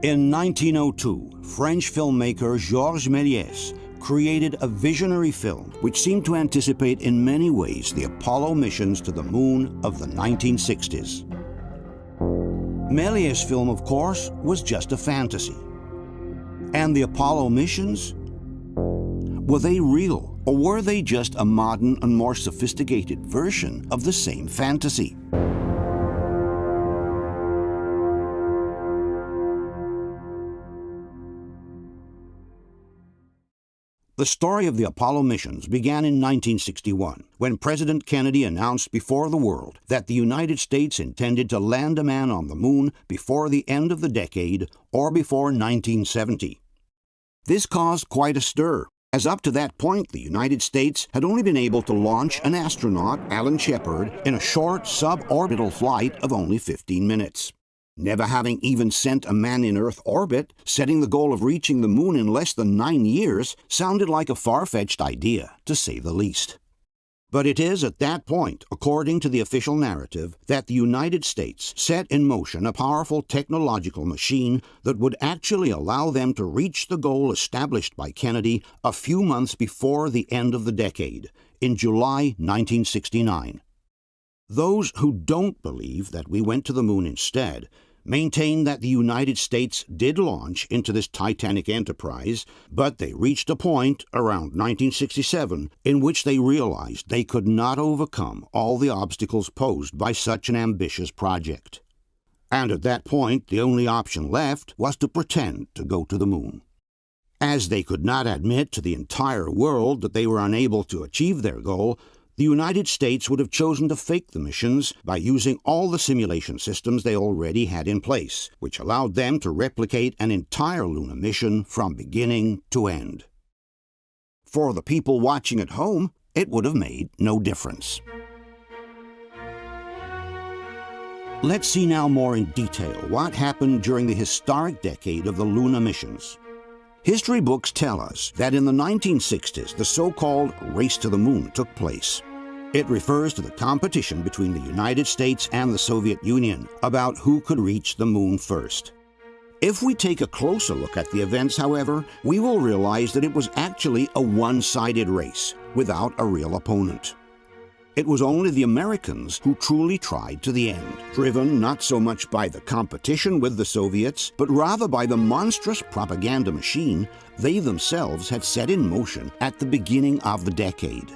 In 1902, French filmmaker Georges Méliès created a visionary film which seemed to anticipate in many ways the Apollo missions to the moon of the 1960s. Méliès' film, of course, was just a fantasy. And the Apollo missions? Were they real, or were they just a modern and more sophisticated version of the same fantasy? The story of the Apollo missions began in 1961, when President Kennedy announced before the world that the United States intended to land a man on the moon before the end of the decade or before 1970. This caused quite a stir, as up to that point the United States had only been able to launch an astronaut, Alan Shepard, in a short suborbital flight of only 15 minutes. Never having even sent a man in Earth orbit, setting the goal of reaching the moon in less than 9 years sounded like a far-fetched idea, to say the least. But it is at that point, according to the official narrative, that the United States set in motion a powerful technological machine that would actually allow them to reach the goal established by Kennedy a few months before the end of the decade, in July 1969. Those who don't believe that we went to the moon instead maintain that the United States did launch into this titanic enterprise, but they reached a point around 1967 in which they realized they could not overcome all the obstacles posed by such an ambitious project. And at that point, the only option left was to pretend to go to the moon. As they could not admit to the entire world that they were unable to achieve their goal, the United States would have chosen to fake the missions by using all the simulation systems they already had in place, which allowed them to replicate an entire lunar mission from beginning to end. For the people watching at home, it would have made no difference. Let's see now more in detail what happened during the historic decade of the lunar missions. History books tell us that in the 1960s, the so-called race to the moon took place. It refers to the competition between the United States and the Soviet Union about who could reach the moon first. If we take a closer look at the events, however, we will realize that it was actually a one-sided race, without a real opponent. It was only the Americans who truly tried to the end, driven not so much by the competition with the Soviets, but rather by the monstrous propaganda machine they themselves had set in motion at the beginning of the decade.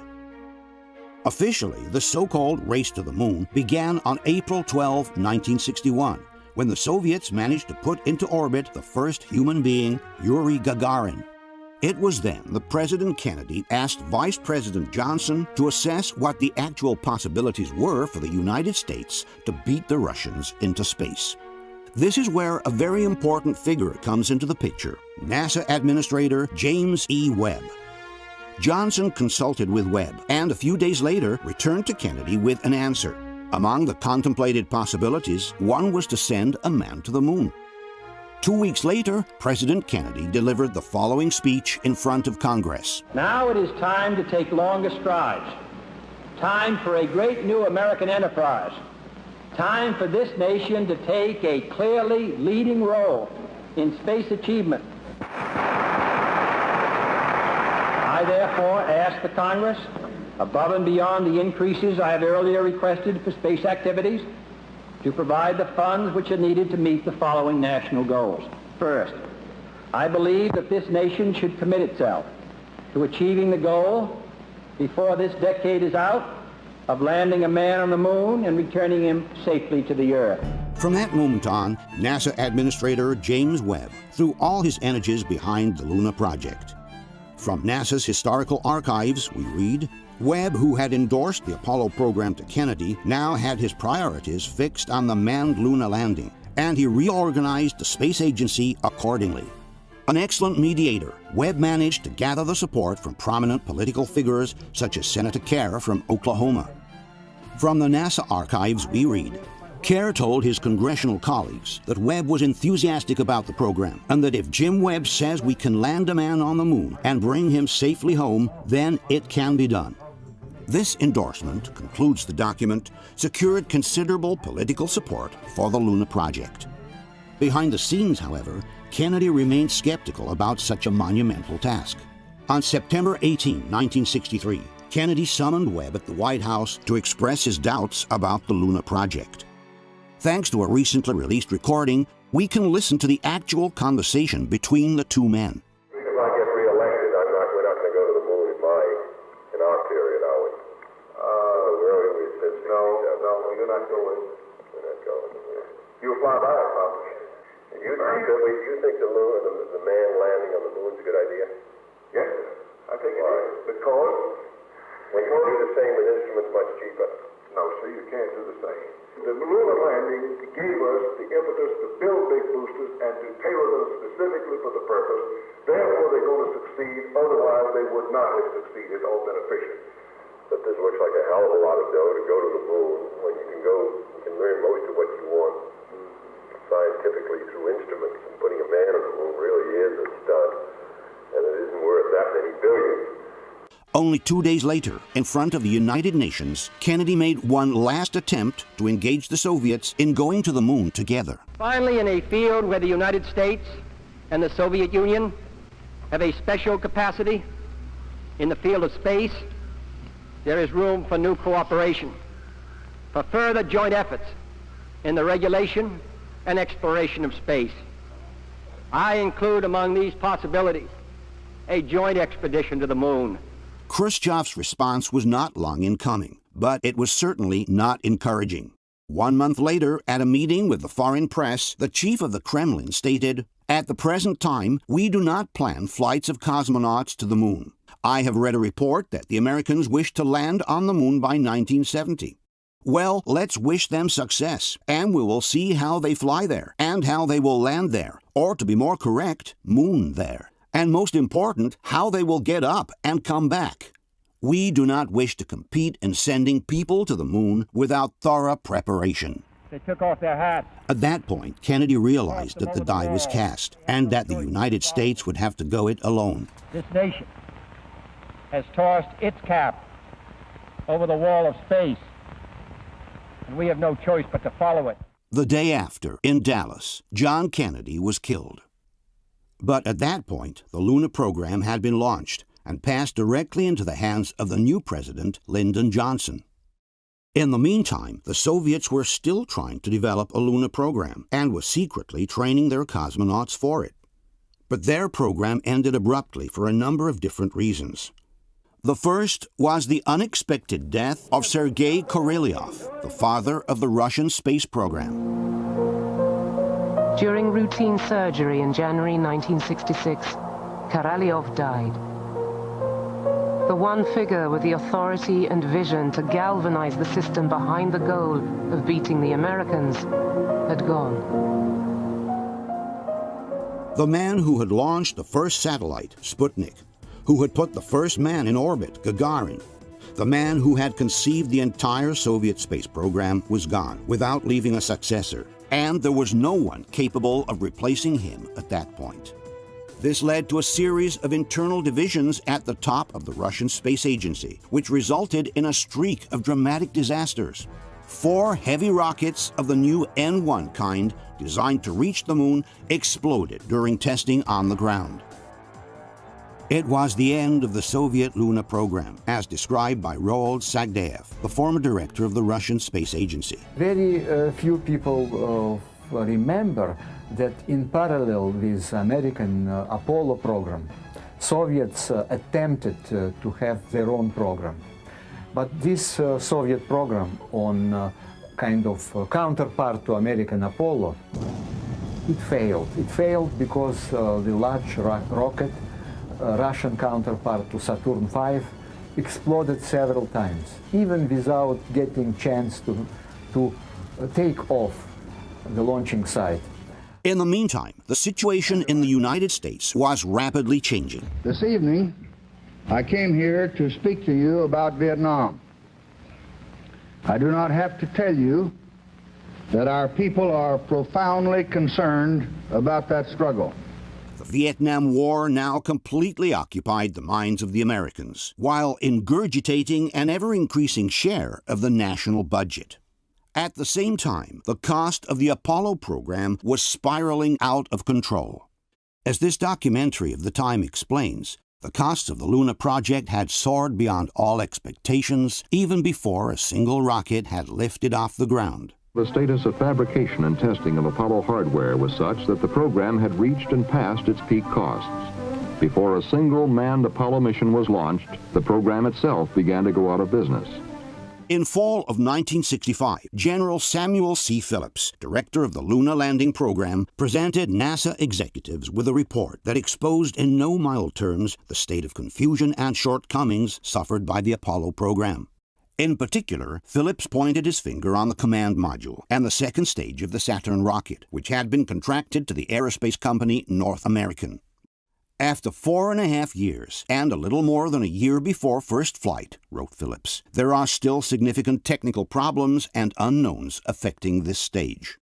Officially, the so-called race to the moon began on April 12, 1961, when the Soviets managed to put into orbit the first human being, Yuri Gagarin. It was then that President Kennedy asked Vice President Johnson to assess what the actual possibilities were for the United States to beat the Russians into space. This is where a very important figure comes into the picture, NASA Administrator James E. Webb. Johnson consulted with Webb and a few days later returned to Kennedy with an answer. Among the contemplated possibilities, one was to send a man to the moon. 2 weeks later, President Kennedy delivered the following speech in front of Congress. Now it is time to take longer strides. Time for a great new American enterprise. Time for this nation to take a clearly leading role in space achievement. I therefore ask the Congress above and beyond the increases I have earlier requested for space activities, to provide the funds which are needed to meet the following national goals. First, I believe that this nation should commit itself to achieving the goal, before this decade is out, of landing a man on the moon and returning him safely to the Earth. From that moment on, NASA Administrator James Webb threw all his energies behind the Luna project. From NASA's historical archives, we read, Webb, who had endorsed the Apollo program to Kennedy, now had his priorities fixed on the manned Luna landing, and he reorganized the space agency accordingly. An excellent mediator, Webb managed to gather the support from prominent political figures such as Senator Kerr from Oklahoma. From the NASA archives, we read, Kerr told his congressional colleagues that Webb was enthusiastic about the program and that if Jim Webb says we can land a man on the moon and bring him safely home, then it can be done. This endorsement, concludes the document, secured considerable political support for the Luna project. Behind the scenes, however, Kennedy remained skeptical about such a monumental task. On September 18, 1963, Kennedy summoned Webb at the White House to express his doubts about the Luna project. Thanks to a recently released recording, we can listen to the actual conversation between the two men. If I get reelected, we're not going to go to the moon in our period, are we? No, you're not going. We're not going. You'll fly by it, probably. You think the man landing on the moon is a good idea? Yes, I think it is. Because when you do the same with instruments much cheaper. No, sir, you can't do the same. The lunar landing gave us the impetus to build big boosters and to tailor them specifically for the purpose. Therefore, they're going to succeed. Otherwise, they would not have succeeded or been efficient. But this looks like a hell of a lot of dough to go to the moon when you can learn most of what you want scientifically through instruments. And putting a man on the moon really is a stunt, and it isn't worth that many billions. Only 2 days later, in front of the United Nations, Kennedy made one last attempt to engage the Soviets in going to the moon together. Finally, in a field where the United States and the Soviet Union have a special capacity, in the field of space, there is room for new cooperation, for further joint efforts in the regulation and exploration of space. I include among these possibilities a joint expedition to the moon. Khrushchev's response was not long in coming, but it was certainly not encouraging. 1 month later, at a meeting with the foreign press, the chief of the Kremlin stated, "At the present time, we do not plan flights of cosmonauts to the moon. I have read a report that the Americans wish to land on the moon by 1970. Well, let's wish them success, and we will see how they fly there, and how they will land there, or to be more correct, moon there. And most important, how they will get up and come back. We do not wish to compete in sending people to the moon without thorough preparation." They took off their hats. At that point, Kennedy realized that the die was cast, and that the United States would have to go it alone. This nation has tossed its cap over the wall of space, and we have no choice but to follow it. The day after, in Dallas, John Kennedy was killed. But at that point, the Luna program had been launched and passed directly into the hands of the new president, Lyndon Johnson. In the meantime, the Soviets were still trying to develop a Luna program and were secretly training their cosmonauts for it. But their program ended abruptly for a number of different reasons. The first was the unexpected death of Sergei Korolyov, the father of the Russian space program. During routine surgery in January 1966, Korolyov died. The one figure with the authority and vision to galvanize the system behind the goal of beating the Americans had gone. The man who had launched the first satellite, Sputnik, who had put the first man in orbit, Gagarin, the man who had conceived the entire Soviet space program, was gone without leaving a successor, and there was no one capable of replacing him at that point. This led to a series of internal divisions at the top of the Russian Space Agency, which resulted in a streak of dramatic disasters. 4 heavy rockets of the new N-1 kind, designed to reach the moon, exploded during testing on the ground. It was the end of the Soviet Luna program, as described by Roald Sagdayev, the former director of the Russian Space Agency. Very few people remember that in parallel with American Apollo program, Soviets attempted to have their own program. But this Soviet program on kind of counterpart to American Apollo, it failed. It failed because the large rocket, Russian counterpart to Saturn V, exploded several times, even without getting chance to take off the launching site. In the meantime, the situation in the United States was rapidly changing. This evening, I came here to speak to you about Vietnam. I do not have to tell you that our people are profoundly concerned about that struggle. The Vietnam War now completely occupied the minds of the Americans, while ingurgitating an ever-increasing share of the national budget. At the same time, the cost of the Apollo program was spiraling out of control. As this documentary of the time explains, the cost of the Luna project had soared beyond all expectations even before a single rocket had lifted off the ground. The status of fabrication and testing of Apollo hardware was such that the program had reached and passed its peak costs. Before a single manned Apollo mission was launched, the program itself began to go out of business. In fall of 1965, General Samuel C. Phillips, director of the Luna landing program, presented NASA executives with a report that exposed in no mild terms the state of confusion and shortcomings suffered by the Apollo program. In particular, Phillips pointed his finger on the command module and the second stage of the Saturn rocket, which had been contracted to the aerospace company North American. After 4.5 years, and a little more than a year before first flight, wrote Phillips, there are still significant technical problems and unknowns affecting this stage.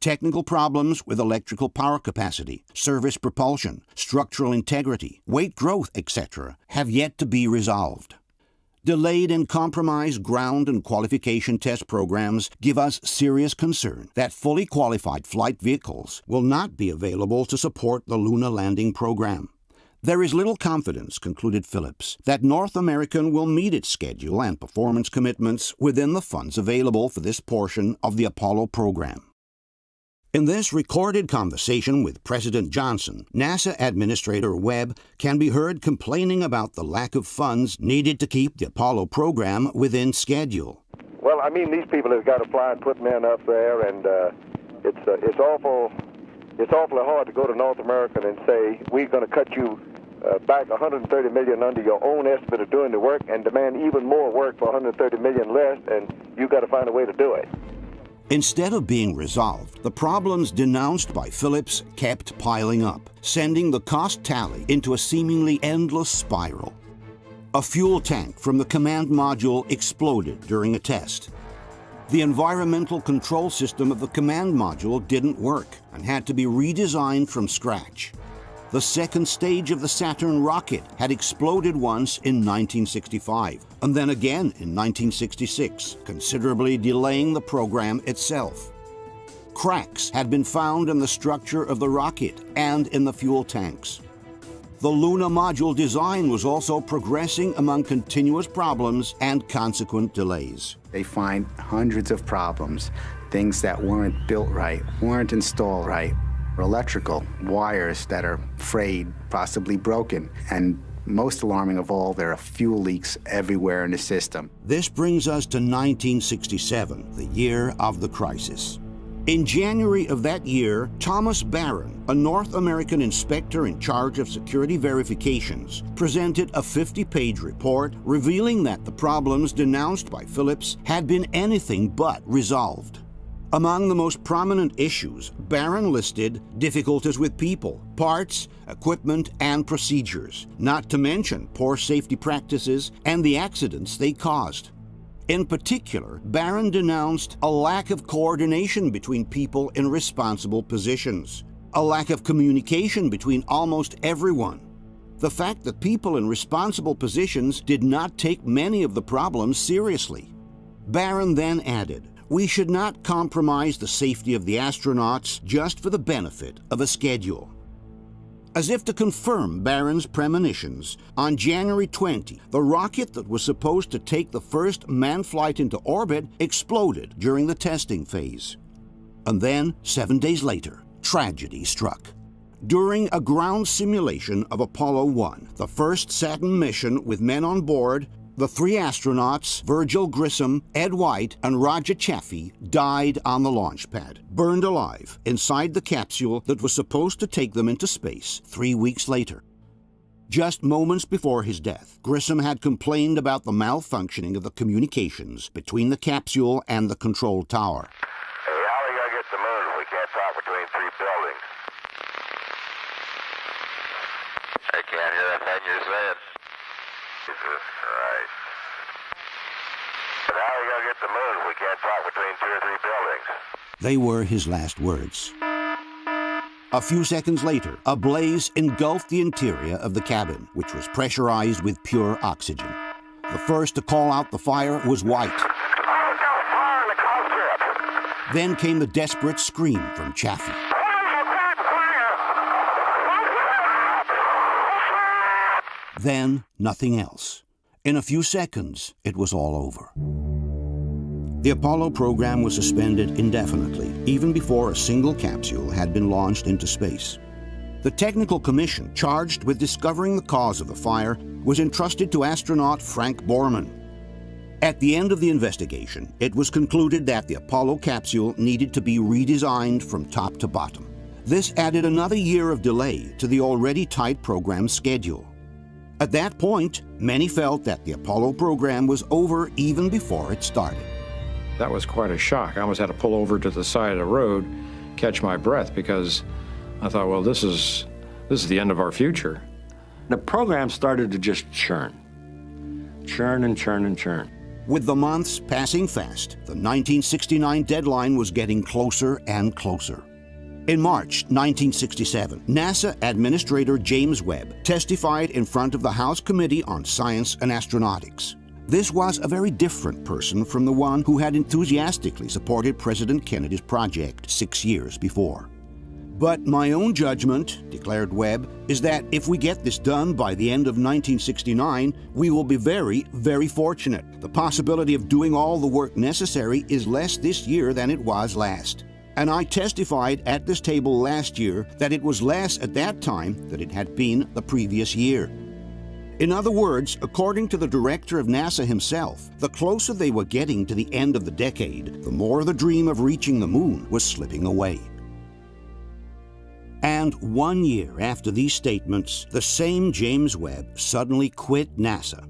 Technical problems with electrical power capacity, service propulsion, structural integrity, weight growth, etc. have yet to be resolved. Delayed and compromised ground and qualification test programs give us serious concern that fully qualified flight vehicles will not be available to support the Luna landing program. There is little confidence, concluded Phillips, that North American will meet its schedule and performance commitments within the funds available for this portion of the Apollo program. In this recorded conversation with President Johnson, NASA Administrator Webb can be heard complaining about the lack of funds needed to keep the Apollo program within schedule. Well, I mean, these people have got to fly and put men up there, and it's awfully hard to go to North American and say, we're going to cut you back $130 million under your own estimate of doing the work and demand even more work for $130 million less, and you've got to find a way to do it. Instead of being resolved, the problems denounced by Phillips kept piling up, sending the cost tally into a seemingly endless spiral. A fuel tank from the command module exploded during a test. The environmental control system of the command module didn't work and had to be redesigned from scratch. The second stage of the Saturn rocket had exploded once in 1965, and then again in 1966, considerably delaying the program itself. Cracks had been found in the structure of the rocket and in the fuel tanks. The Luna module design was also progressing among continuous problems and consequent delays. They find hundreds of problems, things that weren't built right, weren't installed right, or electrical wires that are frayed, possibly broken, and most alarming of all, there are fuel leaks everywhere in the system. This brings us to 1967, the year of the crisis. In January of that year, Thomas Barron, a North American inspector in charge of security verifications, presented a 50-page report revealing that the problems denounced by Phillips had been anything but resolved. Among the most prominent issues, Barron listed difficulties with people, parts, equipment, and procedures, not to mention poor safety practices and the accidents they caused. In particular, Barron denounced a lack of coordination between people in responsible positions, a lack of communication between almost everyone, the fact that people in responsible positions did not take many of the problems seriously. Barron then added, "We should not compromise the safety of the astronauts just for the benefit of a schedule." As if to confirm Barron's premonitions, on January 20, the rocket that was supposed to take the first manned flight into orbit exploded during the testing phase. And then, 7 days later, tragedy struck. During a ground simulation of Apollo 1, the first Saturn mission with men on board, the three astronauts, Virgil Grissom, Ed White, and Roger Chaffee, died on the launch pad, burned alive inside the capsule that was supposed to take them into space 3 weeks later. Just moments before his death, Grissom had complained about the malfunctioning of the communications between the capsule and the control tower. Hey, how are we going to get the moon if we can't talk between three buildings? I can't hear a thing you're saying. Jesus Christ. But how are we going to get the moon if we can't talk between 2 or 3 buildings? They were his last words. A few seconds later, a blaze engulfed the interior of the cabin, which was pressurized with pure oxygen. The first to call out the fire was White. Oh, no, fire in the cockpit! Then came the desperate scream from Chaffee. Then, nothing else. In a few seconds, it was all over. The Apollo program was suspended indefinitely, even before a single capsule had been launched into space. The technical commission charged with discovering the cause of the fire was entrusted to astronaut Frank Borman. At the end of the investigation, it was concluded that the Apollo capsule needed to be redesigned from top to bottom. This added another year of delay to the already tight program schedule. At that point, many felt that the Apollo program was over even before it started. That was quite a shock. I almost had to pull over to the side of the road, catch my breath, because I thought, well, this is the end of our future. The program started to just churn. Churn and churn and churn. With the months passing fast, the 1969 deadline was getting closer and closer. In March 1967, NASA Administrator James Webb testified in front of the House Committee on Science and Astronautics. This was a very different person from the one who had enthusiastically supported President Kennedy's project 6 years before. But my own judgment, declared Webb, is that if we get this done by the end of 1969, we will be very, very fortunate. The possibility of doing all the work necessary is less this year than it was last. And I testified at this table last year that it was less at that time than it had been the previous year. In other words, according to the director of NASA himself, the closer they were getting to the end of the decade, the more the dream of reaching the moon was slipping away. And 1 year after these statements, the same James Webb suddenly quit NASA.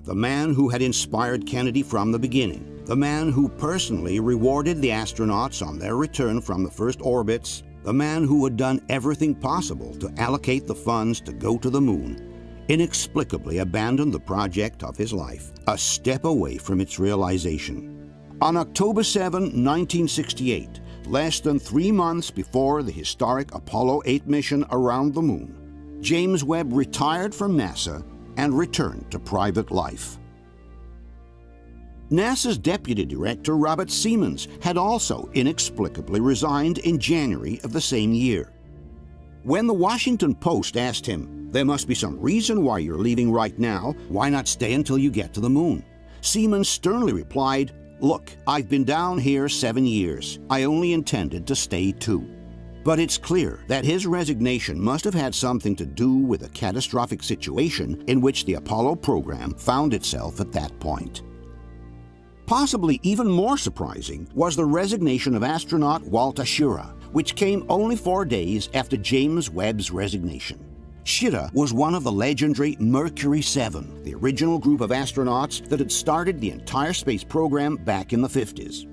The man who had inspired Kennedy from the beginning, the man who personally rewarded the astronauts on their return from the first orbits, the man who had done everything possible to allocate the funds to go to the moon, inexplicably abandoned the project of his life, a step away from its realization. On October 7, 1968, less than 3 months before the historic Apollo 8 mission around the moon, James Webb retired from NASA and returned to private life. NASA's deputy director, Robert Siemens, had also inexplicably resigned in January of the same year. When the Washington Post asked him, "There must be some reason why you're leaving right now. Why not stay until you get to the moon?" Siemens sternly replied, "Look, I've been down here 7 years. I only intended to stay 2. But it's clear that his resignation must have had something to do with a catastrophic situation in which the Apollo program found itself at that point. Possibly even more surprising was the resignation of astronaut Walter Schirra, which came only 4 days after James Webb's resignation. Schirra was one of the legendary Mercury 7, the original group of astronauts that had started the entire space program back in the 50s.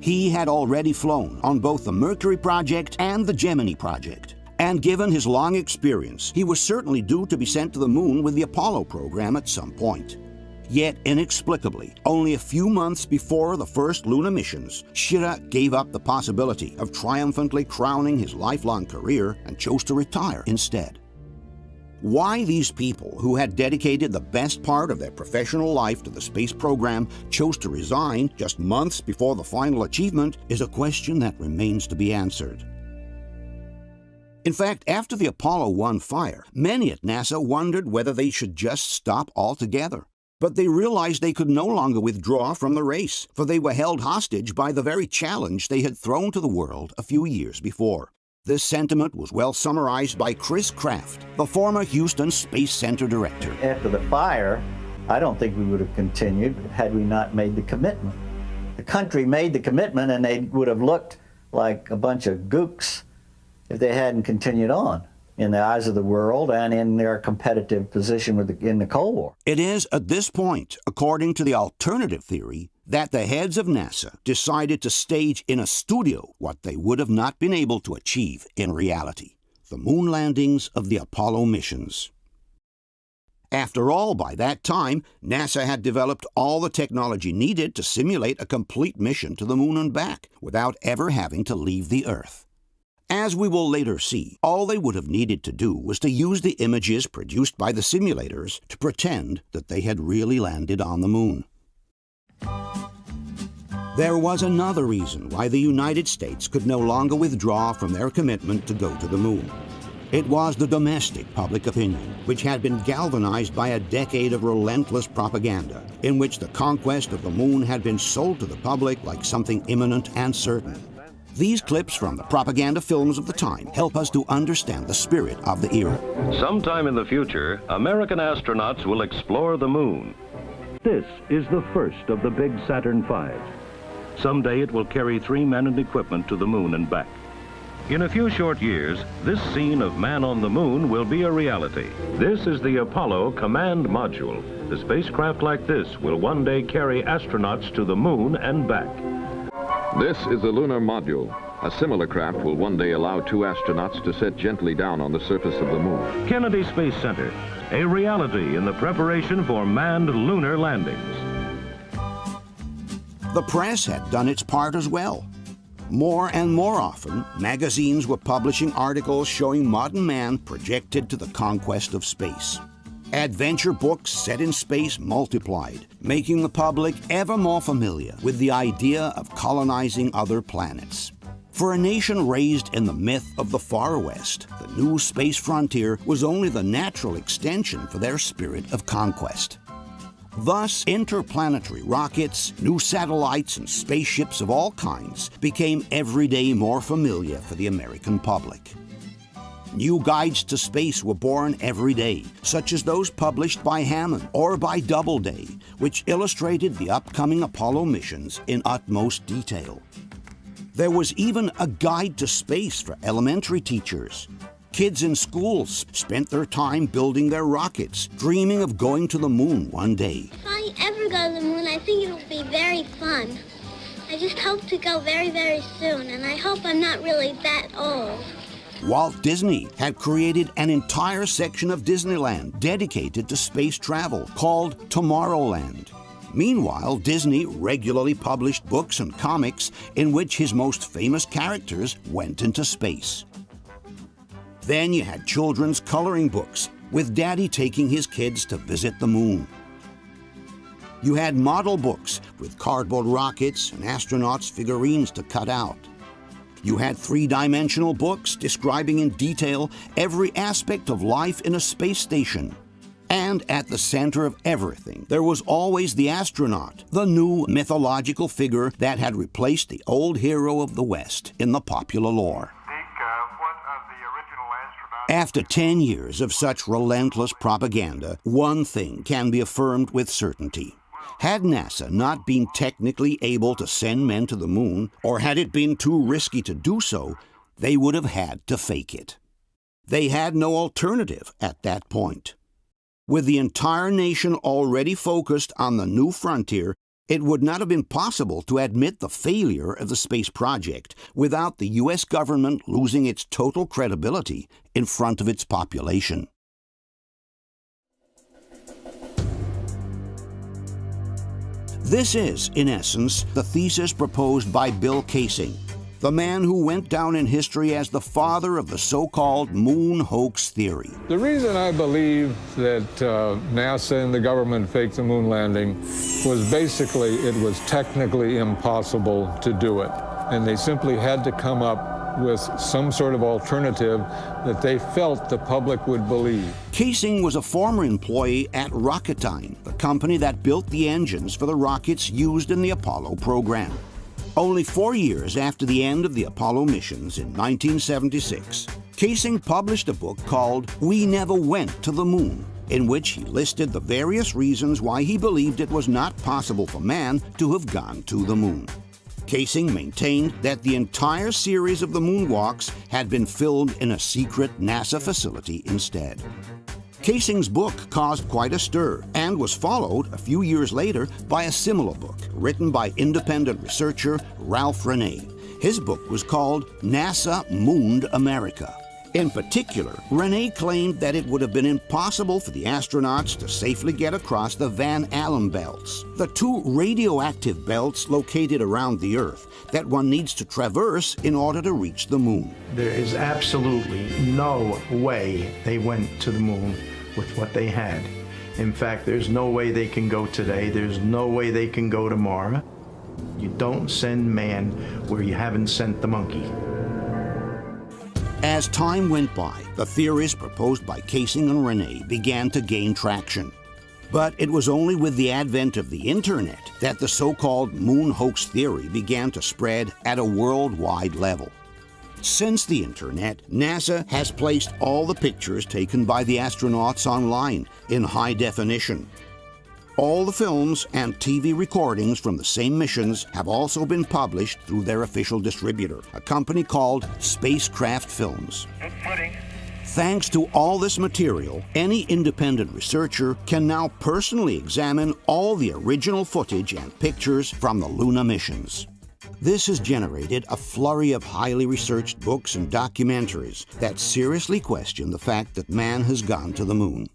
He had already flown on both the Mercury project and the Gemini project, and given his long experience, he was certainly due to be sent to the moon with the Apollo program at some point. Yet, inexplicably, only a few months before the first lunar missions, Schirra gave up the possibility of triumphantly crowning his lifelong career and chose to retire instead. Why these people, who had dedicated the best part of their professional life to the space program, chose to resign just months before the final achievement is a question that remains to be answered. In fact, after the Apollo 1 fire, many at NASA wondered whether they should just stop altogether. But they realized they could no longer withdraw from the race, for they were held hostage by the very challenge they had thrown to the world a few years before. This sentiment was well summarized by Chris Kraft, the former Houston Space Center director. After the fire, I don't think we would have continued had we not made the commitment. The country made the commitment, and they would have looked like a bunch of gooks if they hadn't continued on in the eyes of the world and in their competitive position in the Cold War. It is at this point, according to the alternative theory, that the heads of NASA decided to stage in a studio what they would have not been able to achieve in reality: the moon landings of the Apollo missions. After all, by that time, NASA had developed all the technology needed to simulate a complete mission to the moon and back without ever having to leave the Earth. As we will later see, all they would have needed to do was to use the images produced by the simulators to pretend that they had really landed on the moon. There was another reason why the United States could no longer withdraw from their commitment to go to the moon. It was the domestic public opinion, which had been galvanized by a decade of relentless propaganda, in which the conquest of the moon had been sold to the public like something imminent and certain. These clips from the propaganda films of the time help us to understand the spirit of the era. Sometime in the future, American astronauts will explore the moon. This is the first of the big Saturn V. Someday it will carry 3 men and equipment to the moon and back. In a few short years, this scene of man on the moon will be a reality. This is the Apollo Command Module. A spacecraft like this will one day carry astronauts to the moon and back. This is the lunar module. A similar craft will one day allow 2 astronauts to set gently down on the surface of the moon. Kennedy Space Center, a reality in the preparation for manned lunar landings. The press had done its part as well. More and more often, magazines were publishing articles showing modern man projected to the conquest of space. Adventure books set in space multiplied, making the public ever more familiar with the idea of colonizing other planets. For a nation raised in the myth of the Far West, the new space frontier was only the natural extension for their spirit of conquest. Thus, interplanetary rockets, new satellites, and spaceships of all kinds became every day more familiar for the American public. New guides to space were born every day, such as those published by Hammond or by Doubleday, which illustrated the upcoming Apollo missions in utmost detail. There was even a guide to space for elementary teachers. Kids in schools spent their time building their rockets, dreaming of going to the moon one day. If I ever go to the moon, I think it'll be very fun. I just hope to go very, very soon, and I hope I'm not really that old. Walt Disney had created an entire section of Disneyland dedicated to space travel called Tomorrowland. Meanwhile, Disney regularly published books and comics in which his most famous characters went into space. Then you had children's coloring books, with Daddy taking his kids to visit the moon. You had model books with cardboard rockets and astronauts' figurines to cut out. You had 3-dimensional books describing in detail every aspect of life in a space station. And at the center of everything, there was always the astronaut, the new mythological figure that had replaced the old hero of the West in the popular lore. After 10 years of such relentless propaganda, one thing can be affirmed with certainty. Had NASA not been technically able to send men to the moon, or had it been too risky to do so, they would have had to fake it. They had no alternative at that point. With the entire nation already focused on the new frontier, it would not have been possible to admit the failure of the space project without the U.S. government losing its total credibility in front of its population. This is, in essence, the thesis proposed by Bill Kaysing, the man who went down in history as the father of the so-called moon hoax theory. The reason I believe that NASA and the government faked the moon landing was basically it was technically impossible to do it. And they simply had to come up with some sort of alternative that they felt the public would believe. Casing was a former employee at Rocketdyne, the company that built the engines for the rockets used in the Apollo program. Only 4 years after the end of the Apollo missions in 1976, Casing published a book called We Never Went to the Moon, in which he listed the various reasons why he believed it was not possible for man to have gone to the moon. Casing maintained that the entire series of the moonwalks had been filmed in a secret NASA facility instead. Casing's book caused quite a stir and was followed a few years later by a similar book written by independent researcher Ralph Renee. His book was called NASA Mooned America. In particular, Renee claimed that it would have been impossible for the astronauts to safely get across the Van Allen belts, the two radioactive belts located around the Earth that one needs to traverse in order to reach the moon. There is absolutely no way they went to the moon with what they had. In fact, there's no way they can go today. There's no way they can go tomorrow. You don't send man where you haven't sent the monkey. As time went by, the theories proposed by Casing and Renee began to gain traction. But it was only with the advent of the Internet that the so-called moon hoax theory began to spread at a worldwide level. Since the Internet, NASA has placed all the pictures taken by the astronauts online in high definition. All the films and TV recordings from the same missions have also been published through their official distributor, a company called Spacecraft Films. Thanks to all this material, any independent researcher can now personally examine all the original footage and pictures from the lunar missions. This has generated a flurry of highly researched books and documentaries that seriously question the fact that man has gone to the moon.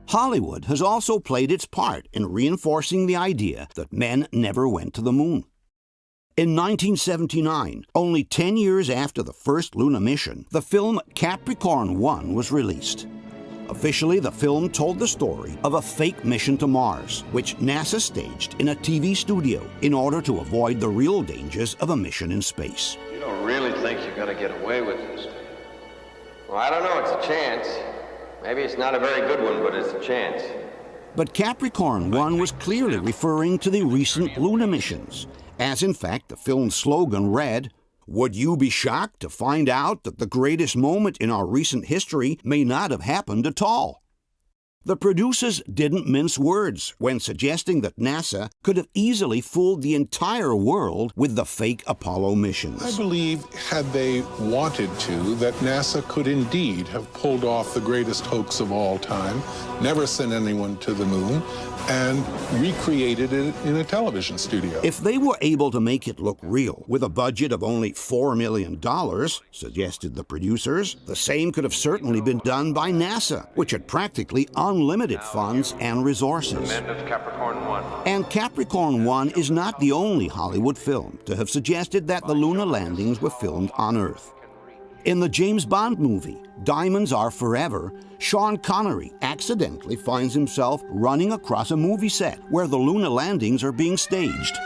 Hollywood has also played its part in reinforcing the idea that men never went to the moon. In 1979, only 10 years after the first lunar mission, the film Capricorn 1 was released. Officially, the film told the story of a fake mission to Mars, which NASA staged in a TV studio in order to avoid the real dangers of a mission in space. You don't really think you're going to get away with this? Well, I don't know. It's a chance. Maybe it's not a very good one, but it's a chance. But Capricorn 1 was clearly referring to the recent lunar missions, as in fact the film's slogan read, "Would you be shocked to find out that the greatest moment in our recent history may not have happened at all?" The producers didn't mince words when suggesting that NASA could have easily fooled the entire world with the fake Apollo missions. I believe, had they wanted to, that NASA could indeed have pulled off the greatest hoax of all time, never sent anyone to the moon, and recreated it in a television studio. If they were able to make it look real with a budget of only $4 million, suggested the producers, the same could have certainly been done by NASA, which had practically unlimited funds and resources. And Capricorn 1 is not the only Hollywood film to have suggested that the lunar landings were filmed on Earth. In the James Bond movie, Diamonds Are Forever, Sean Connery accidentally finds himself running across a movie set where the lunar landings are being staged.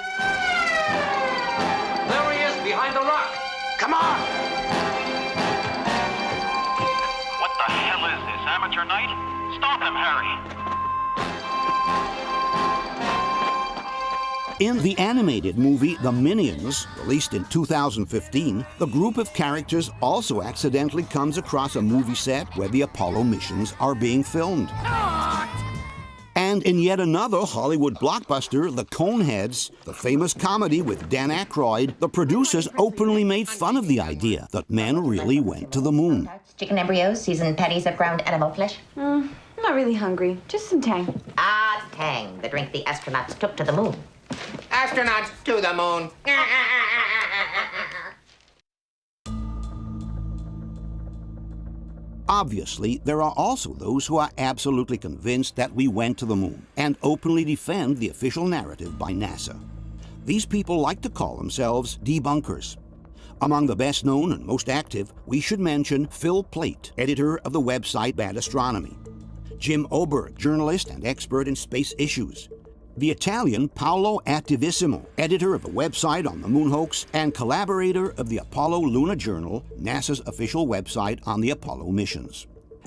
There he is, behind the rock. Come on! What the hell is this, amateur night? Stop him, Harry! In the animated movie The Minions, released in 2015, the group of characters also accidentally comes across a movie set where the Apollo missions are being filmed. And in yet another Hollywood blockbuster, The Coneheads, the famous comedy with Dan Aykroyd, the producers openly made fun of the idea that men really went to the moon. Chicken embryos, seasoned patties of ground animal flesh. I'm not really hungry. Just some Tang. Ah, Tang, the drink the astronauts took to the moon. Astronauts to the moon. Obviously, there are also those who are absolutely convinced that we went to the moon and openly defend the official narrative by NASA. These people like to call themselves debunkers. Among the best known and most active, we should mention Phil Plait, editor of the website Bad Astronomy, Jim Oberg, journalist and expert in space issues, The Italian Paolo Attivissimo, editor of the website on the moon hoax and collaborator of the Apollo Lunar Journal, NASA's official website on the Apollo missions.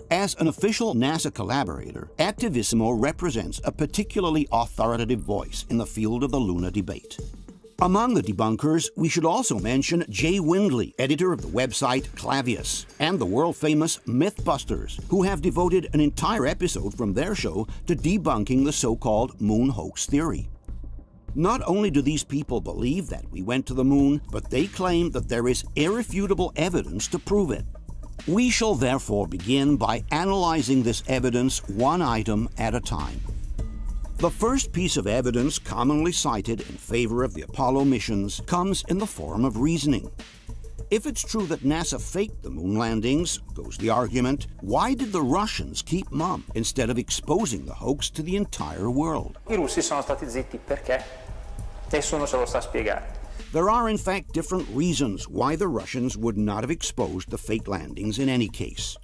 As an official NASA collaborator, Attivissimo represents a particularly authoritative voice in the field of the lunar debate. Among the debunkers, we should also mention Jay Windley, editor of the website Clavius, and the world-famous Mythbusters, who have devoted an entire episode from their show to debunking the so-called moon hoax theory. Not only do these people believe that we went to the moon, but they claim that there is irrefutable evidence to prove it. We shall therefore begin by analyzing this evidence one item at a time. The first piece of evidence commonly cited in favor of the Apollo missions comes in the form of reasoning. If it's true that NASA faked the moon landings, goes the argument, why did the Russians keep mum instead of exposing the hoax to the entire world? I russi sono stati zitti perché? Nessuno se lo sa spiegare. There are in fact different reasons why the Russians would not have exposed the fake landings in any case.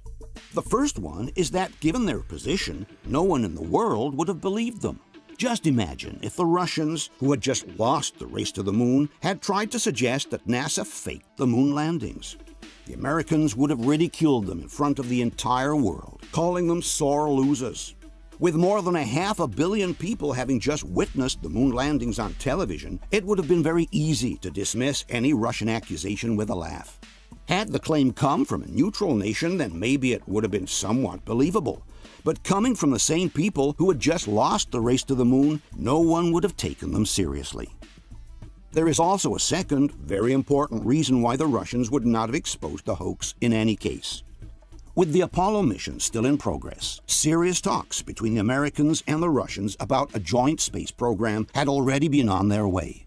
The first one is that, given their position, no one in the world would have believed them. Just imagine if the Russians, who had just lost the race to the moon, had tried to suggest that NASA faked the moon landings. The Americans would have ridiculed them in front of the entire world, calling them sore losers. With more than 500 million people having just witnessed the moon landings on television, it would have been very easy to dismiss any Russian accusation with a laugh. Had the claim come from a neutral nation, then maybe it would have been somewhat believable. But coming from the same people who had just lost the race to the moon, no one would have taken them seriously. There is also a second, very important reason why the Russians would not have exposed the hoax in any case. With the Apollo mission still in progress, serious talks between the Americans and the Russians about a joint space program had already been on their way.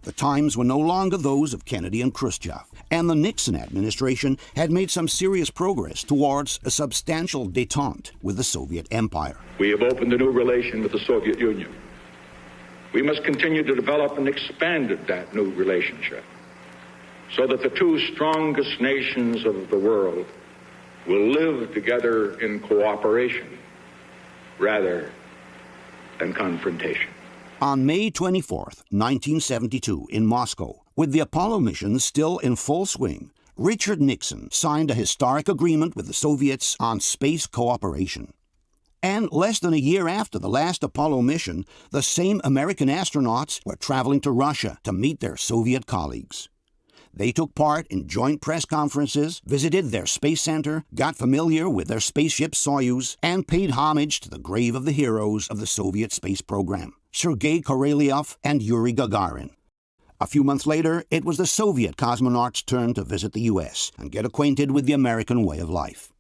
The times were no longer those of Kennedy and Khrushchev, and the Nixon administration had made some serious progress towards a substantial détente with the Soviet Empire. We have opened a new relation with the Soviet Union. We must continue to develop and expand that new relationship so that the two strongest nations of the world will live together in cooperation rather than confrontation. On May 24, 1972, in Moscow, with the Apollo missions still in full swing, Richard Nixon signed a historic agreement with the Soviets on space cooperation. And less than a year after the last Apollo mission, the same American astronauts were traveling to Russia to meet their Soviet colleagues. They took part in joint press conferences, visited their space center, got familiar with their spaceship Soyuz, and paid homage to the grave of the heroes of the Soviet space program, Sergei Korolev and Yuri Gagarin. A few months later, it was the Soviet cosmonauts' turn to visit the U.S. and get acquainted with the American way of life.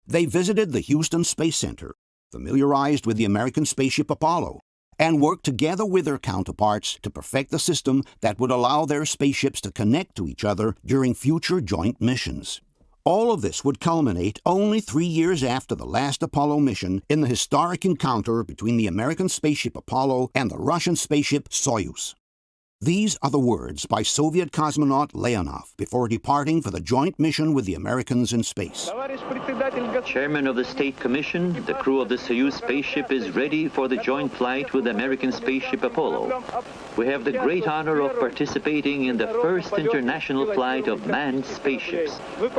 They visited the Houston Space Center, familiarized with the American spaceship Apollo, and worked together with their counterparts to perfect the system that would allow their spaceships to connect to each other during future joint missions. All of this would culminate only 3 years after the last Apollo mission in the historic encounter between the American spaceship Apollo and the Russian spaceship Soyuz. These are the words by Soviet cosmonaut Leonov before departing for the joint mission with the Americans in space. Chairman of the State Commission, the crew of the Soyuz spaceship is ready for the joint flight with the American spaceship Apollo. We have the great honor of participating in the first international flight of manned spaceships. The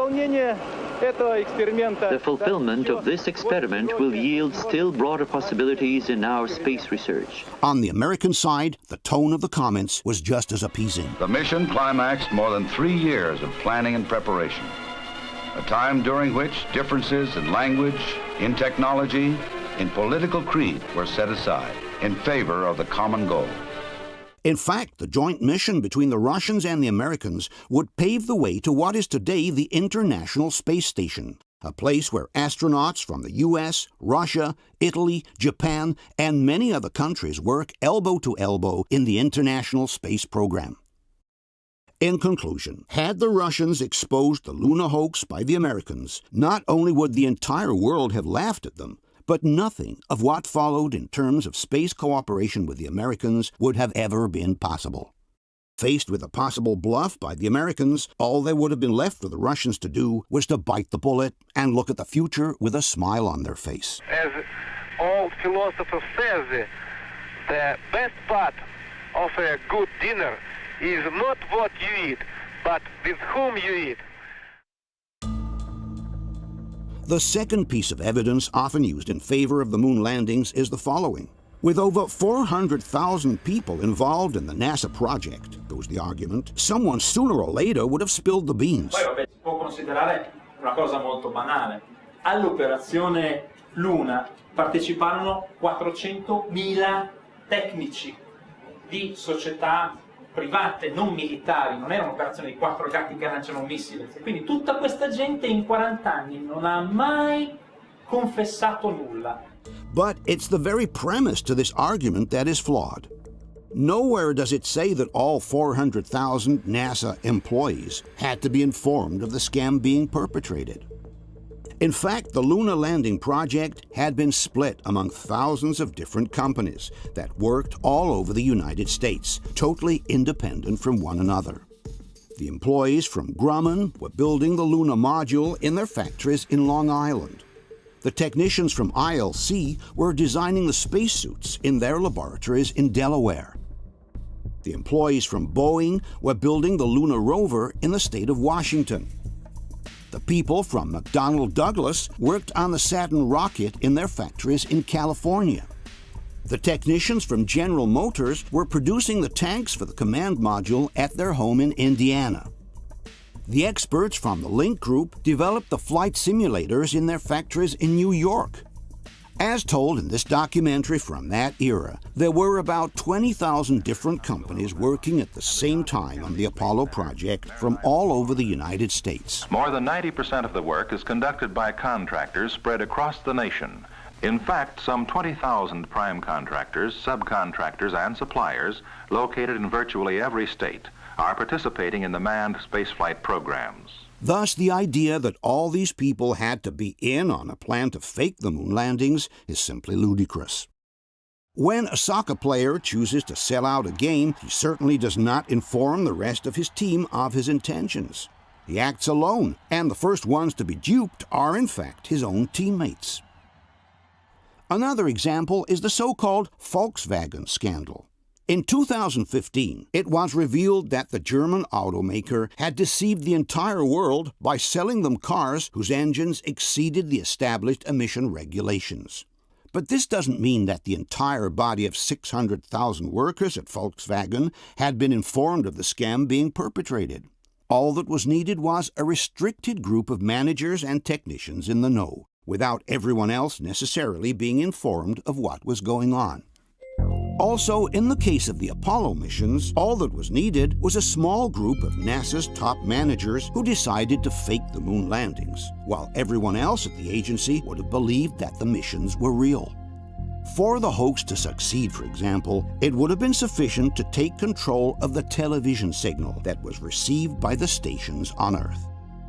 fulfillment of this experiment will yield still broader possibilities in our space research. On the American side, the tone of the comments was just as appeasing. The mission climaxed more than 3 years of planning and preparation, a time during which differences in language, in technology, in political creed were set aside in favor of the common goal. In fact, the joint mission between the Russians and the Americans would pave the way to what is today the International Space Station, a place where astronauts from the U.S., Russia, Italy, Japan, and many other countries work elbow to elbow in the international space program. In conclusion, had the Russians exposed the lunar hoax by the Americans, not only would the entire world have laughed at them, but nothing of what followed in terms of space cooperation with the Americans would have ever been possible. Faced with a possible bluff by the Americans, all there would have been left for the Russians to do was to bite the bullet and look at the future with a smile on their face. As all philosophers say, The best part of a good dinner is not what you eat, but with whom you eat. The second piece of evidence often used in favor of the moon landings is the following. With over 400,000 people involved in the NASA project, goes the argument, someone sooner or later would have spilled the beans. Poi vabbè, si può considerare una cosa molto banale. All'operazione Luna parteciparono 400.000 tecnici di società private, non militari, non era un'operazione di 4 gatti che lanciano un missile. Quindi tutta questa gente in 40 anni non ha mai confessato nulla. But it's the very premise to this argument that is flawed. Nowhere does it say that all 400,000 NASA employees had to be informed of the scam being perpetrated. In fact, the lunar landing project had been split among thousands of different companies that worked all over the United States, totally independent from one another. The employees from Grumman were building the lunar module in their factories in Long Island. The technicians from ILC were designing the spacesuits in their laboratories in Delaware. The employees from Boeing were building the lunar rover in the state of Washington. The people from McDonnell Douglas worked on the Saturn rocket in their factories in California. The technicians from General Motors were producing the tanks for the command module at their home in Indiana. The experts from the Link Group developed the flight simulators in their factories in New York. As told in this documentary from that era, there were about 20,000 different companies working at the same time on the Apollo project from all over the United States. More than 90% of the work is conducted by contractors spread across the nation. In fact, some 20,000 prime contractors, subcontractors, and suppliers located in virtually every state are participating in the manned spaceflight programs. Thus, the idea that all these people had to be in on a plan to fake the moon landings is simply ludicrous. When a soccer player chooses to sell out a game, he certainly does not inform the rest of his team of his intentions. He acts alone, and the first ones to be duped are, in fact, his own teammates. Another example is the so-called Volkswagen scandal. In 2015, it was revealed that the German automaker had deceived the entire world by selling them cars whose engines exceeded the established emission regulations. But this doesn't mean that the entire body of 600,000 workers at Volkswagen had been informed of the scam being perpetrated. All that was needed was a restricted group of managers and technicians in the know, without everyone else necessarily being informed of what was going on. Also, in the case of the Apollo missions, all that was needed was a small group of NASA's top managers who decided to fake the moon landings, while everyone else at the agency would have believed that the missions were real. For the hoax to succeed, for example, it would have been sufficient to take control of the television signal that was received by the stations on Earth.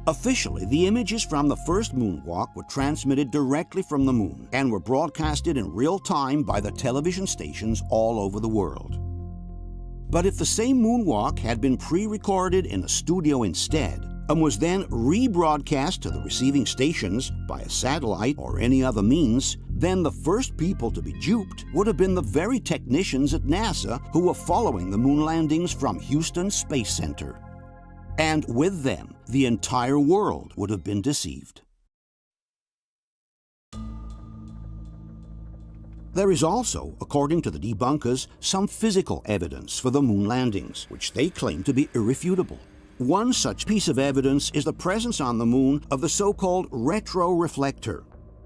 Officially, the images from the first moonwalk were transmitted directly from the moon and were broadcasted in real time by the television stations all over the world. But if the same moonwalk had been pre-recorded in a studio instead and was then rebroadcast to the receiving stations by a satellite or any other means, then the first people to be duped would have been the very technicians at NASA who were following the moon landings from Houston Space Center. And with them, the entire world would have been deceived. There is also, according to the debunkers, some physical evidence for the moon landings, which they claim to be irrefutable. One such piece of evidence is the presence on the moon of the so-called retroreflector.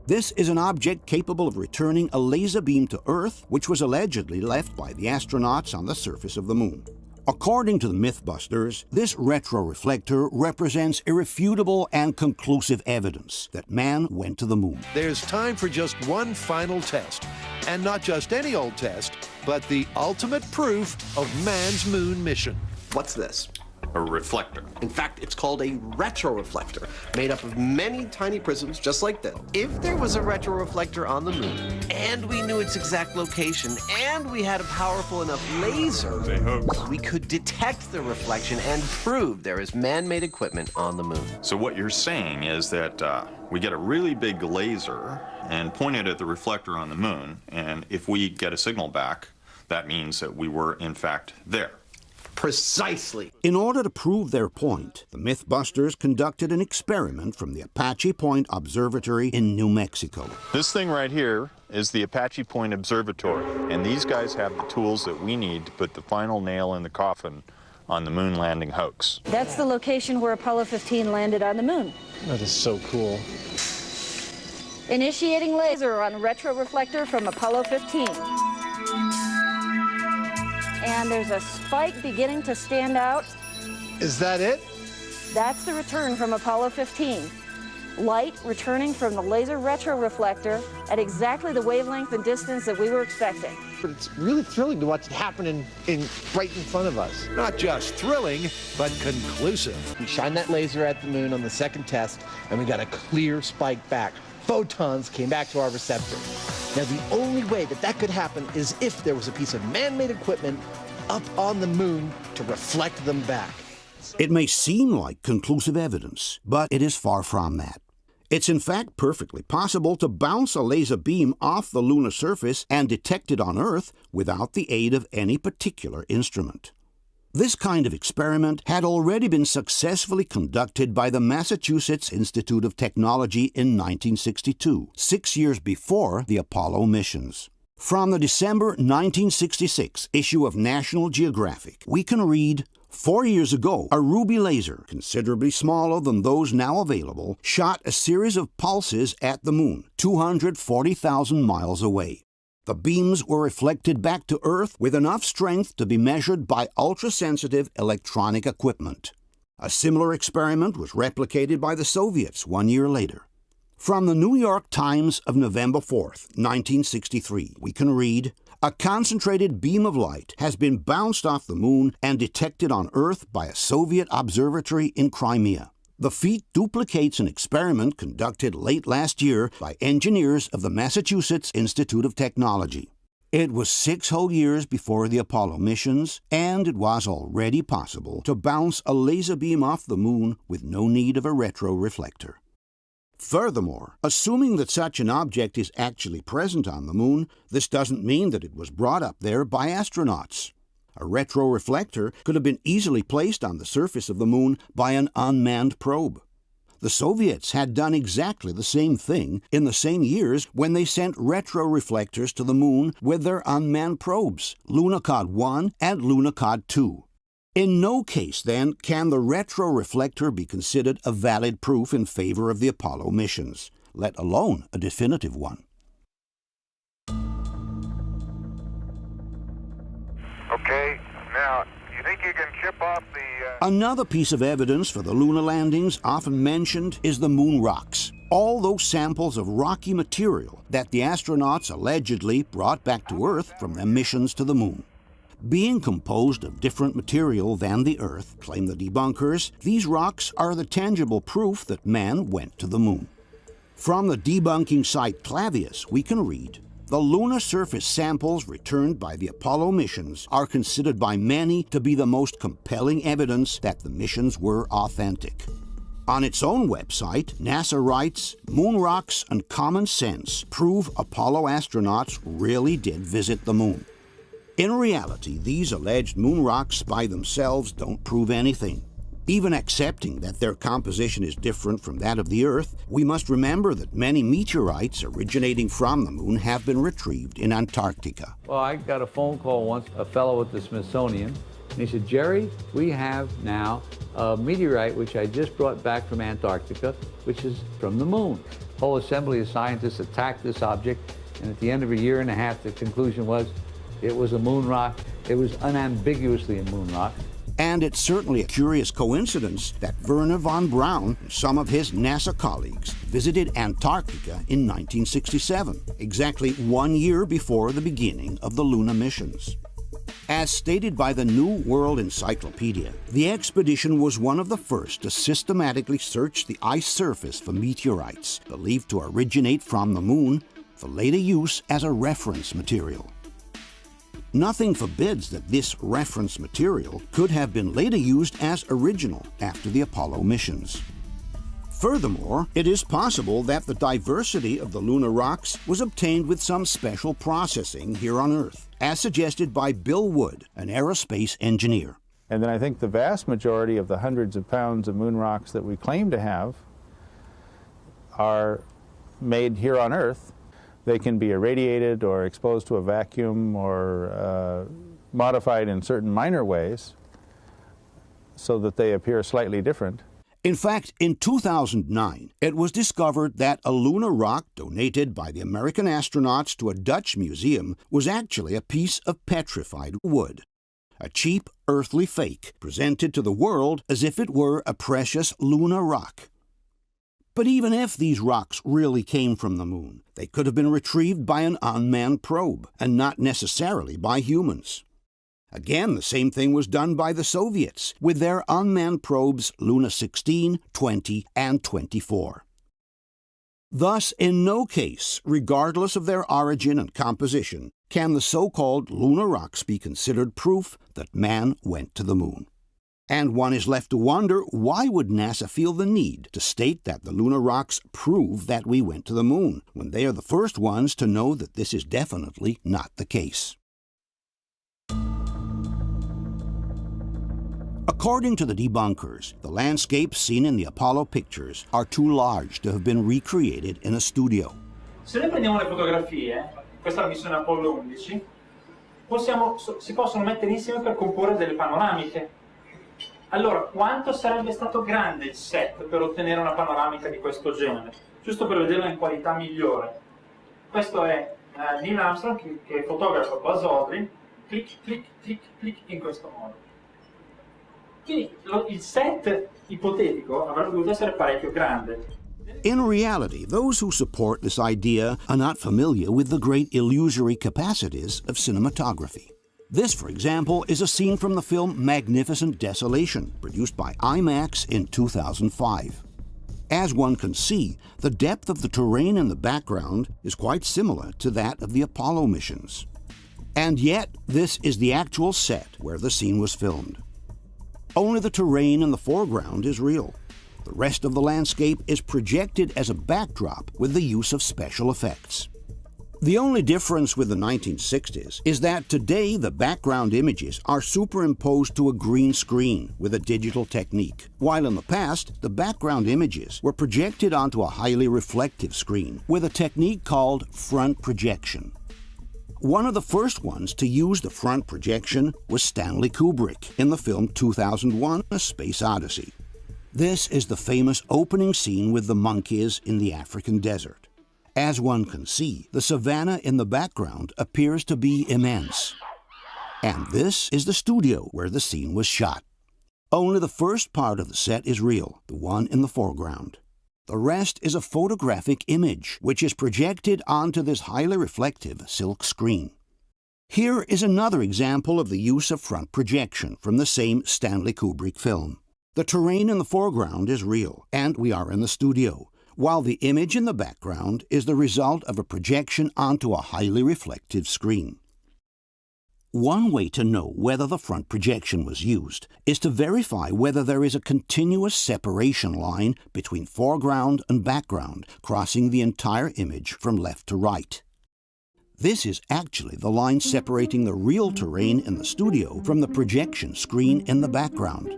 This is an object capable of returning a laser beam to Earth, which was allegedly left by the astronauts on the surface of the moon. According to the Mythbusters, this retroreflector represents irrefutable and conclusive evidence that man went to the moon. There's time for just one final test. And not just any old test, but the ultimate proof of man's moon mission. What's this? A reflector. In fact, it's called a retroreflector, made up of many tiny prisms just like this. If there was a retroreflector on the moon, and we knew its exact location, and we had a powerful enough laser, we could detect the reflection and prove there is man-made equipment on the moon. So what you're saying is that we get a really big laser and point it at the reflector on the moon, and if we get a signal back that means that we were, in fact, there. Precisely. In order to prove their point, the Mythbusters conducted an experiment from the Apache Point Observatory in New Mexico. This thing right here is the Apache Point Observatory, and these guys have the tools that we need to put the final nail in the coffin on the moon landing hoax. That's the location where Apollo 15 landed on the moon. That is so cool. Initiating laser on retroreflector from Apollo 15. And there's a spike beginning to stand out. Is that it? That's the return from Apollo 15. Light returning from the laser retroreflector at exactly the wavelength and distance that we were expecting. But it's really thrilling to watch it happen right in front of us. Not just thrilling, but conclusive. We shined that laser at the moon on the second test, and we got a clear spike back. Photons came back to our receptor. Now, the only way that that could happen is if there was a piece of man-made equipment up on the moon to reflect them back. It may seem like conclusive evidence, but it is far from that. It's in fact perfectly possible to bounce a laser beam off the lunar surface and detect it on Earth without the aid of any particular instrument. This kind of experiment had already been successfully conducted by the Massachusetts Institute of Technology in 1962, 6 years before the Apollo missions. From the December 1966 issue of National Geographic, we can read, 4 years ago, a ruby laser, considerably smaller than those now available, shot a series of pulses at the moon, 240,000 miles away. The beams were reflected back to Earth with enough strength to be measured by ultra-sensitive electronic equipment. A similar experiment was replicated by the Soviets 1 year later. From the New York Times of November 4th, 1963, we can read, a concentrated beam of light has been bounced off the moon and detected on Earth by a Soviet observatory in Crimea. The feat duplicates an experiment conducted late last year by engineers of the Massachusetts Institute of Technology. It was 6 whole years before the Apollo missions, and it was already possible to bounce a laser beam off the moon with no need of a retroreflector. Furthermore, assuming that such an object is actually present on the moon, this doesn't mean that it was brought up there by astronauts. A retroreflector could have been easily placed on the surface of the moon by an unmanned probe. The Soviets had done exactly the same thing in the same years when they sent retroreflectors to the moon with their unmanned probes, Lunokhod 1 and Lunokhod 2. In no case, then, can the retroreflector be considered a valid proof in favor of the Apollo missions, let alone a definitive one. Okay, now, you think you can chip off the... Another piece of evidence for the lunar landings often mentioned is the moon rocks. All those samples of rocky material that the astronauts allegedly brought back to Earth from their missions to the moon. Being composed of different material than the Earth, claim the debunkers, these rocks are the tangible proof that man went to the moon. From the debunking site Clavius, we can read, the lunar surface samples returned by the Apollo missions are considered by many to be the most compelling evidence that the missions were authentic. On its own website, NASA writes, moon rocks and common sense prove Apollo astronauts really did visit the moon. In reality, these alleged moon rocks by themselves don't prove anything. Even accepting that their composition is different from that of the Earth, we must remember that many meteorites originating from the moon have been retrieved in Antarctica. Well, I got a phone call once, a fellow at the Smithsonian, and he said, Jerry, we have now a meteorite which I just brought back from Antarctica, which is from the moon. The whole assembly of scientists attacked this object, and at the end of a year and a half, the conclusion was it was a moon rock. It was unambiguously a moon rock. And it's certainly a curious coincidence that Wernher von Braun and some of his NASA colleagues visited Antarctica in 1967, exactly 1 year before the beginning of the Luna missions. As stated by the New World Encyclopedia, the expedition was one of the first to systematically search the ice surface for meteorites believed to originate from the moon for later use as a reference material. Nothing forbids that this reference material could have been later used as original after the Apollo missions. Furthermore, it is possible that the diversity of the lunar rocks was obtained with some special processing here on Earth, as suggested by Bill Wood, an aerospace engineer. And then I think the vast majority of the hundreds of pounds of moon rocks that we claim to have are made here on Earth. They can be irradiated or exposed to a vacuum or modified in certain minor ways so that they appear slightly different. In fact, in 2009, it was discovered that a lunar rock donated by the American astronauts to a Dutch museum was actually a piece of petrified wood, a cheap earthly fake presented to the world as if it were a precious lunar rock. But even if these rocks really came from the moon, they could have been retrieved by an unmanned probe, and not necessarily by humans. Again, the same thing was done by the Soviets with their unmanned probes Luna 16, 20, and 24. Thus, in no case, regardless of their origin and composition, can the so-called lunar rocks be considered proof that man went to the moon. And one is left to wonder, why would NASA feel the need to state that the lunar rocks prove that we went to the moon, when they are the first ones to know that this is definitely not the case? According to the debunkers, the landscapes seen in the Apollo pictures are too large to have been recreated in a studio. Se noi prendiamo le fotografie, questa è la missione Apollo 11, si possono mettere insieme per comporre delle panoramiche. Allora, quanto sarebbe stato grande il set per ottenere una panoramica di questo genere? Giusto per vederla in qualità migliore. Questo è Neil Armstrong che fotografa Buzz Aldrin, clic, clic, clic, clic, in questo modo. Quindi il set ipotetico avrebbe dovuto essere parecchio grande. In reality, those who support this idea are not familiar with the great illusory capacities of cinematography. This, for example, is a scene from the film Magnificent Desolation, produced by IMAX in 2005. As one can see, the depth of the terrain in the background is quite similar to that of the Apollo missions. And yet, this is the actual set where the scene was filmed. Only the terrain in the foreground is real. The rest of the landscape is projected as a backdrop with the use of special effects. The only difference with the 1960s is that today the background images are superimposed to a green screen with a digital technique, while in the past the background images were projected onto a highly reflective screen with a technique called front projection. One of the first ones to use the front projection was Stanley Kubrick in the film 2001: A Space Odyssey. This is the famous opening scene with the monkeys in the African desert. As one can see, the savanna in the background appears to be immense. And this is the studio where the scene was shot. Only the first part of the set is real, the one in the foreground. The rest is a photographic image, which is projected onto this highly reflective silk screen. Here is another example of the use of front projection from the same Stanley Kubrick film. The terrain in the foreground is real, and we are in the studio, while the image in the background is the result of a projection onto a highly reflective screen. One way to know whether the front projection was used is to verify whether there is a continuous separation line between foreground and background crossing the entire image from left to right. This is actually the line separating the real terrain in the studio from the projection screen in the background.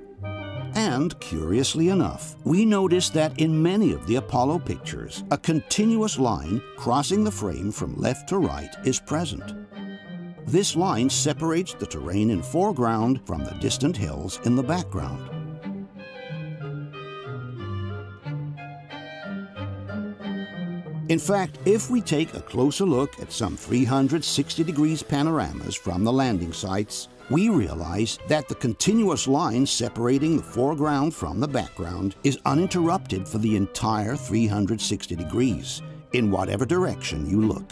And, curiously enough, we notice that in many of the Apollo pictures, a continuous line crossing the frame from left to right is present. This line separates the terrain in foreground from the distant hills in the background. In fact, if we take a closer look at some 360 degrees panoramas from the landing sites, we realize that the continuous line separating the foreground from the background is uninterrupted for the entire 360 degrees, in whatever direction you look.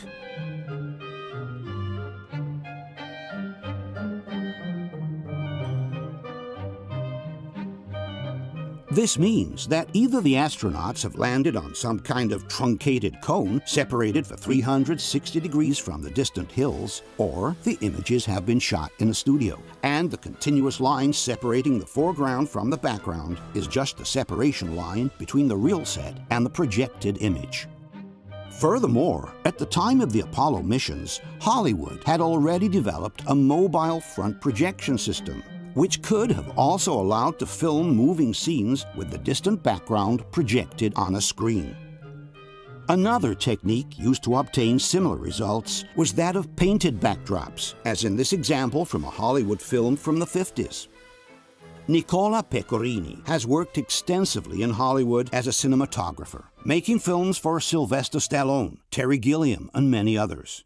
This means that either the astronauts have landed on some kind of truncated cone separated for 360 degrees from the distant hills, or the images have been shot in a studio, and the continuous line separating the foreground from the background is just the separation line between the real set and the projected image. Furthermore, at the time of the Apollo missions, Hollywood had already developed a mobile front projection system, which could have also allowed to film moving scenes with the distant background projected on a screen. Another technique used to obtain similar results was that of painted backdrops, as in this example from a Hollywood film from the 50s. Nicola Pecorini has worked extensively in Hollywood as a cinematographer, making films for Sylvester Stallone, Terry Gilliam, and many others.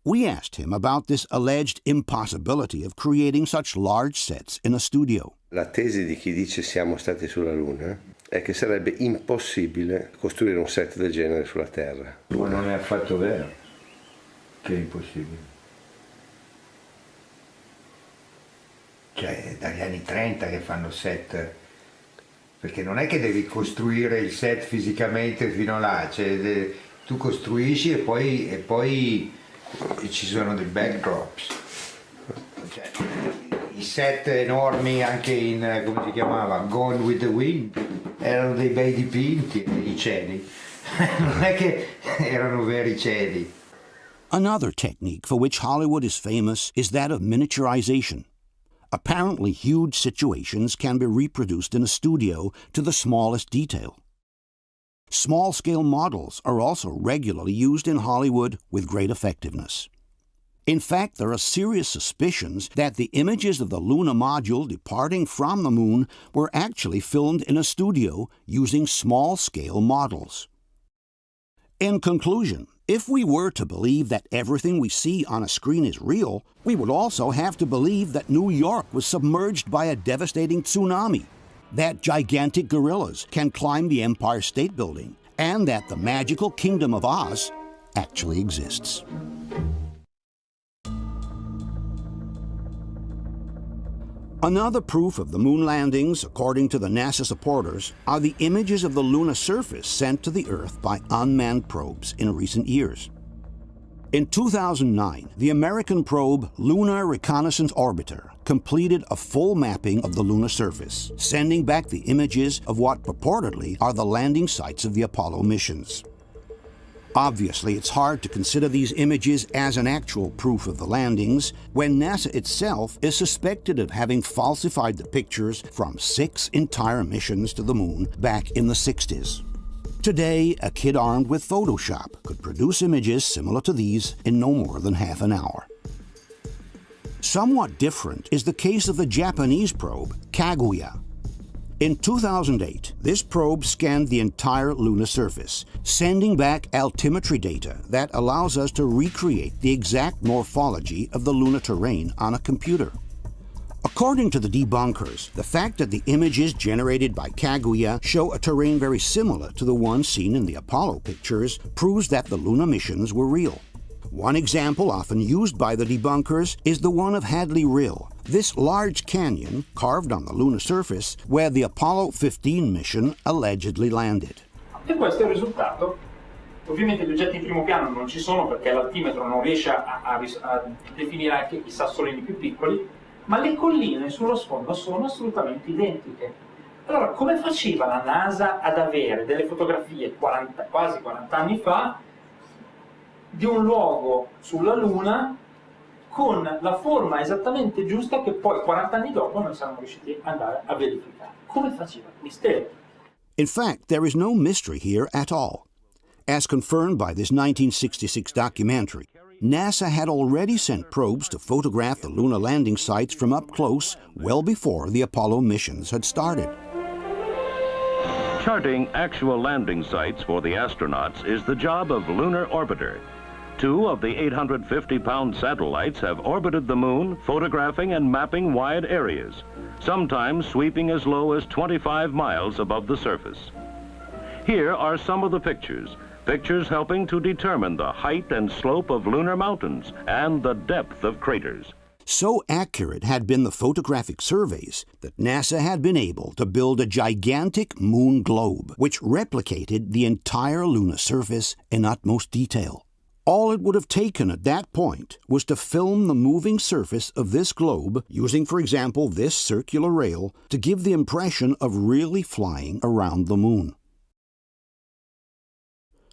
We asked him about this alleged impossibility of creating such large sets in a studio. La tesi di chi dice siamo stati sulla Luna è che sarebbe impossibile costruire un set del genere sulla Terra. Ma non è affatto vero che è impossibile. Cioè, dagli anni 30 che fanno set, perché non è che devi costruire il set fisicamente fino là, cioè, tu costruisci e poi ci sono dei backdrops. Cioè, i set enormi anche in, come si chiamava, Gone with the Wind, erano dei bei dipinti, i cieli, non è che erano veri cieli. Another technique for which Hollywood is famous is that of miniaturization. Apparently huge situations can be reproduced in a studio to the smallest detail. Small-scale models are also regularly used in Hollywood with great effectiveness. In fact, there are serious suspicions that the images of the lunar module departing from the moon were actually filmed in a studio using small-scale models. In conclusion, if we were to believe that everything we see on a screen is real, we would also have to believe that New York was submerged by a devastating tsunami, that gigantic gorillas can climb the Empire State Building, and that the magical Kingdom of Oz actually exists. Another proof of the moon landings, according to the NASA supporters, are the images of the lunar surface sent to the Earth by unmanned probes in recent years. In 2009, the American probe Lunar Reconnaissance Orbiter completed a full mapping of the lunar surface, sending back the images of what purportedly are the landing sites of the Apollo missions. Obviously, it's hard to consider these images as an actual proof of the landings when NASA itself is suspected of having falsified the pictures from 6 entire missions to the moon back in the 60s. Today, a kid armed with Photoshop could produce images similar to these in no more than half an hour. Somewhat different is the case of the Japanese probe Kaguya. In 2008, this probe scanned the entire lunar surface, sending back altimetry data that allows us to recreate the exact morphology of the lunar terrain on a computer. According to the debunkers, the fact that the images generated by Kaguya show a terrain very similar to the one seen in the Apollo pictures proves that the lunar missions were real. One example often used by the debunkers is the one of Hadley Rill, this large canyon carved on the lunar surface where the Apollo 15 mission allegedly landed. E questo è il risultato. Ovviamente gli oggetti in primo piano non ci sono perché l'altimetro non riesce a definire anche i sassolini più piccoli, ma le colline sullo sfondo sono assolutamente identiche. Allora, come faceva la NASA ad avere delle fotografie quasi 40 anni fa di un luogo sulla Luna con la forma esattamente giusta che poi 40 anni dopo noi siamo riusciti ad andare a verificare? Come faceva? Mistero. In fact, there is no mystery here at all. As confirmed by this 1966 documentary, NASA had already sent probes to photograph the lunar landing sites from up close well before the Apollo missions had started. Charting actual landing sites for the astronauts is the job of Lunar Orbiter. 2 of the 850-pound satellites have orbited the moon, photographing and mapping wide areas, sometimes sweeping as low as 25 miles above the surface. Here are some of the pictures helping to determine the height and slope of lunar mountains and the depth of craters. So accurate had been the photographic surveys that NASA had been able to build a gigantic moon globe which replicated the entire lunar surface in utmost detail. All it would have taken at that point was to film the moving surface of this globe using, for example, this circular rail to give the impression of really flying around the moon.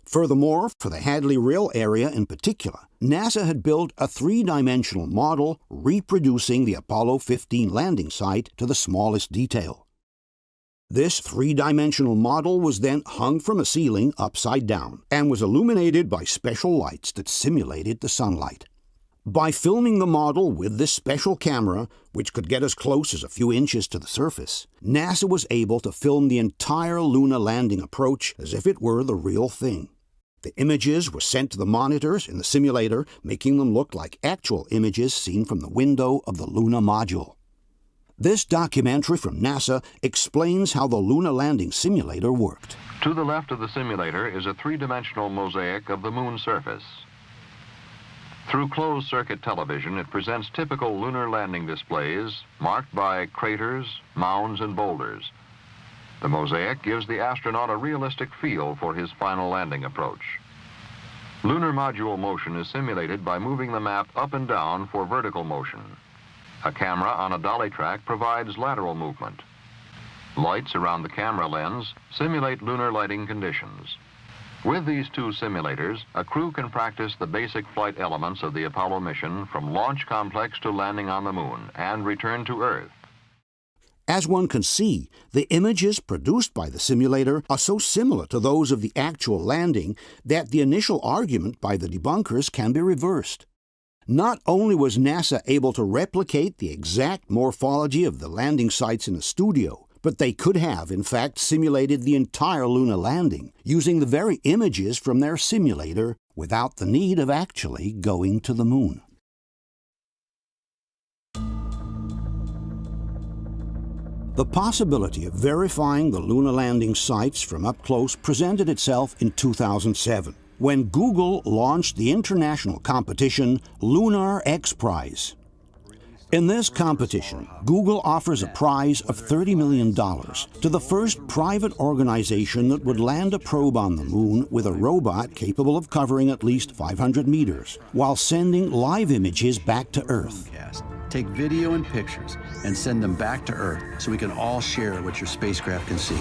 Furthermore, for the Hadley Rill area in particular, NASA had built a three-dimensional model reproducing the Apollo 15 landing site to the smallest detail. This three-dimensional model was then hung from a ceiling upside down and was illuminated by special lights that simulated the sunlight. By filming the model with this special camera, which could get as close as a few inches to the surface, NASA was able to film the entire lunar landing approach as if it were the real thing. The images were sent to the monitors in the simulator, making them look like actual images seen from the window of the lunar module. This documentary from NASA explains how the lunar landing simulator worked. To the left of the simulator is a three-dimensional mosaic of the moon's surface. Through closed-circuit television, it presents typical lunar landing displays marked by craters, mounds, and boulders. The mosaic gives the astronaut a realistic feel for his final landing approach. Lunar module motion is simulated by moving the map up and down for vertical motion. A camera on a dolly track provides lateral movement. Lights around the camera lens simulate lunar lighting conditions. With these two simulators, a crew can practice the basic flight elements of the Apollo mission from launch complex to landing on the moon and return to Earth. As one can see, the images produced by the simulator are so similar to those of the actual landing that the initial argument by the debunkers can be reversed. Not only was NASA able to replicate the exact morphology of the landing sites in a studio, but they could have, in fact, simulated the entire lunar landing using the very images from their simulator without the need of actually going to the moon. The possibility of verifying the lunar landing sites from up close presented itself in 2007, when Google launched the international competition Lunar X Prize. In this competition, Google offers a prize of $30 million to the first private organization that would land a probe on the moon with a robot capable of covering at least 500 meters, while sending live images back to Earth. Take video and pictures and send them back to Earth so we can all share what your spacecraft can see.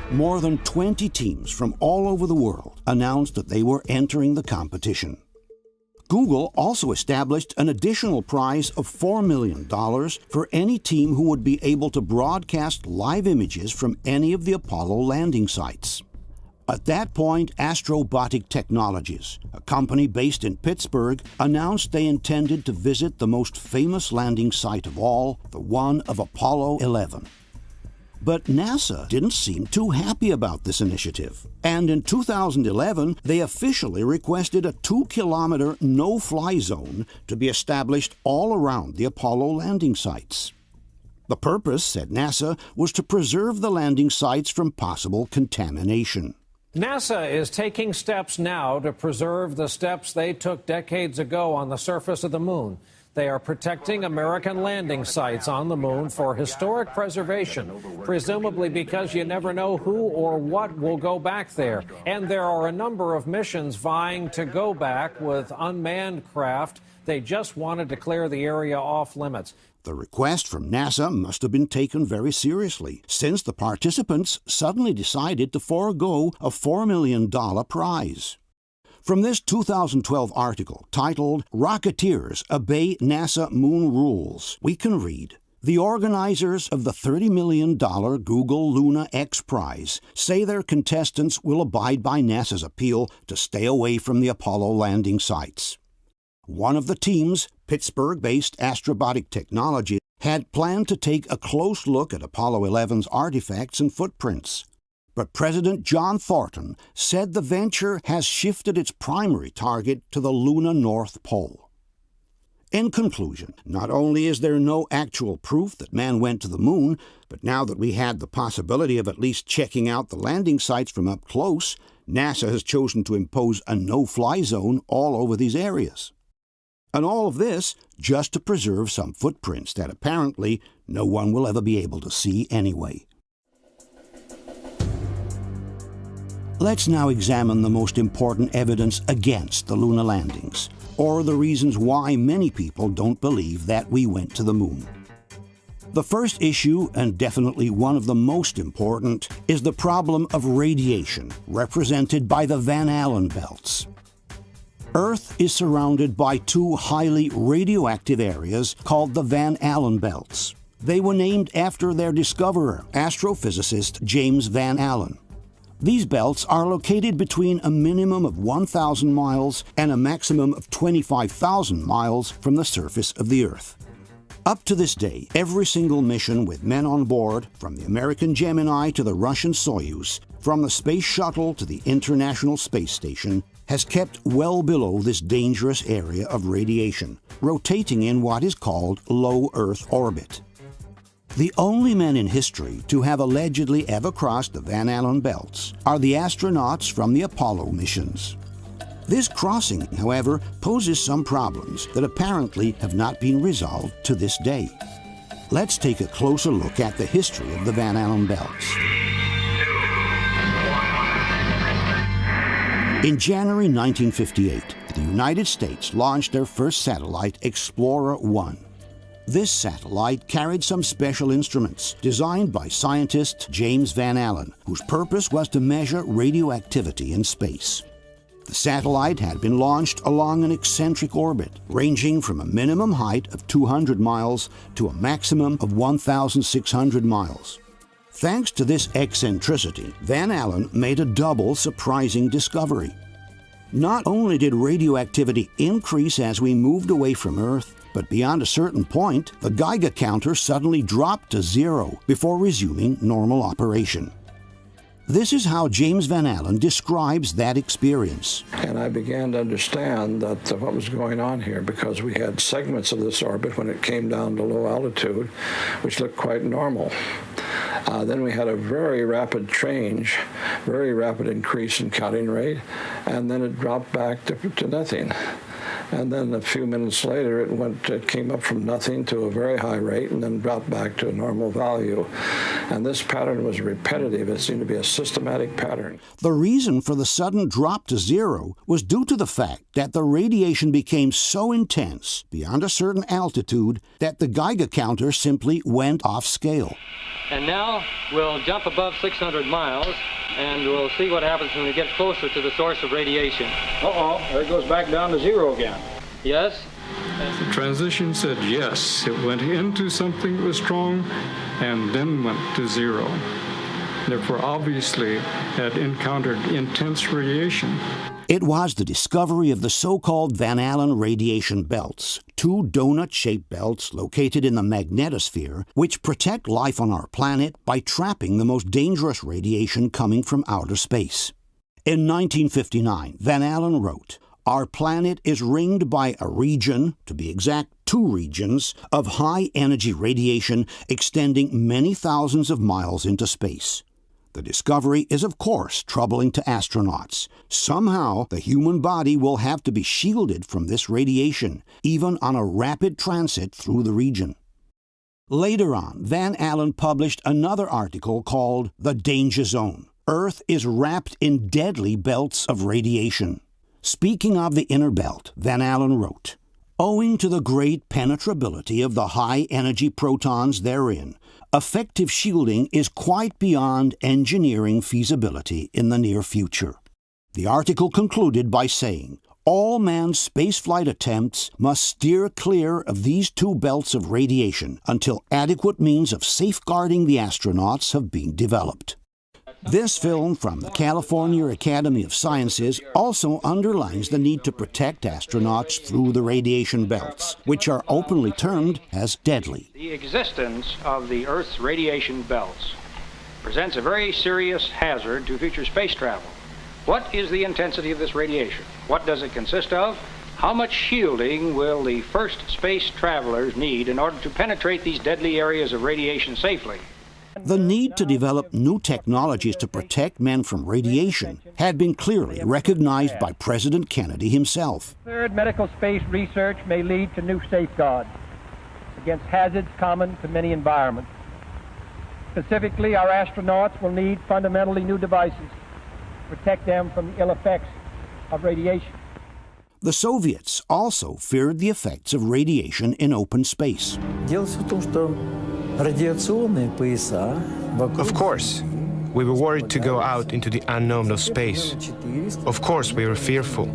More than 20 teams from all over the world announced that they were entering the competition. Google also established an additional prize of $4 million for any team who would be able to broadcast live images from any of the Apollo landing sites. At that point, Astrobotic Technologies, a company based in Pittsburgh, announced they intended to visit the most famous landing site of all, the one of Apollo 11. But NASA didn't seem too happy about this initiative, and in 2011 they officially requested a 2-kilometer no-fly zone to be established all around the Apollo landing sites. The purpose, said NASA, was to preserve the landing sites from possible contamination. NASA is taking steps now to preserve the steps they took decades ago on the surface of the moon. They are protecting American landing sites on the moon for historic preservation, presumably because you never know who or what will go back there. And there are a number of missions vying to go back with unmanned craft. They just wanted to clear the area off limits. The request from NASA must have been taken very seriously, since the participants suddenly decided to forego a $4 million prize. From this 2012 article titled "Rocketeers Obey NASA Moon Rules," we can read, "The organizers of the $30 million Google Luna X Prize say their contestants will abide by NASA's appeal to stay away from the Apollo landing sites. One of the teams, Pittsburgh-based Astrobotic Technology, had planned to take a close look at Apollo 11's artifacts and footprints. But President John Thornton said the venture has shifted its primary target to the lunar North Pole. In conclusion, not only is there no actual proof that man went to the moon, but now that we had the possibility of at least checking out the landing sites from up close, NASA has chosen to impose a no-fly zone all over these areas. And all of this just to preserve some footprints that apparently no one will ever be able to see anyway. Let's now examine the most important evidence against the lunar landings, or the reasons why many people don't believe that we went to the moon. The first issue, and definitely one of the most important, is the problem of radiation, represented by the Van Allen belts. Earth is surrounded by two highly radioactive areas called the Van Allen belts. They were named after their discoverer, astrophysicist James Van Allen. These belts are located between a minimum of 1,000 miles and a maximum of 25,000 miles from the surface of the Earth. Up to this day, every single mission with men on board, from the American Gemini to the Russian Soyuz, from the Space Shuttle to the International Space Station, has kept well below this dangerous area of radiation, rotating in what is called low Earth orbit. The only men in history to have allegedly ever crossed the Van Allen belts are the astronauts from the Apollo missions. This crossing, however, poses some problems that apparently have not been resolved to this day. Let's take a closer look at the history of the Van Allen belts. In January 1958, the United States launched their first satellite, Explorer 1. This satellite carried some special instruments designed by scientist James Van Allen, whose purpose was to measure radioactivity in space. The satellite had been launched along an eccentric orbit, ranging from a minimum height of 200 miles to a maximum of 1,600 miles. Thanks to this eccentricity, Van Allen made a double surprising discovery. Not only did radioactivity increase as we moved away from Earth, but beyond a certain point, the Geiger counter suddenly dropped to zero before resuming normal operation. This is how James Van Allen describes that experience. And I began to understand that what was going on here, because we had segments of this orbit when it came down to low altitude, which looked quite normal. Then we had a very rapid change, very rapid increase in cutting rate, and then it dropped back to nothing. And then a few minutes later, it came up from nothing to a very high rate and then dropped back to a normal value. And this pattern was repetitive. It seemed to be a systematic pattern. The reason for the sudden drop to zero was due to the fact that the radiation became so intense beyond a certain altitude that the Geiger counter simply went off scale. And now we'll jump above 600 miles, and we'll see what happens when we get closer to the source of radiation. Uh-oh, there it goes back down to zero again. Yes? The transition said yes. It went into something that was strong and then went to zero. Therefore, obviously, had encountered intense radiation. It was the discovery of the so-called Van Allen radiation belts, two donut-shaped belts located in the magnetosphere, which protect life on our planet by trapping the most dangerous radiation coming from outer space. In 1959, Van Allen wrote, "Our planet is ringed by a region, to be exact, two regions, of high-energy radiation extending many thousands of miles into space. The discovery is, of course, troubling to astronauts. Somehow, the human body will have to be shielded from this radiation, even on a rapid transit through the region." Later on, Van Allen published another article called "The Danger Zone. Earth is wrapped in deadly belts of radiation." Speaking of the inner belt, Van Allen wrote, "Owing to the great penetrability of the high-energy protons therein, effective shielding is quite beyond engineering feasibility in the near future." The article concluded by saying, "All manned spaceflight attempts must steer clear of these two belts of radiation until adequate means of safeguarding the astronauts have been developed." This film from the California Academy of Sciences also underlines the need to protect astronauts through the radiation belts, which are openly termed as deadly. The existence of the Earth's radiation belts presents a very serious hazard to future space travel. What is the intensity of this radiation? What does it consist of? How much shielding will the first space travelers need in order to penetrate these deadly areas of radiation safely? The need to develop new technologies to protect men from radiation had been clearly recognized by President Kennedy himself. Third, medical space research may lead to new safeguards against hazards common to many environments. Specifically, our astronauts will need fundamentally new devices to protect them from the ill effects of radiation. The Soviets also feared the effects of radiation in open space. Дело в том, что Of course, we were worried to go out into the unknown of space. Of course, we were fearful.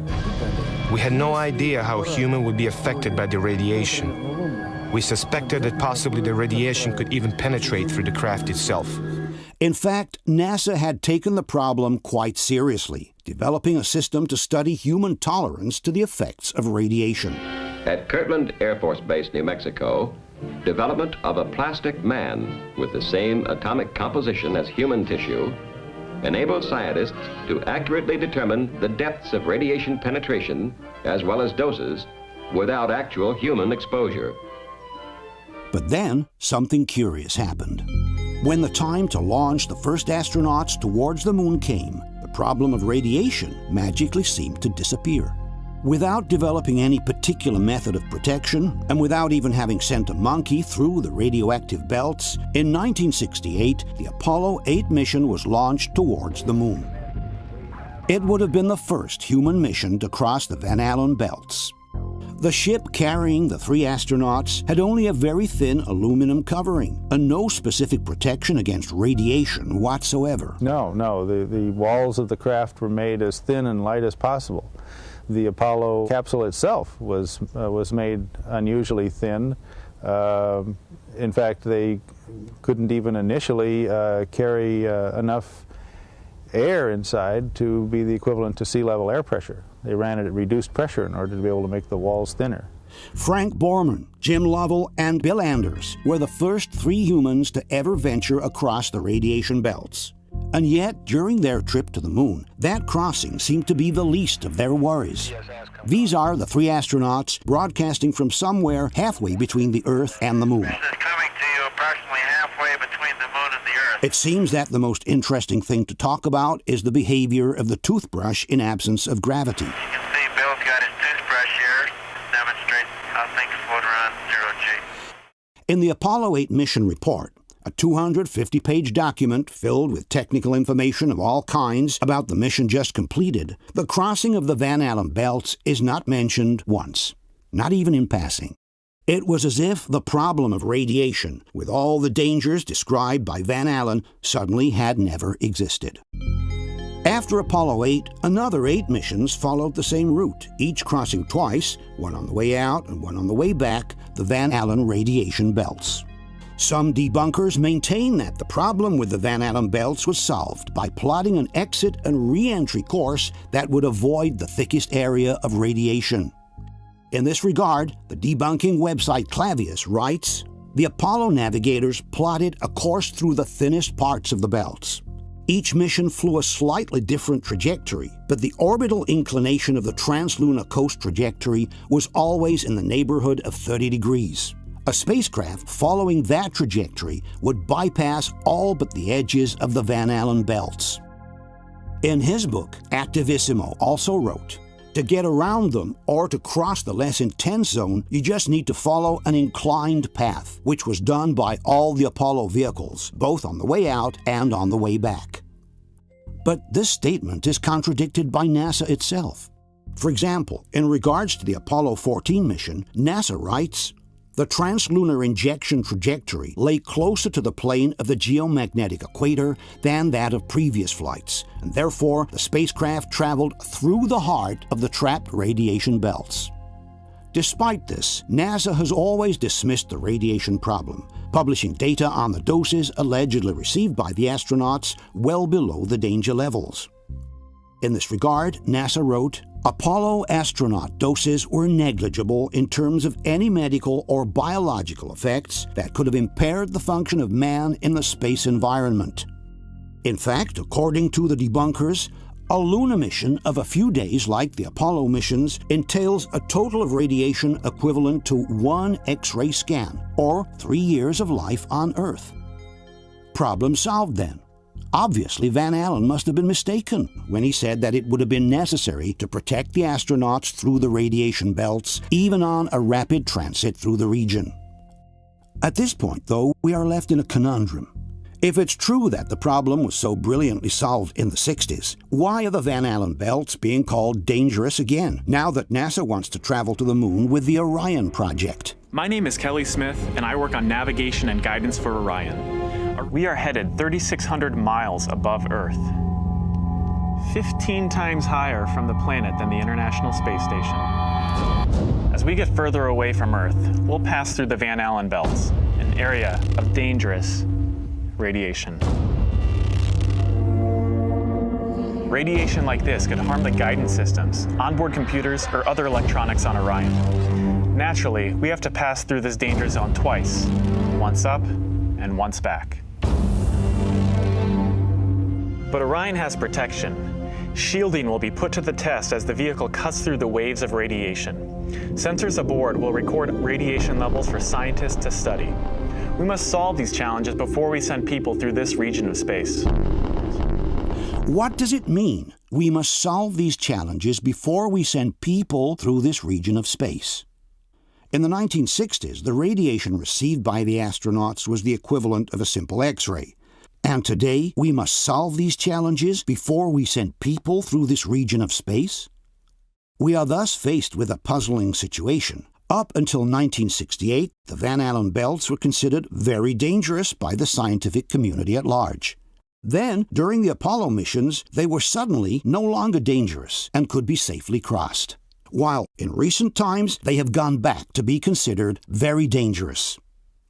We had no idea how a human would be affected by the radiation. We suspected that possibly the radiation could even penetrate through the craft itself. In fact, NASA had taken the problem quite seriously, developing a system to study human tolerance to the effects of radiation. At Kirtland Air Force Base, New Mexico, development of a plastic man with the same atomic composition as human tissue enabled scientists to accurately determine the depths of radiation penetration as well as doses without actual human exposure. But then, something curious happened. When the time to launch the first astronauts towards the moon came, the problem of radiation magically seemed to disappear. Without developing any particular method of protection, and without even having sent a monkey through the radioactive belts, in 1968, the Apollo 8 mission was launched towards the moon. It would have been the first human mission to cross the Van Allen belts. The ship carrying the 3 astronauts had only a very thin aluminum covering, and no specific protection against radiation whatsoever. No, the walls of the craft were made as thin and light as possible. The Apollo capsule itself was made unusually thin. In fact, they couldn't even initially carry enough air inside to be the equivalent to sea level air pressure. They ran it at reduced pressure in order to be able to make the walls thinner. Frank Borman, Jim Lovell, and Bill Anders were the first 3 humans to ever venture across the radiation belts. And yet, during their trip to the moon, that crossing seemed to be the least of their worries. These are the 3 astronauts broadcasting from somewhere halfway between the Earth and the moon. This is coming to you approximately halfway between the moon and the Earth. It seems that the most interesting thing to talk about is the behavior of the toothbrush in absence of gravity. You can see Bill's got his toothbrush here, demonstrates how things float around 0G. In the Apollo 8 mission report, a 250-page document filled with technical information of all kinds about the mission just completed, the crossing of the Van Allen belts is not mentioned once, not even in passing. It was as if the problem of radiation, with all the dangers described by Van Allen, suddenly had never existed. After Apollo 8, another 8 missions followed the same route, each crossing twice, one on the way out and one on the way back, the Van Allen radiation belts. Some debunkers maintain that the problem with the Van Allen belts was solved by plotting an exit and re-entry course that would avoid the thickest area of radiation. In this regard, the debunking website Clavius writes, "The Apollo navigators plotted a course through the thinnest parts of the belts. Each mission flew a slightly different trajectory, but the orbital inclination of the translunar coast trajectory was always in the neighborhood of 30 degrees. A spacecraft following that trajectory would bypass all but the edges of the Van Allen belts." In his book, Activissimo also wrote, "To get around them or to cross the less intense zone, you just need to follow an inclined path, which was done by all the Apollo vehicles, both on the way out and on the way back." But this statement is contradicted by NASA itself. For example, in regards to the Apollo 14 mission, NASA writes, "The translunar injection trajectory lay closer to the plane of the geomagnetic equator than that of previous flights, and therefore the spacecraft traveled through the heart of the trapped radiation belts." Despite this, NASA has always dismissed the radiation problem, publishing data on the doses allegedly received by the astronauts well below the danger levels. In this regard, NASA wrote, "Apollo astronaut doses were negligible in terms of any medical or biological effects that could have impaired the function of man in the space environment." In fact, according to the debunkers, a lunar mission of a few days like the Apollo missions entails a total of radiation equivalent to 1 X-ray scan, or 3 years of life on Earth. Problem solved then. Obviously, Van Allen must have been mistaken when he said that it would have been necessary to protect the astronauts through the radiation belts, even on a rapid transit through the region. At this point, though, we are left in a conundrum. If it's true that the problem was so brilliantly solved in the 60s, why are the Van Allen belts being called dangerous again, now that NASA wants to travel to the moon with the Orion project? My name is Kelly Smith, and I work on navigation and guidance for Orion. We are headed 3,600 miles above Earth, 15 times higher from the planet than the International Space Station. As we get further away from Earth, we'll pass through the Van Allen belts, an area of dangerous radiation. Radiation like this could harm the guidance systems, onboard computers, or other electronics on Orion. Naturally, we have to pass through this danger zone twice, once up and once back. But Orion has protection. Shielding will be put to the test as the vehicle cuts through the waves of radiation. Sensors aboard will record radiation levels for scientists to study. We must solve these challenges before we send people through this region of space. What does it mean? We must solve these challenges before we send people through this region of space. In the 1960s, the radiation received by the astronauts was the equivalent of a simple X-ray. And today, we must solve these challenges before we send people through this region of space? We are thus faced with a puzzling situation. Up until 1968, the Van Allen belts were considered very dangerous by the scientific community at large. Then, during the Apollo missions, they were suddenly no longer dangerous and could be safely crossed. While in recent times, they have gone back to be considered very dangerous.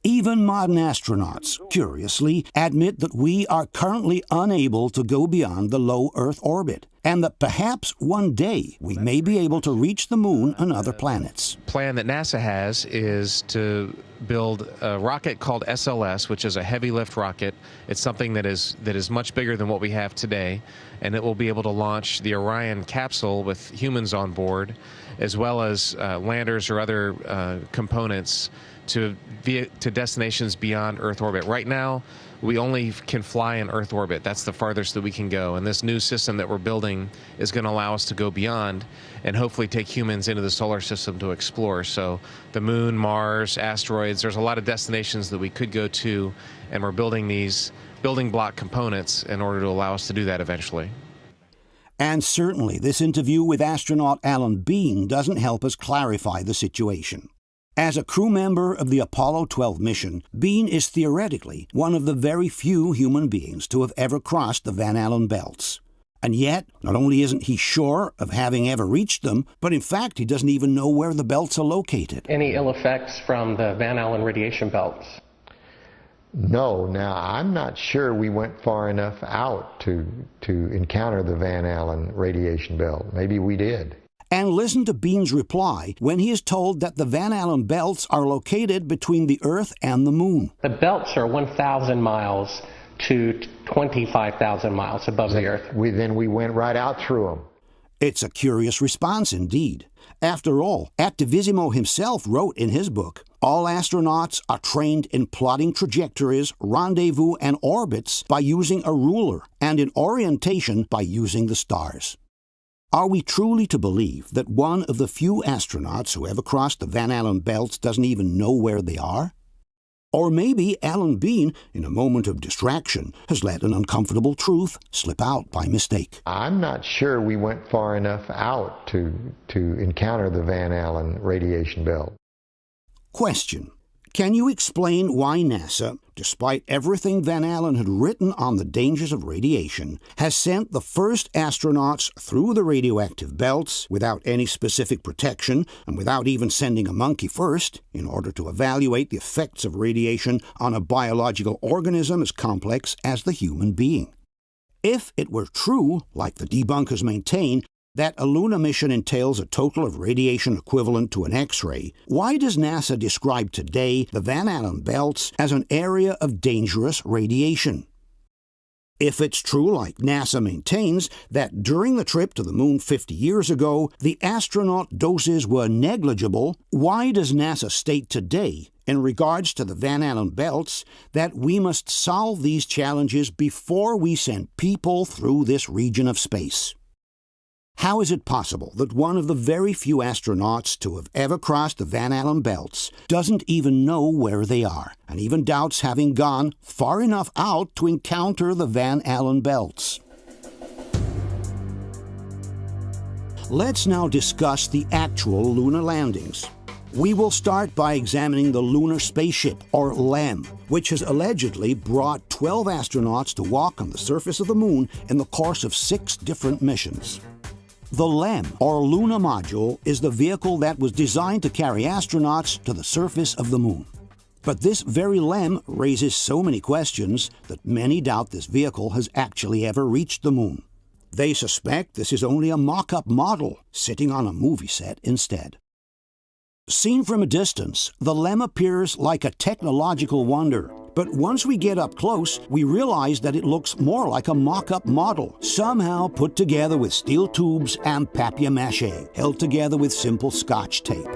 Even modern astronauts, curiously, admit that we are currently unable to go beyond the low Earth orbit, and that perhaps one day we may be able to reach the moon and other planets. The plan that NASA has is to build a rocket called SLS, which is a heavy lift rocket. It's something that is much bigger than what we have today, and it will be able to launch the Orion capsule with humans on board, as well as landers or other components to destinations beyond Earth orbit. Right now, we only can fly in Earth orbit. That's the farthest that we can go. And this new system that we're building is going to allow us to go beyond and hopefully take humans into the solar system to explore. So the moon, Mars, asteroids, there's a lot of destinations that we could go to, and we're building these building block components in order to allow us to do that eventually. And certainly this interview with astronaut Alan Bean doesn't help us clarify the situation. As a crew member of the Apollo 12 mission, Bean is theoretically one of the very few human beings to have ever crossed the Van Allen belts. And yet, not only isn't he sure of having ever reached them, but in fact he doesn't even know where the belts are located. Any ill effects from the Van Allen radiation belts? No. Now, I'm not sure we went far enough out to encounter the Van Allen radiation belt. Maybe we did. And listen to Bean's reply when he is told that the Van Allen belts are located between the Earth and the Moon. The belts are 1,000 miles to 25,000 miles above the Earth. Then we went right out through them. It's a curious response indeed. After all, Attivissimo himself wrote in his book, all astronauts are trained in plotting trajectories, rendezvous, and orbits by using a ruler, and in orientation by using the stars. Are we truly to believe that one of the few astronauts who ever crossed the Van Allen belts doesn't even know where they are? Or maybe Alan Bean, in a moment of distraction, has let an uncomfortable truth slip out by mistake. I'm not sure we went far enough out to encounter the Van Allen radiation belt. Question. Can you explain why NASA, despite everything Van Allen had written on the dangers of radiation, has sent the first astronauts through the radioactive belts without any specific protection and without even sending a monkey first in order to evaluate the effects of radiation on a biological organism as complex as the human being? If it were true, like the debunkers maintain, that a lunar mission entails a total of radiation equivalent to an X-ray, why does NASA describe today the Van Allen belts as an area of dangerous radiation? If it's true, like NASA maintains, that during the trip to the moon 50 years ago, the astronaut doses were negligible, why does NASA state today, in regards to the Van Allen belts, that we must solve these challenges before we send people through this region of space? How is it possible that one of the very few astronauts to have ever crossed the Van Allen belts doesn't even know where they are, and even doubts having gone far enough out to encounter the Van Allen belts? Let's now discuss the actual lunar landings. We will start by examining the lunar spaceship, or LEM, which has allegedly brought 12 astronauts to walk on the surface of the moon in the course of 6 different missions. The LEM, or Lunar Module, is the vehicle that was designed to carry astronauts to the surface of the moon. But this very LEM raises so many questions that many doubt this vehicle has actually ever reached the moon. They suspect this is only a mock-up model sitting on a movie set instead. Seen from a distance, the LEM appears like a technological wonder. But once we get up close, we realize that it looks more like a mock-up model, somehow put together with steel tubes and papier-mâché, held together with simple Scotch tape.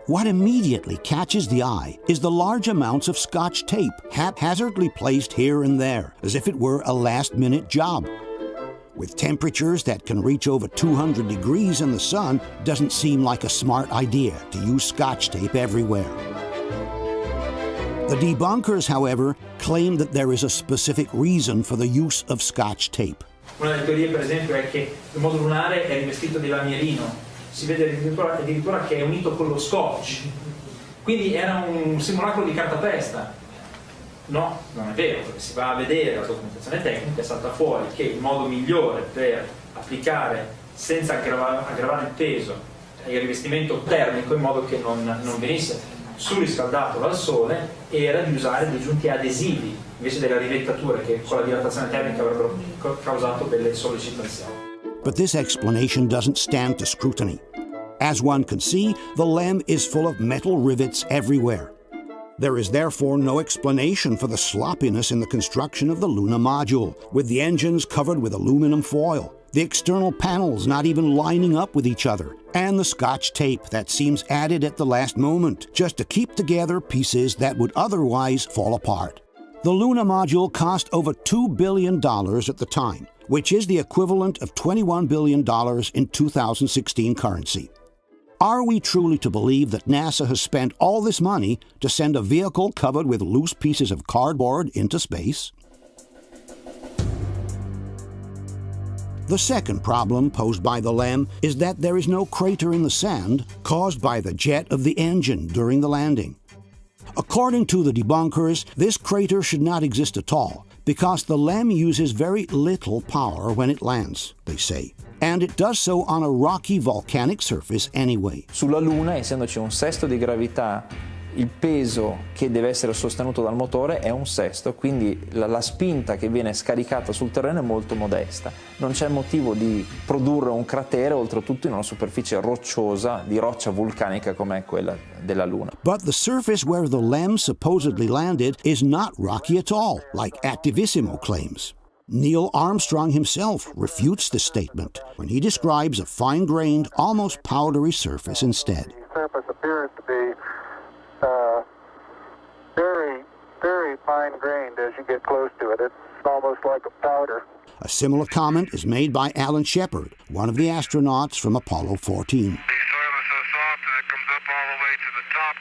What immediately catches the eye is the large amounts of Scotch tape haphazardly placed here and there, as if it were a last-minute job. With temperatures that can reach over 200 degrees in the sun, doesn't seem like a smart idea to use Scotch tape everywhere. The debunkers, however, claim that there is a specific reason for the use of Scotch tape. Una delle teorie, per esempio, è che il modulo lunare è rivestito di lamierino. Si vede addirittura che è unito con lo scotch, quindi era un simulacro di cartapesta. No, non è vero, perché si va a vedere la documentazione tecnica e salta fuori che il modo migliore per applicare senza aggravare il peso il rivestimento termico in modo che non venisse surriscaldato dal sole era di usare dei giunti adesivi invece della rivettatura che con la dilatazione termica avrebbero causato delle sollecitazioni. But this explanation doesn't stand to scrutiny. As one can see, the LEM is full of metal rivets everywhere. There is therefore no explanation for the sloppiness in the construction of the lunar module, with the engines covered with aluminum foil, the external panels not even lining up with each other, and the Scotch tape that seems added at the last moment, just to keep together pieces that would otherwise fall apart. The lunar module cost over $2 billion at the time, which is the equivalent of $21 billion in 2016 currency. Are we truly to believe that NASA has spent all this money to send a vehicle covered with loose pieces of cardboard into space? The second problem posed by the LEM is that there is no crater in the sand caused by the jet of the engine during the landing. According to the debunkers, this crater should not exist at all because the LEM uses very little power when it lands, they say. And it does so on a rocky volcanic surface anyway. Sulla Luna, essendoci un sesto di gravità, il peso che deve essere sostenuto dal motore è un sesto, quindi la spinta che viene scaricata sul terreno è molto modesta. Non c'è motivo di produrre un cratere, oltretutto in una superficie rocciosa, di roccia vulcanica come è quella della Luna. But the surface where the LEM supposedly landed is not rocky at all, like Attivissimo claims. Neil Armstrong himself refutes this statement when he describes a fine-grained, almost powdery surface instead. The surface appears to be very, very fine-grained as you get close to it. It's almost like a powder. A similar comment is made by Alan Shepard, one of the astronauts from Apollo 14. The soil is so soft that it comes up all the way to the top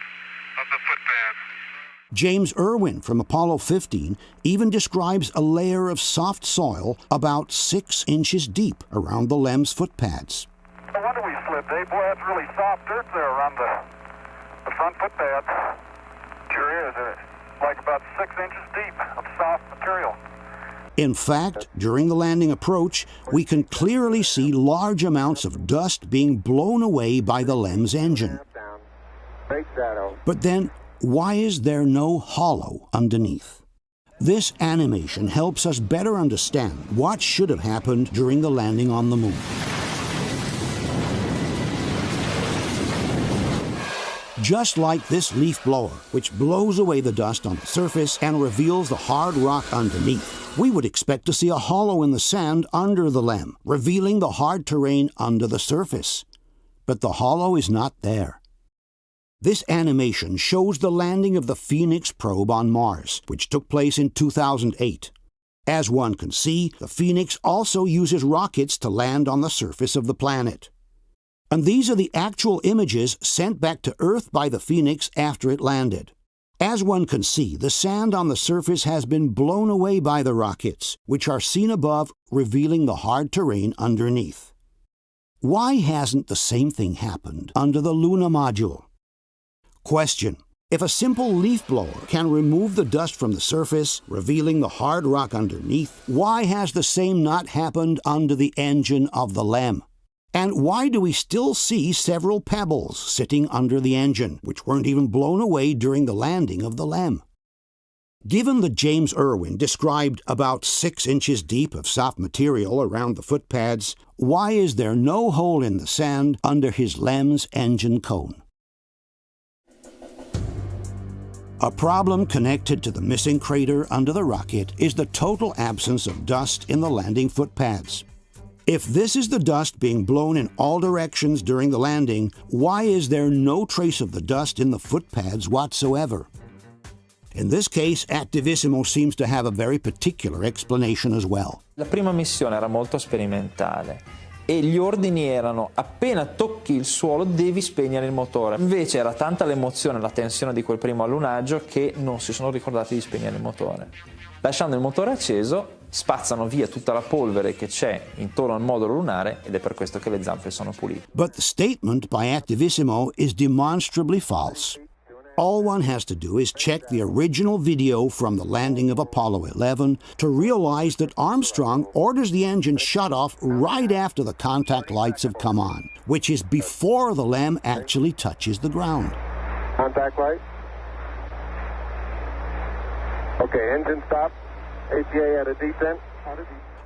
of the footpath. James Irwin from Apollo 15 even describes a layer of soft soil about 6 inches deep around the LEM's footpads. No wonder we slipped, eh? Boy, that's really soft dirt there around the front footpads. Sure is. Like about 6 inches deep of soft material. In fact, during the landing approach, we can clearly see large amounts of dust being blown away by the LEM's engine. But then, why is there no hollow underneath? This animation helps us better understand what should have happened during the landing on the moon. Just like this leaf blower, which blows away the dust on the surface and reveals the hard rock underneath, we would expect to see a hollow in the sand under the LEM, revealing the hard terrain under the surface. But the hollow is not there. This animation shows the landing of the Phoenix probe on Mars, which took place in 2008. As one can see, the Phoenix also uses rockets to land on the surface of the planet. And these are the actual images sent back to Earth by the Phoenix after it landed. As one can see, the sand on the surface has been blown away by the rockets, which are seen above, revealing the hard terrain underneath. Why hasn't the same thing happened under the lunar module? Question: if a simple leaf blower can remove the dust from the surface, revealing the hard rock underneath, why has the same not happened under the engine of the LEM? And why do we still see several pebbles sitting under the engine, which weren't even blown away during the landing of the LEM? Given that James Irwin described about 6 inches deep of soft material around the footpads, why is there no hole in the sand under his LEM's engine cone? A problem connected to the missing crater under the rocket is the total absence of dust in the landing footpads. If this is the dust being blown in all directions during the landing, why is there no trace of the dust in the footpads whatsoever? In this case, Attivissimo seems to have a very particular explanation as well. La prima missione era molto sperimentale e gli ordini erano: appena tocchi il suolo devi spegnere il motore. Invece era tanta l'emozione e la tensione di quel primo allunaggio che non si sono ricordati di spegnere il motore. Lasciando il motore acceso, spazzano via tutta la polvere che c'è intorno al modulo lunare ed è per questo che le zampe sono pulite. But the statement by Attivissimo is demonstrably false. All one has to do is check the original video from the landing of Apollo 11 to realize that Armstrong orders the engine shut off right after the contact lights have come on, which is before the LEM actually touches the ground. Contact light. Okay, engine stop. APA at a descent.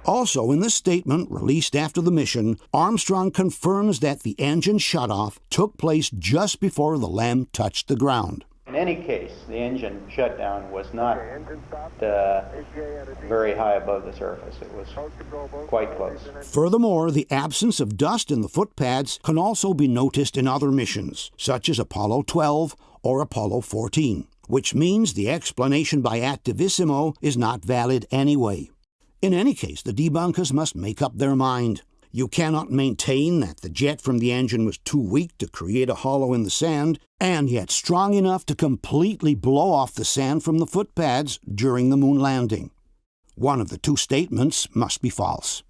Also, in this statement released after the mission, Armstrong confirms that the engine shutoff took place just before the LEM touched the ground. In any case, the engine shutdown was not very high above the surface. It was quite close. Furthermore, the absence of dust in the footpads can also be noticed in other missions, such as Apollo 12 or Apollo 14, which means the explanation by Attivissimo is not valid anyway. In any case, the debunkers must make up their mind. You cannot maintain that the jet from the engine was too weak to create a hollow in the sand, and yet strong enough to completely blow off the sand from the footpads during the moon landing. One of the two statements must be false.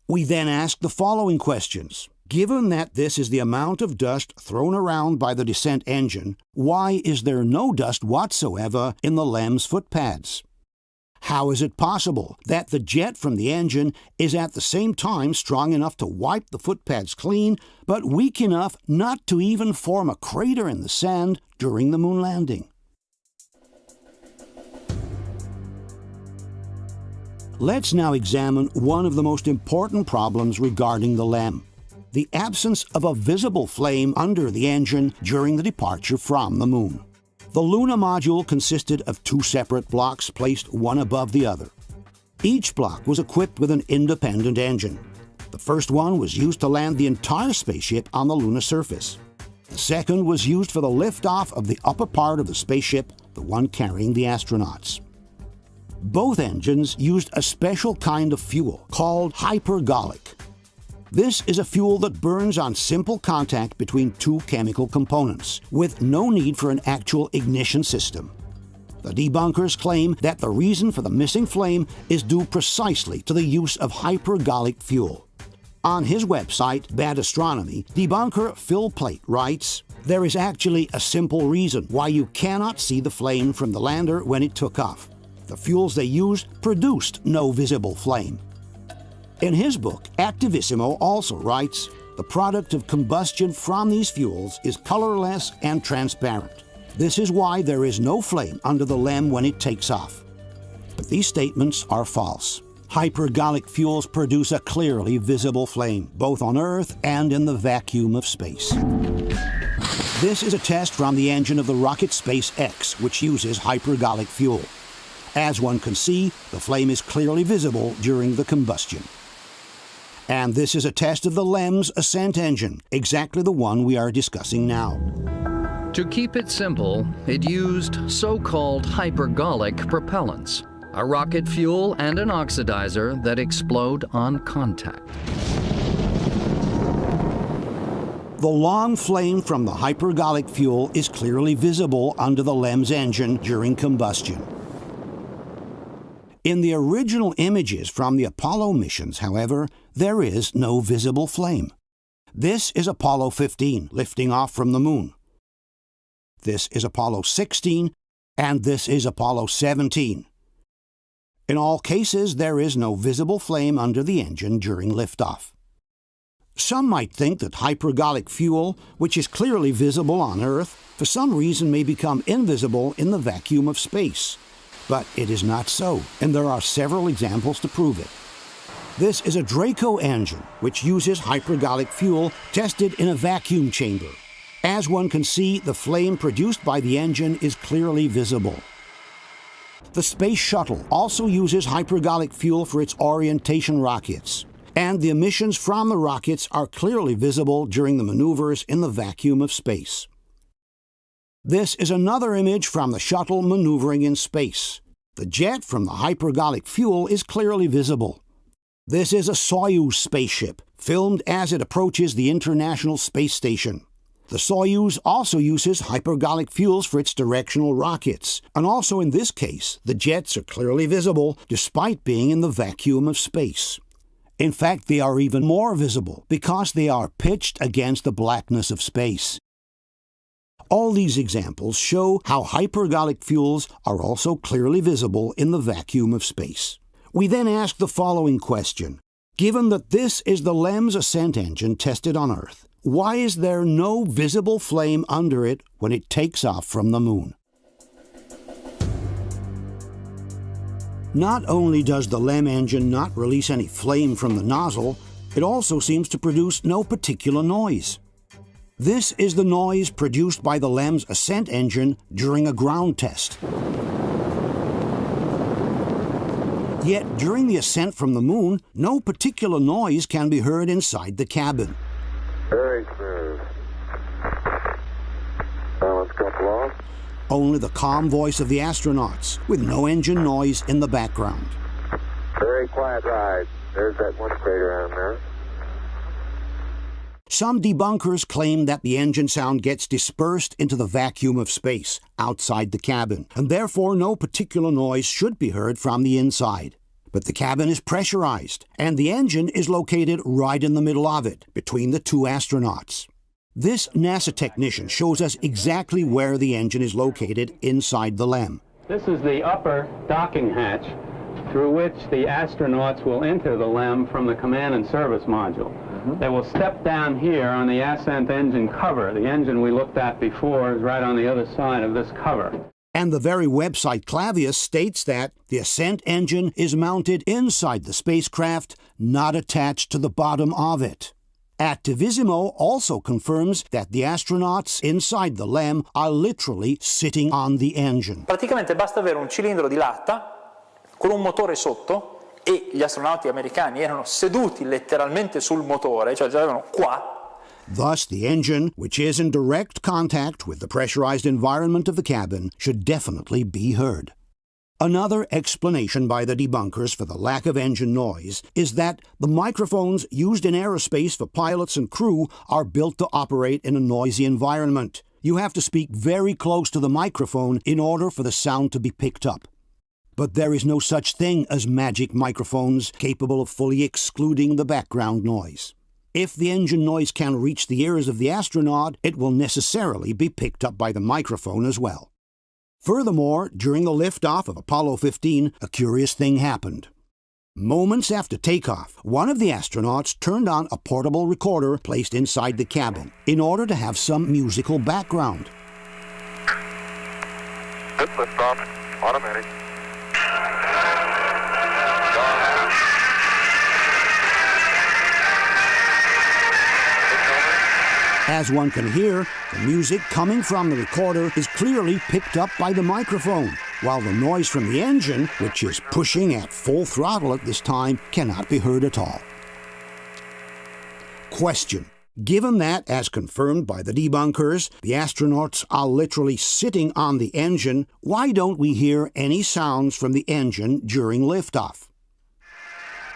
We then ask the following questions. Given that this is the amount of dust thrown around by the descent engine, why is there no dust whatsoever in the LEM's footpads? How is it possible that the jet from the engine is at the same time strong enough to wipe the footpads clean, but weak enough not to even form a crater in the sand during the moon landing? Let's now examine one of the most important problems regarding the LEM: the absence of a visible flame under the engine during the departure from the moon. The lunar module consisted of 2 separate blocks placed one above the other. Each block was equipped with an independent engine. The first one was used to land the entire spaceship on the lunar surface. The second was used for the liftoff of the upper part of the spaceship, the one carrying the astronauts. Both engines used a special kind of fuel called hypergolic. This is a fuel that burns on simple contact between 2 chemical components, with no need for an actual ignition system. The debunkers claim that the reason for the missing flame is due precisely to the use of hypergolic fuel. On his website, Bad Astronomy, debunker Phil Plait writes, "There is actually a simple reason why you cannot see the flame from the lander when it took off. The fuels they used produced no visible flame." In his book, Attivissimo also writes, "The product of combustion from these fuels is colorless and transparent. This is why there is no flame under the LEM when it takes off." But these statements are false. Hypergolic fuels produce a clearly visible flame, both on Earth and in the vacuum of space. This is a test from the engine of the rocket SpaceX, which uses hypergolic fuel. As one can see, the flame is clearly visible during the combustion. And this is a test of the LEM's ascent engine, exactly the one we are discussing now. To keep it simple, it used so-called hypergolic propellants, a rocket fuel and an oxidizer that explode on contact. The long flame from the hypergolic fuel is clearly visible under the LEM's engine during combustion. In the original images from the Apollo missions, however, there is no visible flame. This is Apollo 15 lifting off from the moon. This is Apollo 16, and this is Apollo 17. In all cases, there is no visible flame under the engine during liftoff. Some might think that hypergolic fuel, which is clearly visible on Earth, for some reason may become invisible in the vacuum of space. But it is not so, and there are several examples to prove it. This is a Draco engine, which uses hypergolic fuel tested in a vacuum chamber. As one can see, the flame produced by the engine is clearly visible. The Space Shuttle also uses hypergolic fuel for its orientation rockets, and the emissions from the rockets are clearly visible during the maneuvers in the vacuum of space. This is another image from the shuttle maneuvering in space. The jet from the hypergolic fuel is clearly visible. This is a Soyuz spaceship, filmed as it approaches the International Space Station. The Soyuz also uses hypergolic fuels for its directional rockets, and also in this case, the jets are clearly visible despite being in the vacuum of space. In fact, they are even more visible because they are pitched against the blackness of space. All these examples show how hypergolic fuels are also clearly visible in the vacuum of space. We then ask the following question. Given that this is the LEM's ascent engine tested on Earth, why is there no visible flame under it when it takes off from the moon? Not only does the LEM engine not release any flame from the nozzle, it also seems to produce no particular noise. This is the noise produced by the LEM's ascent engine during a ground test. Yet during the ascent from the moon, no particular noise can be heard inside the cabin. Very smooth. Let's couple off. Only the calm voice of the astronauts, with no engine noise in the background. Very quiet ride. There's that one crater on there. Some debunkers claim that the engine sound gets dispersed into the vacuum of space outside the cabin, and therefore no particular noise should be heard from the inside. But the cabin is pressurized, and the engine is located right in the middle of it, between the two astronauts. This NASA technician shows us exactly where the engine is located inside the LEM. This is the upper docking hatch through which the astronauts will enter the LEM from the command and service module. They will step down here on the ascent engine cover. The engine we looked at before is right on the other side of this cover. And the very website Clavius states that the ascent engine is mounted inside the spacecraft, not attached to the bottom of it. Attivisimo also confirms that the astronauts inside the LEM are literally sitting on the engine. Praticamente basta avere un cilindro di latta con un motore sotto e gli astronauti americani erano seduti letteralmente sul motore, cioè ce l'avevano qua. Thus, the engine, which is in direct contact with the pressurized environment of the cabin, should definitely be heard. Another explanation by the debunkers for the lack of engine noise is that the microphones used in aerospace for pilots and crew are built to operate in a noisy environment. You have to speak very close to the microphone in order for the sound to be picked up. But there is no such thing as magic microphones capable of fully excluding the background noise. If the engine noise can reach the ears of the astronaut, it will necessarily be picked up by the microphone as well. Furthermore, during the liftoff of Apollo 15, a curious thing happened. Moments after takeoff, one of the astronauts turned on a portable recorder placed inside the cabin in order to have some musical background. Good liftoff. Automatic. As one can hear, the music coming from the recorder is clearly picked up by the microphone, while the noise from the engine, which is pushing at full throttle at this time, cannot be heard at all. Question: Given that, as confirmed by the debunkers, the astronauts are literally sitting on the engine, why don't we hear any sounds from the engine during liftoff?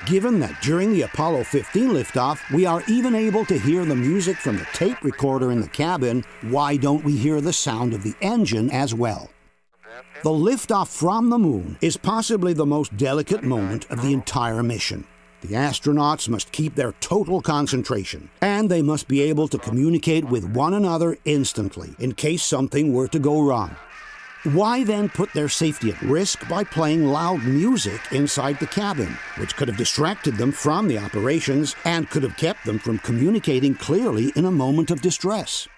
Given that during the Apollo 15 liftoff, we are even able to hear the music from the tape recorder in the cabin, why don't we hear the sound of the engine as well? The liftoff from the moon is possibly the most delicate moment of the entire mission. The astronauts must keep their total concentration, and they must be able to communicate with one another instantly in case something were to go wrong. Why then put their safety at risk by playing loud music inside the cabin, which could have distracted them from the operations and could have kept them from communicating clearly in a moment of distress?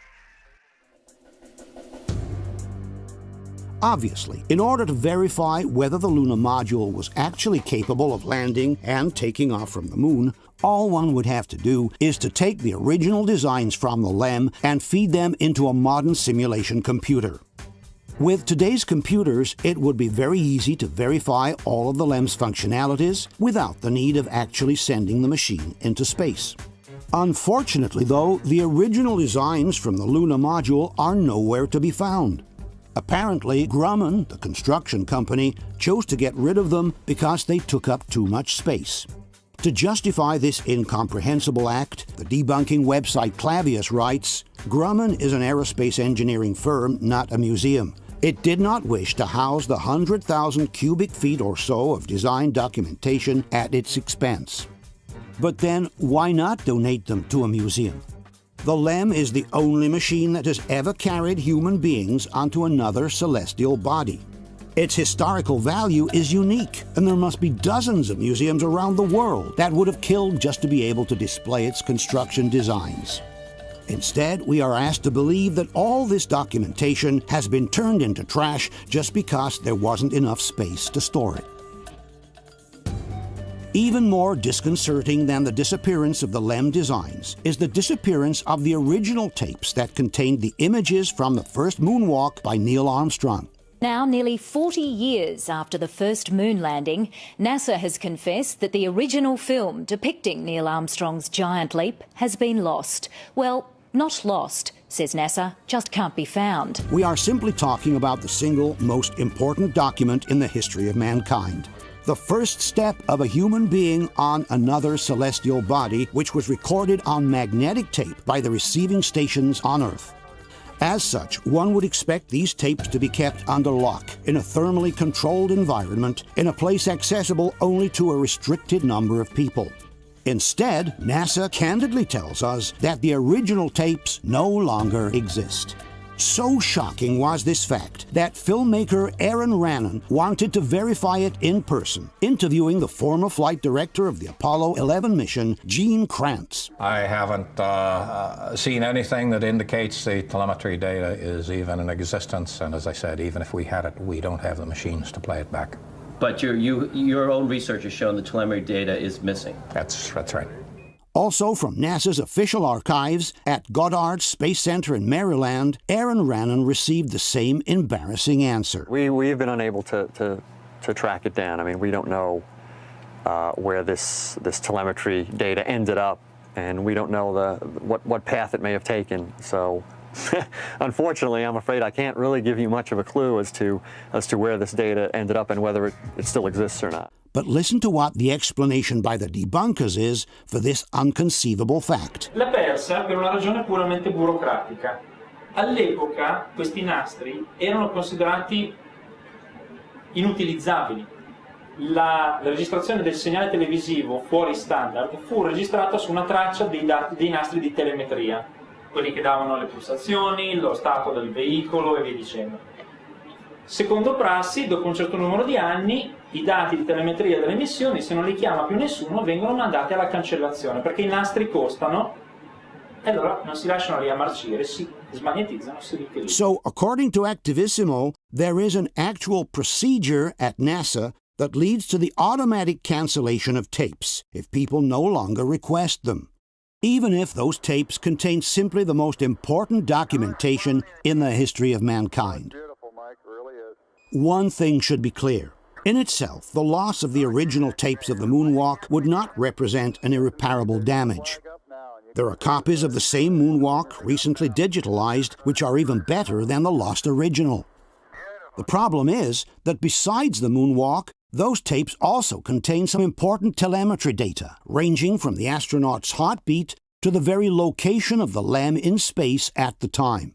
Obviously, in order to verify whether the lunar module was actually capable of landing and taking off from the moon, all one would have to do is to take the original designs from the LEM and feed them into a modern simulation computer. With today's computers, it would be very easy to verify all of the LEM's functionalities without the need of actually sending the machine into space. Unfortunately, though, the original designs from the lunar module are nowhere to be found. Apparently, Grumman, the construction company, chose to get rid of them because they took up too much space. To justify this incomprehensible act, the debunking website Clavius writes, Grumman is an aerospace engineering firm, not a museum. It did not wish to house the 100,000 cubic feet or so of design documentation at its expense. But then, why not donate them to a museum? The LEM is the only machine that has ever carried human beings onto another celestial body. Its historical value is unique, and there must be dozens of museums around the world that would have killed just to be able to display its construction designs. Instead, we are asked to believe that all this documentation has been turned into trash just because there wasn't enough space to store it. Even more disconcerting than the disappearance of the LEM designs is the disappearance of the original tapes that contained the images from the first moonwalk by Neil Armstrong. Now, nearly 40 years after the first moon landing, NASA has confessed that the original film depicting Neil Armstrong's giant leap has been lost. Well, not lost, says NASA, just can't be found. We are simply talking about the single most important document in the history of mankind. The first step of a human being on another celestial body, which was recorded on magnetic tape by the receiving stations on Earth. As such, one would expect these tapes to be kept under lock, in a thermally controlled environment, in a place accessible only to a restricted number of people. Instead, NASA candidly tells us that the original tapes no longer exist. So shocking was this fact that filmmaker Aaron Rannon wanted to verify it in person, interviewing the former flight director of the Apollo 11 mission, Gene Kranz. I haven't seen anything that indicates the telemetry data is even in existence, and as I said, even if we had it, we don't have the machines to play it back. But your own research has shown the telemetry data is missing. That's right. Also from NASA's official archives at Goddard Space Center in Maryland, Aaron Rannon received the same embarrassing answer. We've been unable to track it down. I mean, we don't know where this telemetry data ended up, and we don't know what path it may have taken. So, unfortunately, I'm afraid I can't really give you much of a clue as to where this data ended up and whether it still exists or not. But listen to what the explanation by the debunkers is for this inconceivable fact. L'ha persa per una ragione puramente burocratica. All'epoca questi nastri erano considerati inutilizzabili. La registrazione del segnale televisivo fuori standard fu registrata su una traccia dei nastri di telemetria, quelli che davano le pulsazioni, lo stato del veicolo e via dicendo. Secondo prassi, dopo un certo numero di anni, i dati di telemetria delle missioni, se non li chiama più nessuno, vengono mandati alla cancellazione, perché i nastri costano e allora non si lasciano lì a marcire, si smagnetizzano, si riutilizzano. So, according to Activissimo, there is an actual procedure at NASA that leads to the automatic cancellation of tapes if people no longer request them, even if those tapes contain simply the most important documentation in the history of mankind. One thing should be clear. In itself, the loss of the original tapes of the moonwalk would not represent an irreparable damage. There are copies of the same moonwalk recently digitalized, which are even better than the lost original. The problem is that besides the moonwalk, those tapes also contain some important telemetry data, ranging from the astronaut's heartbeat to the very location of the LEM in space at the time.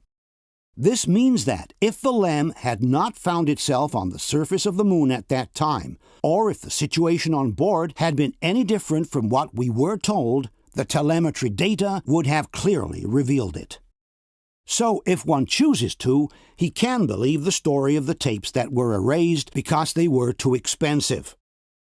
This means that if the LEM had not found itself on the surface of the moon at that time, or if the situation on board had been any different from what we were told, the telemetry data would have clearly revealed it. So, if one chooses to, he can believe the story of the tapes that were erased because they were too expensive.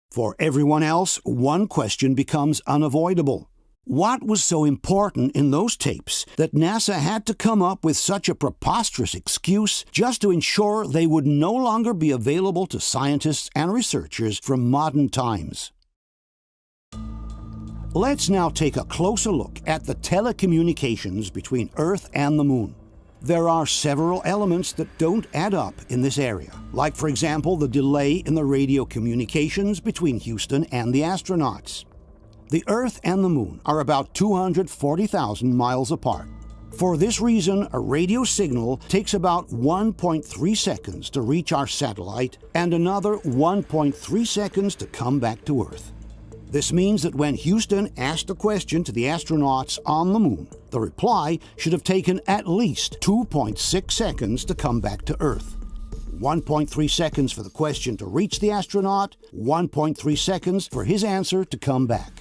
For everyone else, one question becomes unavoidable. What was so important in those tapes that NASA had to come up with such a preposterous excuse just to ensure they would no longer be available to scientists and researchers from modern times? Let's now take a closer look at the telecommunications between Earth and the Moon. There are several elements that don't add up in this area, like, for example, the delay in the radio communications between Houston and the astronauts. The Earth and the Moon are about 240,000 miles apart. For this reason, a radio signal takes about 1.3 seconds to reach our satellite and another 1.3 seconds to come back to Earth. This means that when Houston asked a question to the astronauts on the Moon, the reply should have taken at least 2.6 seconds to come back to Earth. 1.3 seconds for the question to reach the astronaut, 1.3 seconds for his answer to come back.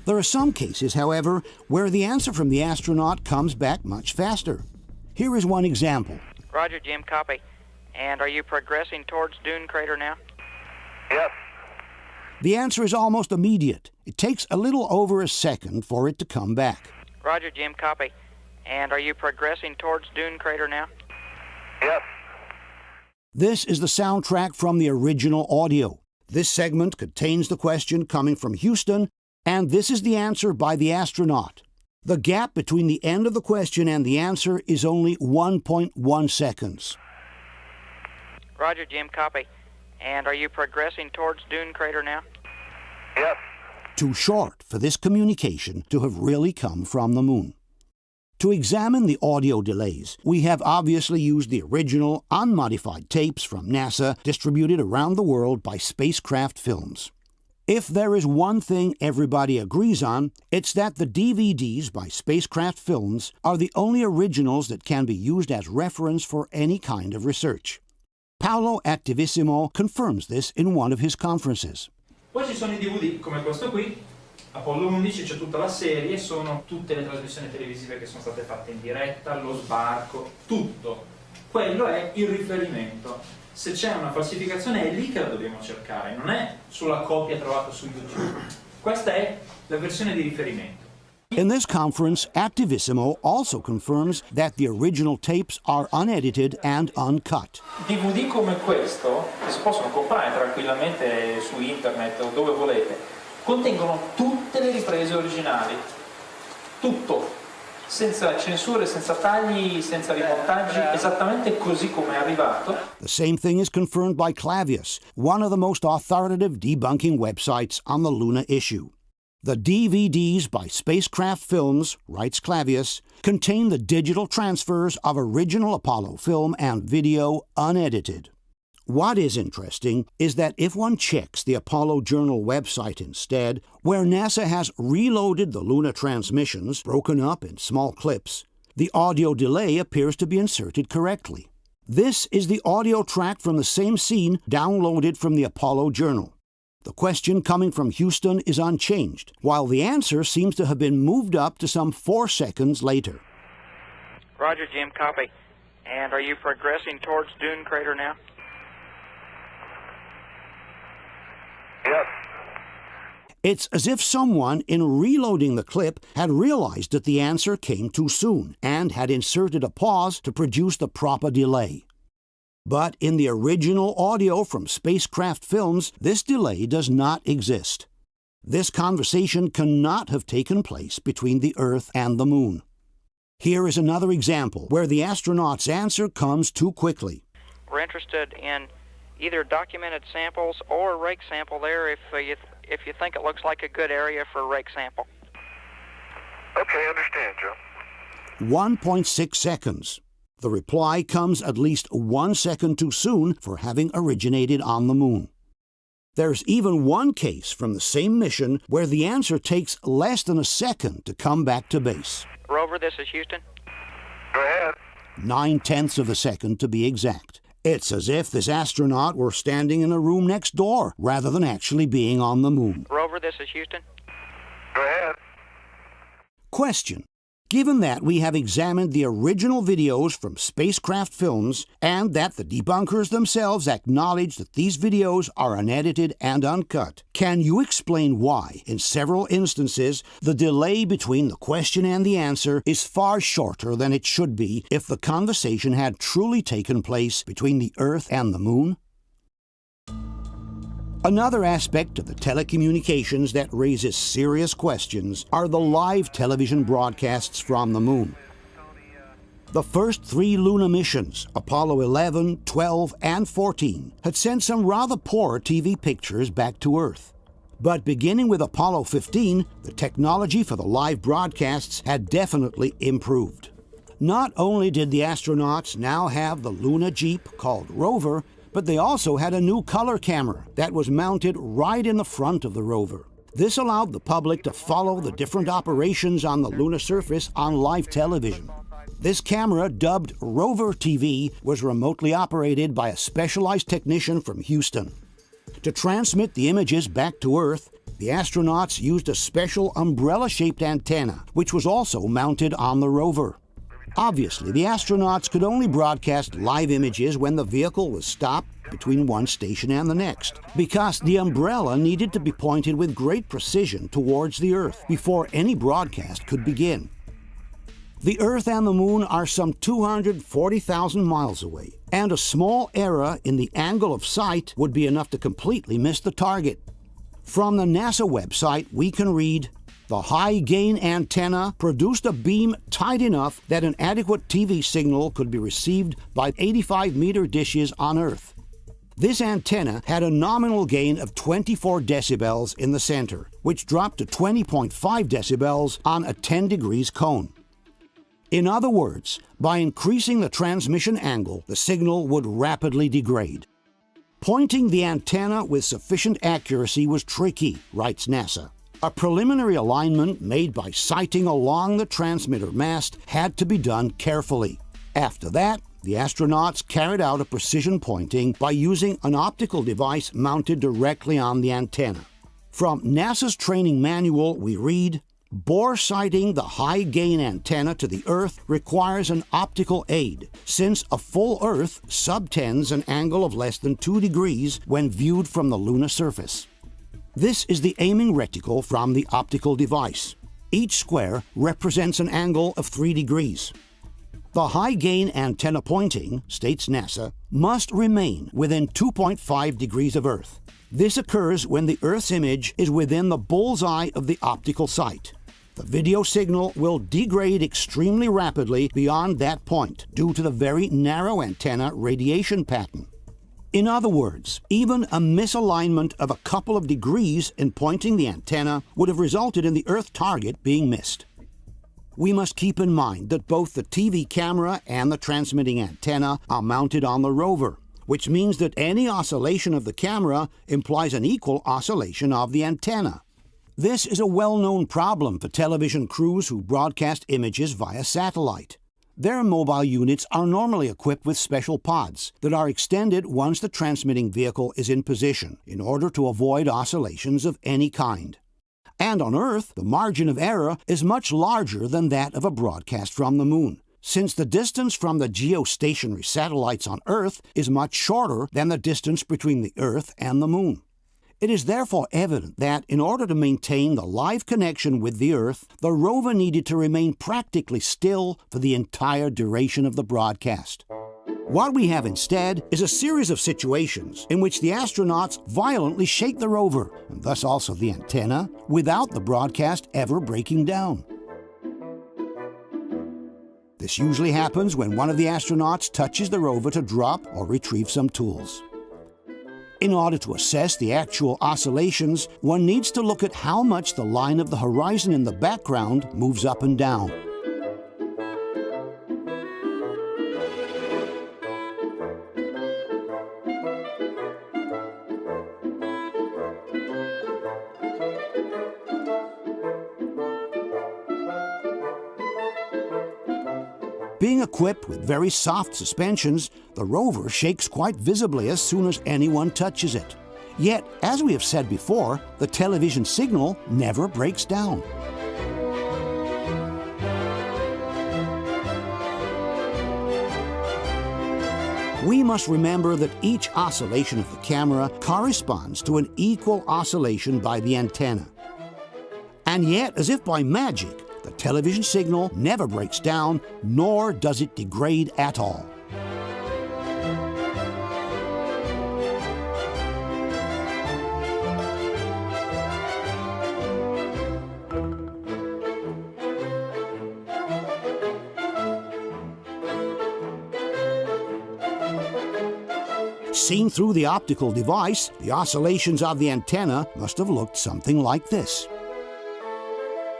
There are some cases, however, where the answer from the astronaut comes back much faster. Here is one example. Roger, Jim, copy. And are you progressing towards Dune Crater now? Yes. The answer is almost immediate. It takes a little over a second for it to come back. Roger, Jim, copy. And are you progressing towards Dune Crater now? Yes. This is the soundtrack from the original audio. This segment contains the question coming from Houston, and this is the answer by the astronaut. The gap between the end of the question and the answer is only 1.1 seconds. Roger, Jim, copy. And are you progressing towards Dune Crater now? Yes. Too short for this communication to have really come from the Moon. To examine the audio delays, we have obviously used the original, unmodified tapes from NASA distributed around the world by Spacecraft Films. If there is one thing everybody agrees on, it's that the DVDs by Spacecraft Films are the only originals that can be used as reference for any kind of research. Paolo Attivissimo confirms this in one of his conferences. Poi ci sono i DVD come questo qui, Apollo 11, c'è tutta la serie, sono tutte le trasmissioni televisive che sono state fatte in diretta, lo sbarco, tutto. Quello è il riferimento. Se c'è una falsificazione è lì che la dobbiamo cercare, non è sulla copia trovata su YouTube. Questa è la versione di riferimento. In this conference, Attivissimo also confirms that the original tapes are unedited and uncut. DVD come questo, che si possono comprare tranquillamente su internet o dove volete, contengono tutte le riprese originali. Tutto. Senza censure, senza tagli, senza rimontaggi, esattamente così come è arrivato. The same thing is confirmed by Clavius, one of the most authoritative debunking websites on the Luna issue. The DVDs by Spacecraft Films, writes Clavius, contain the digital transfers of original Apollo film and video unedited. What is interesting is that if one checks the Apollo Journal website instead, where NASA has reloaded the Luna transmissions, broken up in small clips, the audio delay appears to be inserted correctly. This is the audio track from the same scene downloaded from the Apollo Journal. The question coming from Houston is unchanged, while the answer seems to have been moved up to some 4 seconds later. Roger, Jim, copy. And are you progressing towards Dune Crater now? Yes. It's as if someone, in reloading the clip, had realized that the answer came too soon and had inserted a pause to produce the proper delay. But in the original audio from Spacecraft Films, this delay does not exist. This conversation cannot have taken place between the Earth and the Moon. Here is another example where the astronaut's answer comes too quickly. We're interested in either documented samples or a rake sample there if you think it looks like a good area for a rake sample. Okay, understand, Joe. 1.6 seconds. The reply comes at least 1 second too soon for having originated on the moon. There's even one case from the same mission where the answer takes less than a second to come back to base. Rover, this is Houston. Go ahead. 9/10 of a second to be exact. It's as if this astronaut were standing in a room next door rather than actually being on the moon. Rover, this is Houston. Go ahead. Question. Given that we have examined the original videos from spacecraft films and that the debunkers themselves acknowledge that these videos are unedited and uncut, can you explain why, in several instances, the delay between the question and the answer is far shorter than it should be if the conversation had truly taken place between the Earth and the Moon? Another aspect of the telecommunications that raises serious questions are the live television broadcasts from the moon. The first 3 lunar missions, Apollo 11, 12, and 14, had sent some rather poor TV pictures back to Earth. But beginning with Apollo 15, the technology for the live broadcasts had definitely improved. Not only did the astronauts now have the lunar Jeep called Rover, but they also had a new color camera that was mounted right in the front of the rover. This allowed the public to follow the different operations on the lunar surface on live television. This camera, dubbed Rover TV, was remotely operated by a specialized technician from Houston. To transmit the images back to Earth, the astronauts used a special umbrella-shaped antenna, which was also mounted on the rover. Obviously, the astronauts could only broadcast live images when the vehicle was stopped between one station and the next, because the umbrella needed to be pointed with great precision towards the Earth before any broadcast could begin. The Earth and the Moon are some 240,000 miles away, and a small error in the angle of sight would be enough to completely miss the target. From the NASA website, we can read, "The high-gain antenna produced a beam tight enough that an adequate TV signal could be received by 85-meter dishes on Earth. This antenna had a nominal gain of 24 decibels in the center, which dropped to 20.5 decibels on a 10 degrees cone." In other words, by increasing the transmission angle, the signal would rapidly degrade. Pointing the antenna with sufficient accuracy was tricky, writes NASA. A preliminary alignment made by sighting along the transmitter mast had to be done carefully. After that, the astronauts carried out a precision pointing by using an optical device mounted directly on the antenna. From NASA's training manual, we read, "Bore sighting the high-gain antenna to the Earth requires an optical aid, since a full Earth subtends an angle of less than 2 degrees when viewed from the lunar surface." This is the aiming reticle from the optical device. Each square represents an angle of 3 degrees. The high-gain antenna pointing, states NASA, must remain within 2.5 degrees of Earth. This occurs when the Earth's image is within the bullseye of the optical sight. The video signal will degrade extremely rapidly beyond that point due to the very narrow antenna radiation pattern. In other words, even a misalignment of a couple of degrees in pointing the antenna would have resulted in the Earth target being missed. We must keep in mind that both the TV camera and the transmitting antenna are mounted on the rover, which means that any oscillation of the camera implies an equal oscillation of the antenna. This is a well-known problem for television crews who broadcast images via satellite. Their mobile units are normally equipped with special pods that are extended once the transmitting vehicle is in position in order to avoid oscillations of any kind. And on Earth, the margin of error is much larger than that of a broadcast from the Moon, since the distance from the geostationary satellites on Earth is much shorter than the distance between the Earth and the Moon. It is therefore evident that, in order to maintain the live connection with the Earth, the rover needed to remain practically still for the entire duration of the broadcast. What we have instead is a series of situations in which the astronauts violently shake the rover, and thus also the antenna, without the broadcast ever breaking down. This usually happens when one of the astronauts touches the rover to drop or retrieve some tools. In order to assess the actual oscillations, one needs to look at how much the line of the horizon in the background moves up and down. Being equipped with very soft suspensions, the rover shakes quite visibly as soon as anyone touches it. Yet, as we have said before, the television signal never breaks down. We must remember that each oscillation of the camera corresponds to an equal oscillation by the antenna. And yet, as if by magic, the television signal never breaks down, nor does it degrade at all. Seen through the optical device, the oscillations of the antenna must have looked something like this.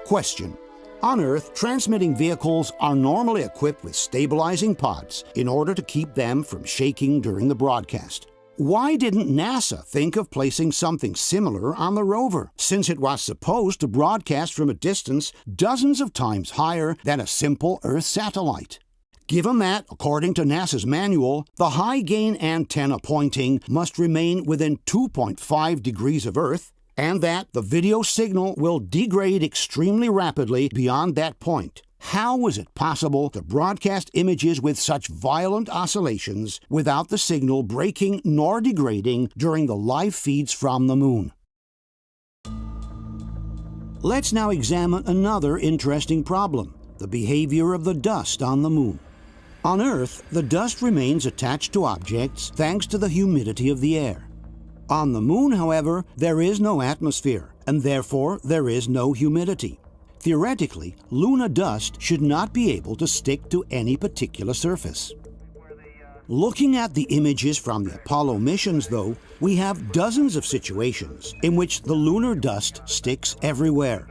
Question. On Earth, transmitting vehicles are normally equipped with stabilizing pods in order to keep them from shaking during the broadcast. Why didn't NASA think of placing something similar on the rover, since it was supposed to broadcast from a distance dozens of times higher than a simple Earth satellite? Given that, according to NASA's manual, the high-gain antenna pointing must remain within 2.5 degrees of Earth, and that the video signal will degrade extremely rapidly beyond that point, how was it possible to broadcast images with such violent oscillations without the signal breaking nor degrading during the live feeds from the moon? Let's now examine another interesting problem, the behavior of the dust on the moon. On Earth, the dust remains attached to objects thanks to the humidity of the air. On the moon, however, there is no atmosphere, and therefore there is no humidity. Theoretically, lunar dust should not be able to stick to any particular surface. Looking at the images from the Apollo missions, though, we have dozens of situations in which the lunar dust sticks everywhere.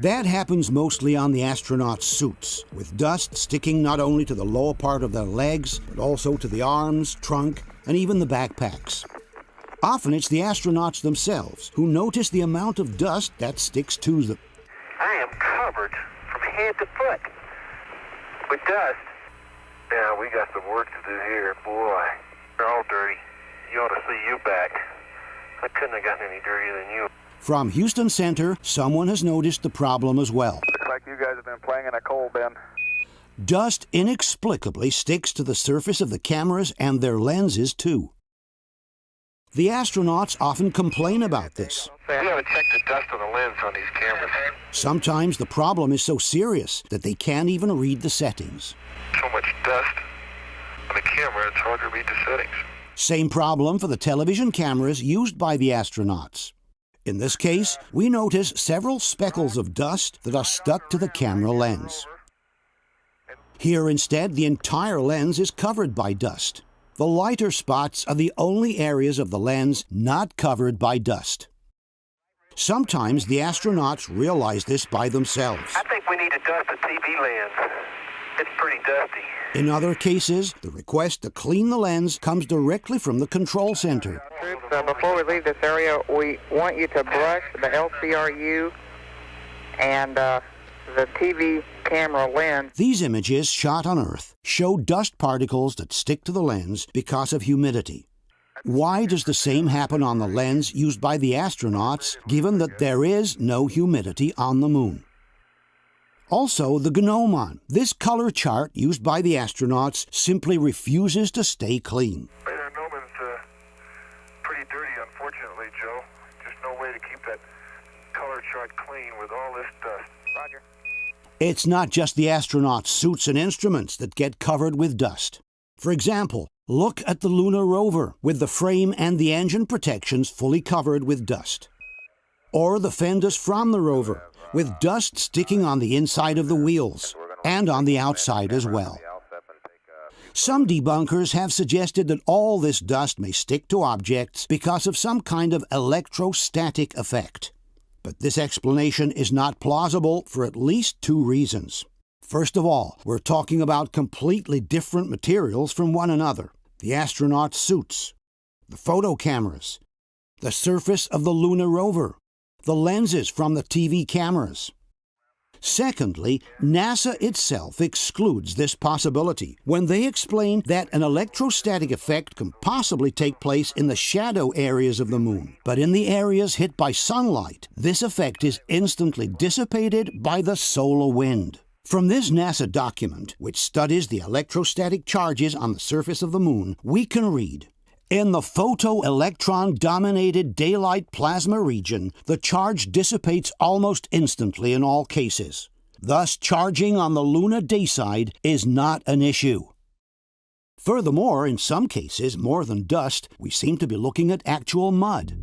That happens mostly on the astronauts' suits, with dust sticking not only to the lower part of their legs, but also to the arms, trunk, and even the backpacks. Often it's the astronauts themselves who notice the amount of dust that sticks to them. I am covered from head to foot with dust. Yeah, we got some work to do here. Boy, they're all dirty. You ought to see you back. I couldn't have gotten any dirtier than you. From Houston Center, someone has noticed the problem as well. Looks like you guys have been playing in a coal bin. Dust inexplicably sticks to the surface of the cameras and their lenses, too. The astronauts often complain about this. We haven't checked the dust on the lens on these cameras. Sometimes the problem is so serious that they can't even read the settings. So much dust on the camera, it's hard to read the settings. Same problem for the television cameras used by the astronauts. In this case, we notice several speckles of dust that are stuck to the camera lens. Here instead, the entire lens is covered by dust. The lighter spots are the only areas of the lens not covered by dust. Sometimes the astronauts realize this by themselves. I think we need to dust the TV lens. It's pretty dusty. In other cases, the request to clean the lens comes directly from the control center. Troops, before we leave this area, we want you to brush the LCRU and the TV camera lens. These images, shot on Earth, show dust particles that stick to the lens because of humidity. Why does the same happen on the lens used by the astronauts, given that there is no humidity on the moon? Also, the gnomon, this color chart used by the astronauts, simply refuses to stay clean. The gnomon's pretty dirty, unfortunately, Joe. Just no way to keep that color chart clean with all this dust. Roger. It's not just the astronauts' suits and instruments that get covered with dust. For example, look at the lunar rover with the frame and the engine protections fully covered with dust. Or the fenders from the rover, with dust sticking on the inside of the wheels and on the outside as well. Some debunkers have suggested that all this dust may stick to objects because of some kind of electrostatic effect. But this explanation is not plausible for at least two reasons. First of all, we're talking about completely different materials from one another. The astronaut suits, the photo cameras, the surface of the lunar rover, the lenses from the TV cameras. Secondly, NASA itself excludes this possibility when they explain that an electrostatic effect can possibly take place in the shadow areas of the moon. But in the areas hit by sunlight, this effect is instantly dissipated by the solar wind. From this NASA document, which studies the electrostatic charges on the surface of the moon, we can read, "In the photoelectron-dominated daylight plasma region, the charge dissipates almost instantly in all cases. Thus, charging on the lunar day side is not an issue." Furthermore, in some cases, more than dust, we seem to be looking at actual mud.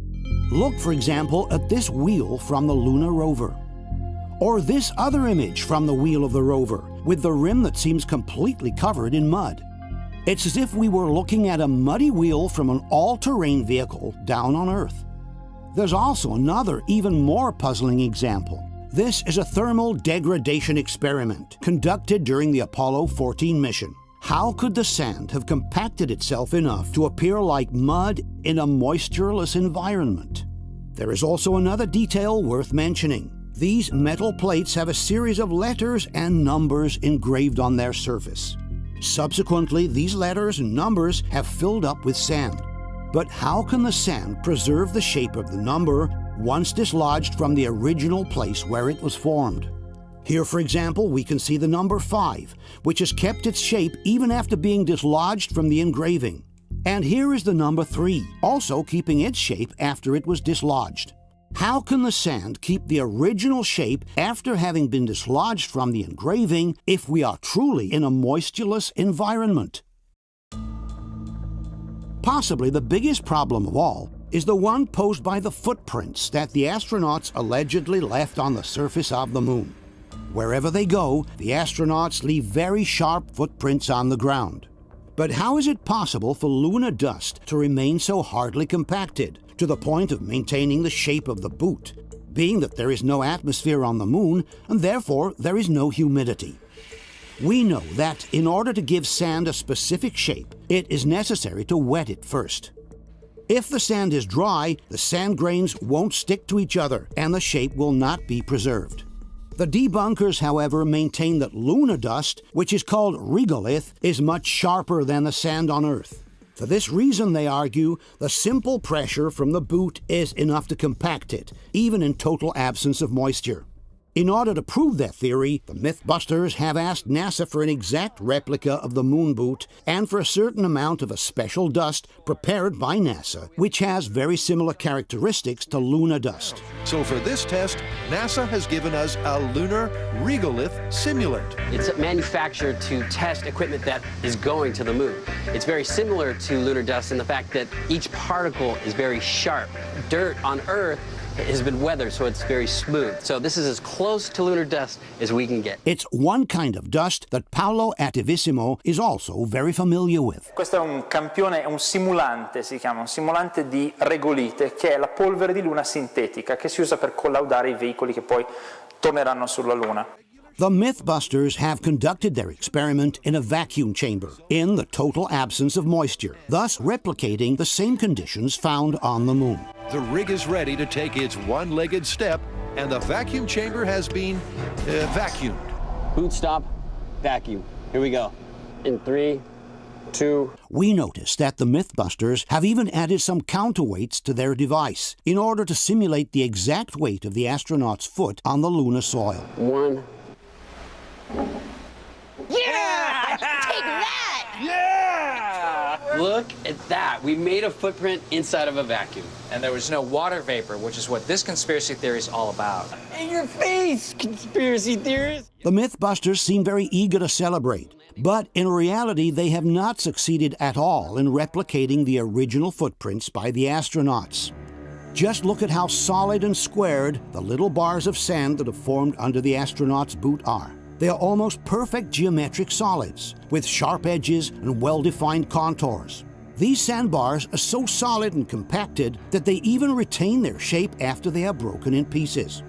Look, for example, at this wheel from the lunar rover. Or this other image from the wheel of the rover, with the rim that seems completely covered in mud. It's as if we were looking at a muddy wheel from an all-terrain vehicle down on Earth. There's also another, even more puzzling example. This is a thermal degradation experiment conducted during the Apollo 14 mission. How could the sand have compacted itself enough to appear like mud in a moistureless environment? There is also another detail worth mentioning. These metal plates have a series of letters and numbers engraved on their surface. Subsequently, these letters and numbers have filled up with sand. But how can the sand preserve the shape of the number once dislodged from the original place where it was formed? Here, for example, we can see the number 5, which has kept its shape even after being dislodged from the engraving. And here is the number 3, also keeping its shape after it was dislodged. How can the sand keep the original shape after having been dislodged from the engraving if we are truly in a moistureless environment? Possibly the biggest problem of all is the one posed by the footprints that the astronauts allegedly left on the surface of the moon. Wherever they go, the astronauts leave very sharp footprints on the ground. But how is it possible for lunar dust to remain so hardly compacted, to the point of maintaining the shape of the boot, being that there is no atmosphere on the moon, and therefore there is no humidity? We know that in order to give sand a specific shape, it is necessary to wet it first. If the sand is dry, the sand grains won't stick to each other, and the shape will not be preserved. The debunkers, however, maintain that lunar dust, which is called regolith, is much sharper than the sand on Earth. For this reason, they argue, the simple pressure from the boot is enough to compact it, even in total absence of moisture. In order to prove their theory, the Mythbusters have asked NASA for an exact replica of the moon boot and for a certain amount of a special dust prepared by NASA, which has very similar characteristics to lunar dust. So for this test, NASA has given us a lunar regolith simulant. It's manufactured to test equipment that is going to the moon. It's very similar to lunar dust in the fact that each particle is very sharp. Dirt on Earth has been weathered, so it's very smooth. So this is as close to lunar dust as we can get. It's one kind of dust that Paolo Attivissimo is also very familiar with. Questo è un campione, è un simulante, si chiama, un simulante di regolite, che è la polvere di luna sintetica che si usa per collaudare i veicoli che poi torneranno sulla Luna. The Mythbusters have conducted their experiment in a vacuum chamber, in the total absence of moisture, thus replicating the same conditions found on the moon. The rig is ready to take its one-legged step, and the vacuum chamber has been vacuumed. Boot stop, vacuum. Here we go. In 3, 2. We notice that the Mythbusters have even added some counterweights to their device in order to simulate the exact weight of the astronaut's foot on the lunar soil. 1. Yeah! Take that! Yeah! Look at that. We made a footprint inside of a vacuum. And there was no water vapor, which is what this conspiracy theory is all about. In your face, conspiracy theorists! The Mythbusters seem very eager to celebrate, but in reality they have not succeeded at all in replicating the original footprints by the astronauts. Just look at how solid and squared the little bars of sand that have formed under the astronaut's boot are. They are almost perfect geometric solids, with sharp edges and well-defined contours. These sandbars are so solid and compacted that they even retain their shape after they are broken in pieces.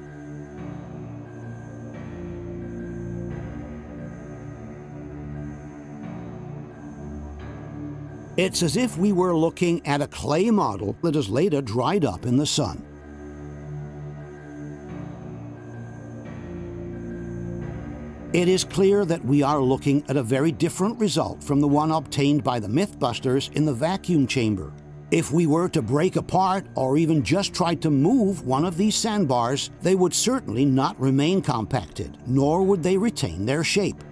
It's as if we were looking at a clay model that has later dried up in the sun. It is clear that we are looking at a very different result from the one obtained by the Mythbusters in the vacuum chamber. If we were to break apart or even just try to move one of these sandbars, they would certainly not remain compacted, nor would they retain their shape.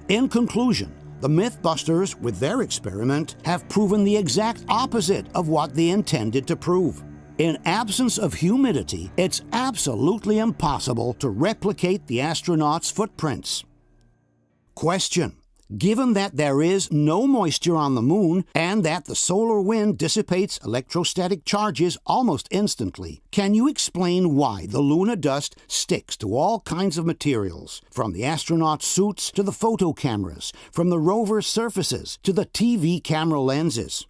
In conclusion, the Mythbusters, with their experiment, have proven the exact opposite of what they intended to prove. In absence of humidity, it's absolutely impossible to replicate the astronauts' footprints. Question: given that there is no moisture on the moon and that the solar wind dissipates electrostatic charges almost instantly, can you explain why the lunar dust sticks to all kinds of materials, from the astronaut suits to the photo cameras, from the rover's surfaces to the TV camera lenses?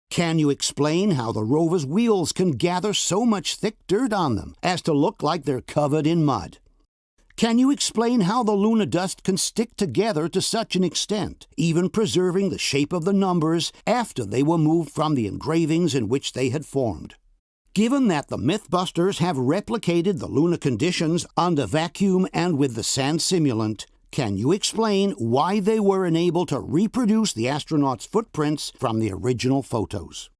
Can you explain how the rover's wheels can gather so much thick dirt on them as to look like they're covered in mud? Can you explain how the lunar dust can stick together to such an extent, even preserving the shape of the numbers after they were moved from the engravings in which they had formed? Given that the Mythbusters have replicated the lunar conditions under vacuum and with the sand simulant, can you explain why they were unable to reproduce the astronauts' footprints from the original photos?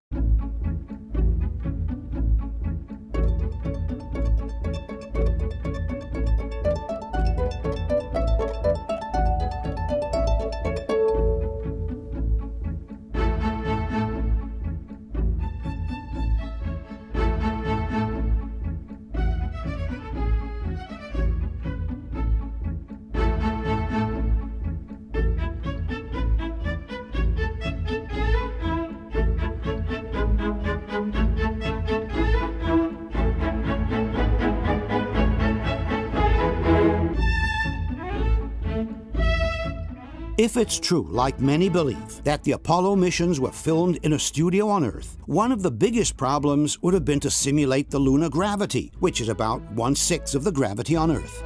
If it's true, like many believe, that the Apollo missions were filmed in a studio on Earth, one of the biggest problems would have been to simulate the lunar gravity, which is about 1/6 of the gravity on Earth.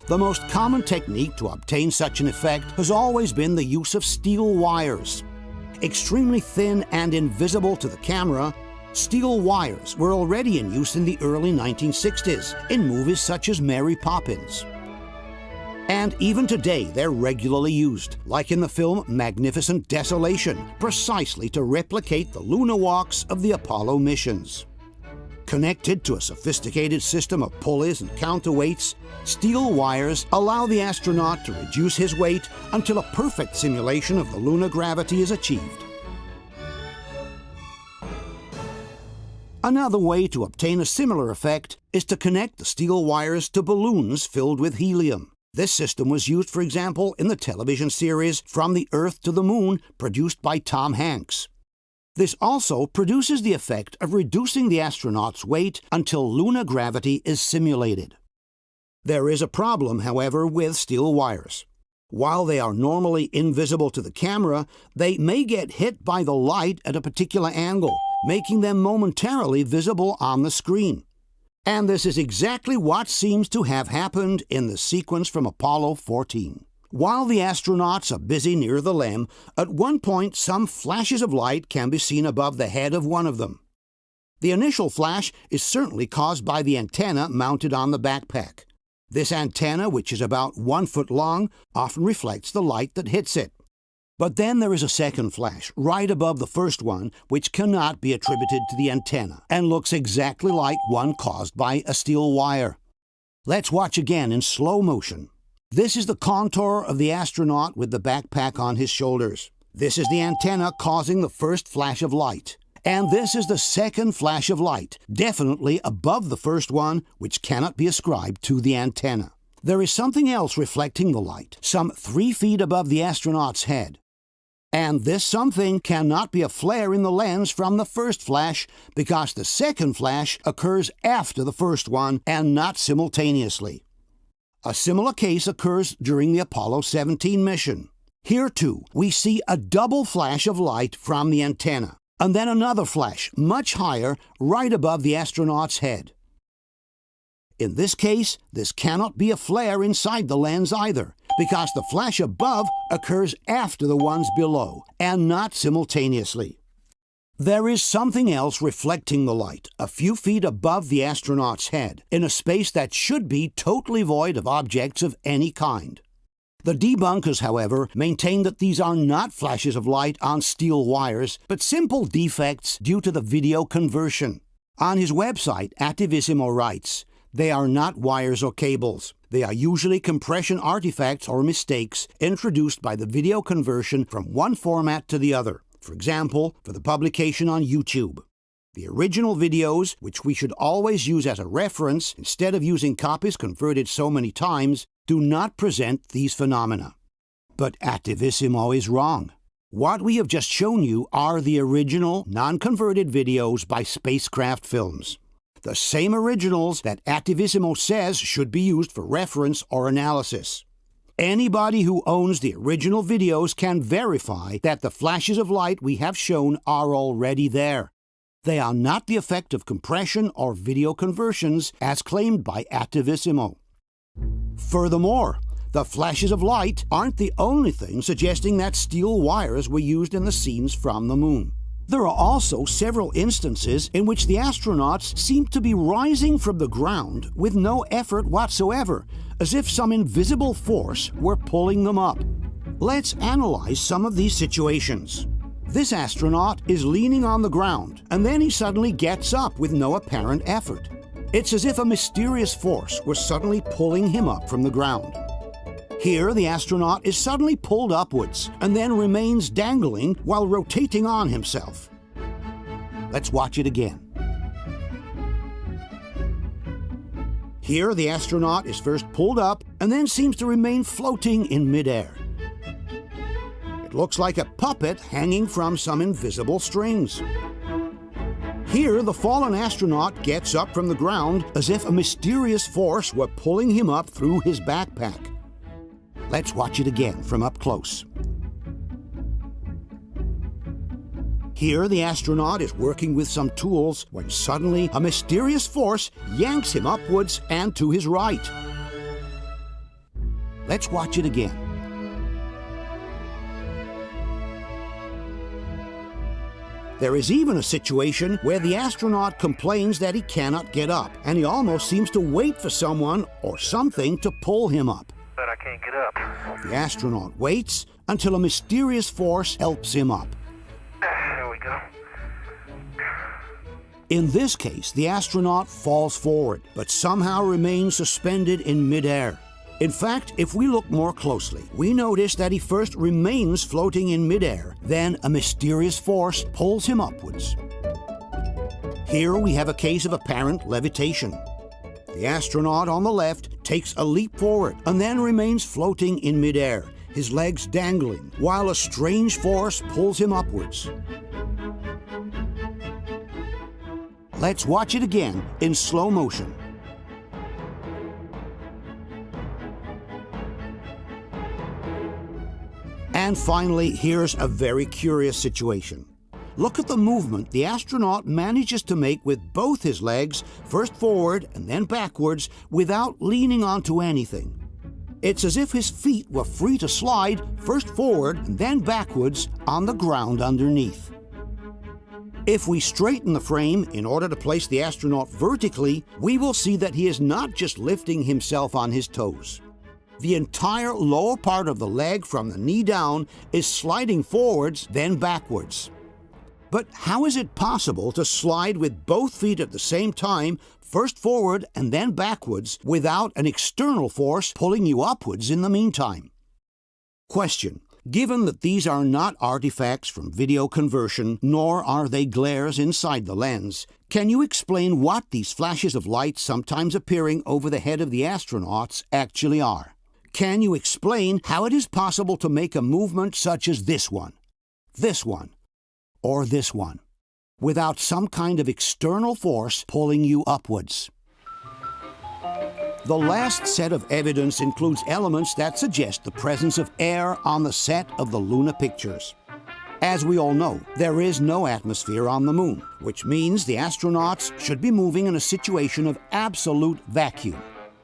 The most common technique to obtain such an effect has always been the use of steel wires. Extremely thin and invisible to the camera, steel wires were already in use in the early 1960s in movies such as Mary Poppins. And even today, they're regularly used, like in the film Magnificent Desolation, precisely to replicate the lunar walks of the Apollo missions. Connected to a sophisticated system of pulleys and counterweights, steel wires allow the astronaut to reduce his weight until a perfect simulation of the lunar gravity is achieved. Another way to obtain a similar effect is to connect the steel wires to balloons filled with helium. This system was used, for example, in the television series From the Earth to the Moon, produced by Tom Hanks. This also produces the effect of reducing the astronaut's weight until lunar gravity is simulated. There is a problem, however, with steel wires. While they are normally invisible to the camera, they may get hit by the light at a particular angle, making them momentarily visible on the screen. And this is exactly what seems to have happened in the sequence from Apollo 14. While the astronauts are busy near the LEM, at one point some flashes of light can be seen above the head of one of them. The initial flash is certainly caused by the antenna mounted on the backpack. This antenna, which is about 1 foot long, often reflects the light that hits it. But then there is a second flash, right above the first one, which cannot be attributed to the antenna, and looks exactly like one caused by a steel wire. Let's watch again in slow motion. This is the contour of the astronaut with the backpack on his shoulders. This is the antenna causing the first flash of light. And this is the second flash of light, definitely above the first one, which cannot be ascribed to the antenna. There is something else reflecting the light, some 3 feet above the astronaut's head. And this something cannot be a flare in the lens from the first flash, because the second flash occurs after the first one and not simultaneously. A similar case occurs during the Apollo 17 mission. Here, too, we see a double flash of light from the antenna, and then another flash, much higher, right above the astronaut's head. In this case, this cannot be a flare inside the lens either, because the flash above occurs after the ones below, and not simultaneously. There is something else reflecting the light a few feet above the astronaut's head, in a space that should be totally void of objects of any kind. The debunkers, however, maintain that these are not flashes of light on steel wires, but simple defects due to the video conversion. On his website, Attivissimo writes, "They are not wires or cables. They are usually compression artifacts or mistakes introduced by the video conversion from one format to the other, for example, for the publication on YouTube. The original videos, which we should always use as a reference instead of using copies converted so many times, do not present these phenomena." But Attivissimo is wrong. What we have just shown you are the original, non-converted videos by spacecraft films. The same originals that Attivissimo says should be used for reference or analysis. Anybody who owns the original videos can verify that the flashes of light we have shown are already there. They are not the effect of compression or video conversions as claimed by Attivissimo. Furthermore, the flashes of light aren't the only thing suggesting that steel wires were used in the scenes from the moon. There are also several instances in which the astronauts seem to be rising from the ground with no effort whatsoever, as if some invisible force were pulling them up. Let's analyze some of these situations. This astronaut is leaning on the ground, and then he suddenly gets up with no apparent effort. It's as if a mysterious force was suddenly pulling him up from the ground. Here, the astronaut is suddenly pulled upwards and then remains dangling while rotating on himself. Let's watch it again. Here, the astronaut is first pulled up and then seems to remain floating in midair. It looks like a puppet hanging from some invisible strings. Here, the fallen astronaut gets up from the ground as if a mysterious force were pulling him up through his backpack. Let's watch it again from up close. Here, the astronaut is working with some tools when suddenly a mysterious force yanks him upwards and to his right. Let's watch it again. There is even a situation where the astronaut complains that he cannot get up, and he almost seems to wait for someone or something to pull him up. But I can't get up. The astronaut waits until a mysterious force helps him up. There we go. In this case, the astronaut falls forward, but somehow remains suspended in midair. In fact, if we look more closely, we notice that he first remains floating in midair, then a mysterious force pulls him upwards. Here we have a case of apparent levitation. The astronaut on the left takes a leap forward and then remains floating in midair, his legs dangling, while a strange force pulls him upwards. Let's watch it again in slow motion. And finally, here's a very curious situation. Look at the movement the astronaut manages to make with both his legs, first forward and then backwards, without leaning onto anything. It's as if his feet were free to slide first forward and then backwards on the ground underneath. If we straighten the frame in order to place the astronaut vertically, we will see that he is not just lifting himself on his toes. The entire lower part of the leg from the knee down is sliding forwards, then backwards. But how is it possible to slide with both feet at the same time, first forward and then backwards, without an external force pulling you upwards in the meantime? Question. Given that these are not artifacts from video conversion, nor are they glares inside the lens, can you explain what these flashes of light sometimes appearing over the head of the astronauts actually are? Can you explain how it is possible to make a movement such as this one, or this one, without some kind of external force pulling you upwards? The last set of evidence includes elements that suggest the presence of air on the set of the lunar pictures. As we all know, there is no atmosphere on the moon, which means the astronauts should be moving in a situation of absolute vacuum.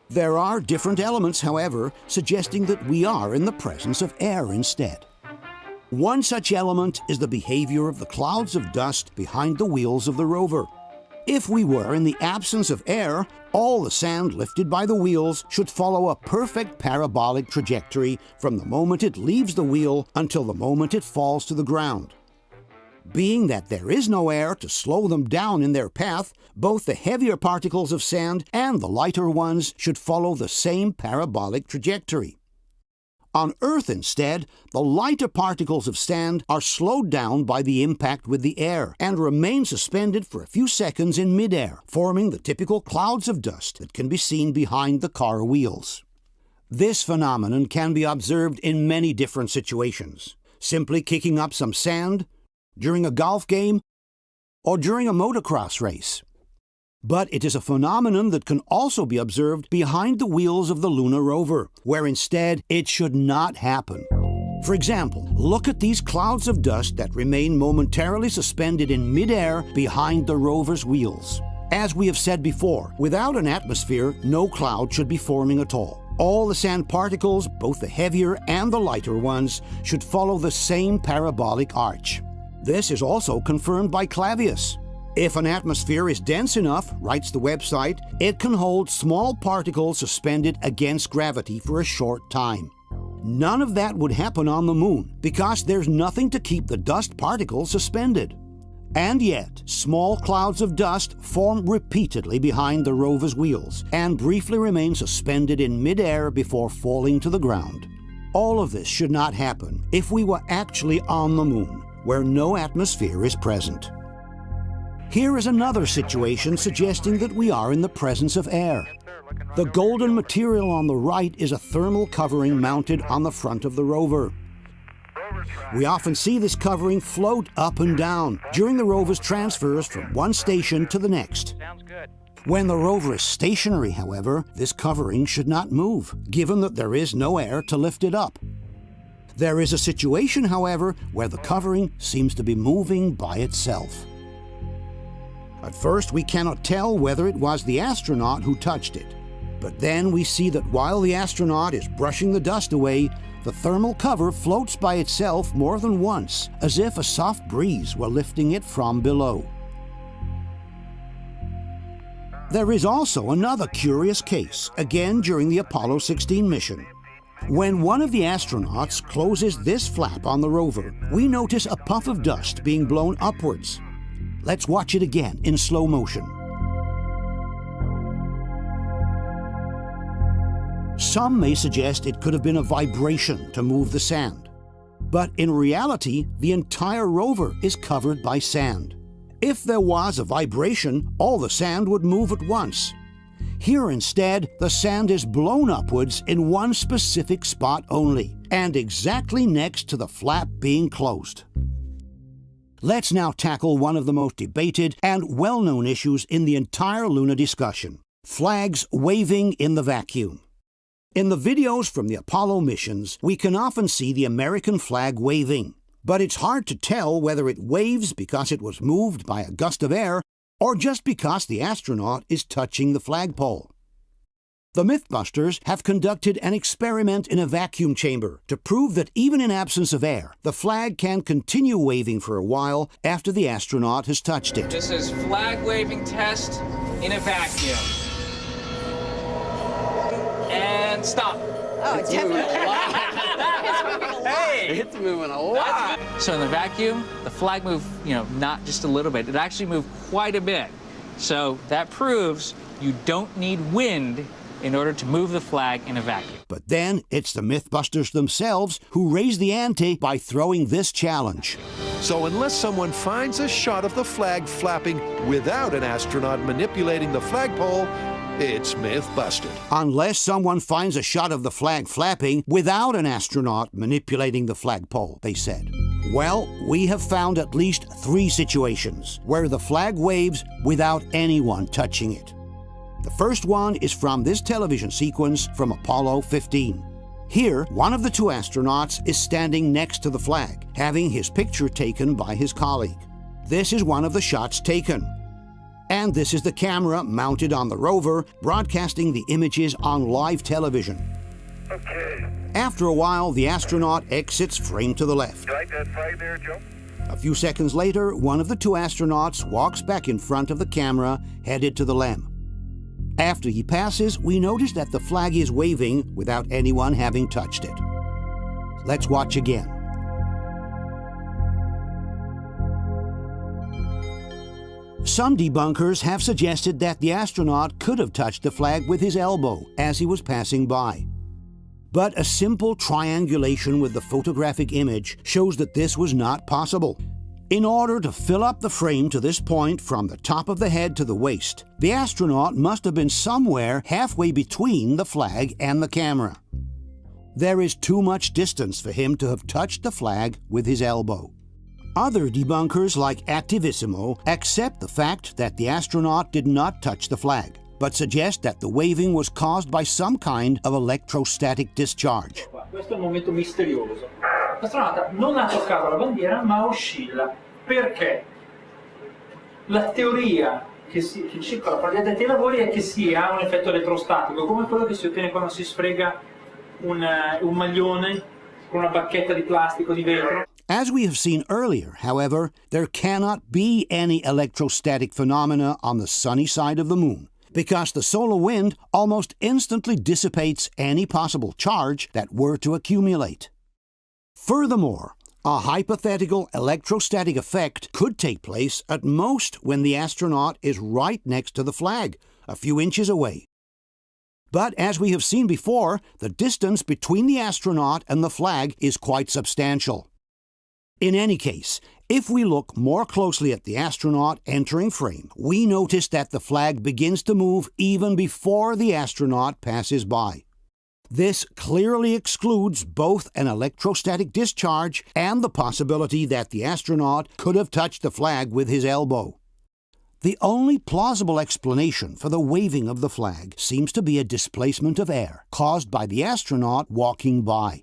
There are different elements, however, suggesting that we are in the presence of air instead. One such element is the behavior of the clouds of dust behind the wheels of the rover. If we were in the absence of air, all the sand lifted by the wheels should follow a perfect parabolic trajectory from the moment it leaves the wheel until the moment it falls to the ground. Being that there is no air to slow them down in their path, both the heavier particles of sand and the lighter ones should follow the same parabolic trajectory. On Earth, instead, the lighter particles of sand are slowed down by the impact with the air and remain suspended for a few seconds in midair, forming the typical clouds of dust that can be seen behind the car wheels. This phenomenon can be observed in many different situations: simply kicking up some sand, during a golf game, or during a motocross race. But it is a phenomenon that can also be observed behind the wheels of the lunar rover, where instead it should not happen. For example, look at these clouds of dust that remain momentarily suspended in midair behind the rover's wheels. As we have said before, without an atmosphere, no cloud should be forming at all. All the sand particles, both the heavier and the lighter ones, should follow the same parabolic arch. This is also confirmed by Clavius. If an atmosphere is dense enough, writes the website, it can hold small particles suspended against gravity for a short time. None of that would happen on the moon because there's nothing to keep the dust particles suspended. And yet, small clouds of dust form repeatedly behind the rover's wheels and briefly remain suspended in midair before falling to the ground. All of this should not happen if we were actually on the moon, where no atmosphere is present. Here is another situation suggesting that we are in the presence of air. The golden material on the right is a thermal covering mounted on the front of the rover. We often see this covering float up and down during the rover's transfers from one station to the next. When the rover is stationary, however, this covering should not move, given that there is no air to lift it up. There is a situation, however, where the covering seems to be moving by itself. At first, we cannot tell whether it was the astronaut who touched it. But then we see that while the astronaut is brushing the dust away, the thermal cover floats by itself more than once, as if a soft breeze were lifting it from below. There is also another curious case, again during the Apollo 16 mission. When one of the astronauts closes this flap on the rover, we notice a puff of dust being blown upwards. Let's watch it again in slow motion. Some may suggest it could have been a vibration to move the sand. But in reality, the entire rover is covered by sand. If there was a vibration, all the sand would move at once. Here instead, the sand is blown upwards in one specific spot only, and exactly next to the flap being closed. Let's now tackle one of the most debated and well-known issues in the entire lunar discussion: flags waving in the vacuum. In the videos from the Apollo missions, we can often see the American flag waving, but it's hard to tell whether it waves because it was moved by a gust of air or just because the astronaut is touching the flagpole. The Mythbusters have conducted an experiment in a vacuum chamber to prove that even in absence of air, the flag can continue waving for a while after the astronaut has touched it. This is flag waving test in a vacuum. And stop. Oh, it's moving a lot. Hey! It's moving a lot. So in the vacuum, the flag moved, not just a little bit. It actually moved quite a bit. So that proves you don't need wind in order to move the flag in a vacuum. But then it's the Mythbusters themselves who raise the ante by throwing this challenge. So unless someone finds a shot of the flag flapping without an astronaut manipulating the flagpole, it's myth-busted. Unless someone finds a shot of the flag flapping without an astronaut manipulating the flagpole, they said. Well, we have found at least 3 situations where the flag waves without anyone touching it. The first one is from this television sequence from Apollo 15. Here, one of the two astronauts is standing next to the flag, having his picture taken by his colleague. This is one of the shots taken. And this is the camera mounted on the rover, broadcasting the images on live television. Okay. After a while, the astronaut exits frame to the left. You like that flag there, Joe? A few seconds later, one of the two astronauts walks back in front of the camera, headed to the LEM. After he passes, we notice that the flag is waving without anyone having touched it. Let's watch again. Some debunkers have suggested that the astronaut could have touched the flag with his elbow as he was passing by. But a simple triangulation with the photographic image shows that this was not possible. In order to fill up the frame to this point from the top of the head to the waist, the astronaut must have been somewhere halfway between the flag and the camera. There is too much distance for him to have touched the flag with his elbow. Other debunkers, like Attivissimo, accept the fact that the astronaut did not touch the flag, but suggest that the waving was caused by some kind of electrostatic discharge. Questo è il momento misterioso. L'astronauta non ha toccato la bandiera, ma oscilla. Perché? La teoria che circola fra gli addetti ai lavori è che sia un effetto elettrostatico, come quello che si ottiene quando si sfrega un maglione con una bacchetta di plastica o di vetro. As we have seen earlier, however, there cannot be any electrostatic phenomena on the sunny side of the moon, because the solar wind almost instantly dissipates any possible charge that were to accumulate. Furthermore, a hypothetical electrostatic effect could take place at most when the astronaut is right next to the flag, a few inches away. But as we have seen before, the distance between the astronaut and the flag is quite substantial. In any case, if we look more closely at the astronaut entering frame, we notice that the flag begins to move even before the astronaut passes by. This clearly excludes both an electrostatic discharge and the possibility that the astronaut could have touched the flag with his elbow. The only plausible explanation for the waving of the flag seems to be a displacement of air caused by the astronaut walking by.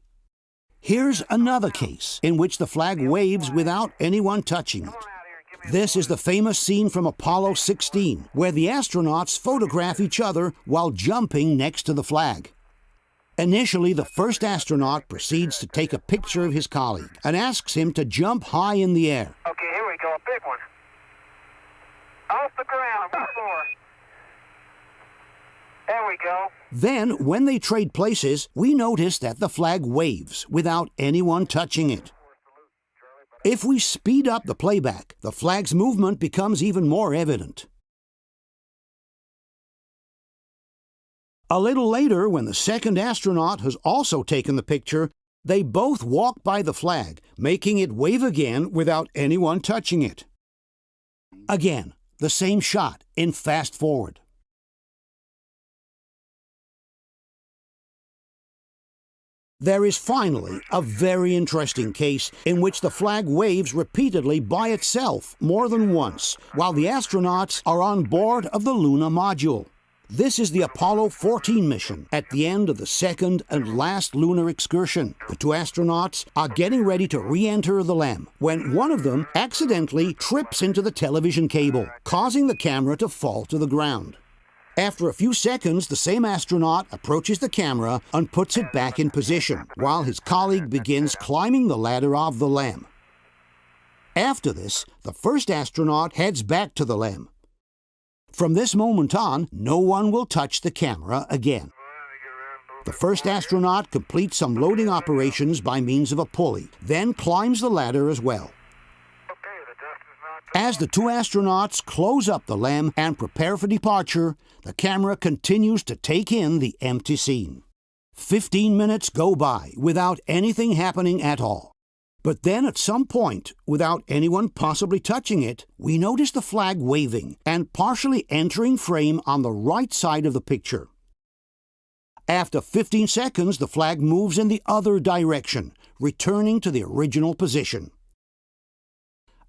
Here's another case in which the flag waves without anyone touching it. This is the famous scene from Apollo 16, where the astronauts photograph each other while jumping next to the flag. Initially, the first astronaut proceeds to take a picture of his colleague and asks him to jump high in the air. Okay, here we go, a big one. Off the ground, on the floor. There we go. Then, when they trade places, we notice that the flag waves without anyone touching it. If we speed up the playback, the flag's movement becomes even more evident. A little later, when the second astronaut has also taken the picture, they both walk by the flag, making it wave again without anyone touching it. Again, the same shot in fast forward. There is finally a very interesting case in which the flag waves repeatedly by itself more than once, while the astronauts are on board of the lunar module. This is the Apollo 14 mission at the end of the second and last lunar excursion. The two astronauts are getting ready to re-enter the LEM when one of them accidentally trips into the television cable, causing the camera to fall to the ground. After a few seconds, the same astronaut approaches the camera and puts it back in position, while his colleague begins climbing the ladder of the LEM. After this, the first astronaut heads back to the LEM. From this moment on, no one will touch the camera again. The first astronaut completes some loading operations by means of a pulley, then climbs the ladder as well. As the two astronauts close up the LEM and prepare for departure, the camera continues to take in the empty scene. 15 minutes go by without anything happening at all. But then at some point, without anyone possibly touching it, we notice the flag waving and partially entering frame on the right side of the picture. After 15 seconds, the flag moves in the other direction, returning to the original position.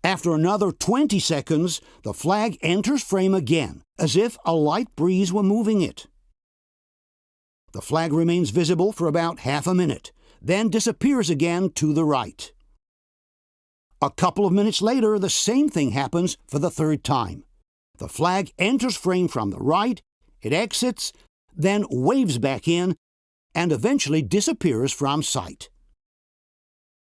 After another 20 seconds, the flag enters frame again, as if a light breeze were moving it. The flag remains visible for about half a minute, then disappears again to the right. A couple of minutes later, the same thing happens for the third time. The flag enters frame from the right, it exits, then waves back in, and eventually disappears from sight.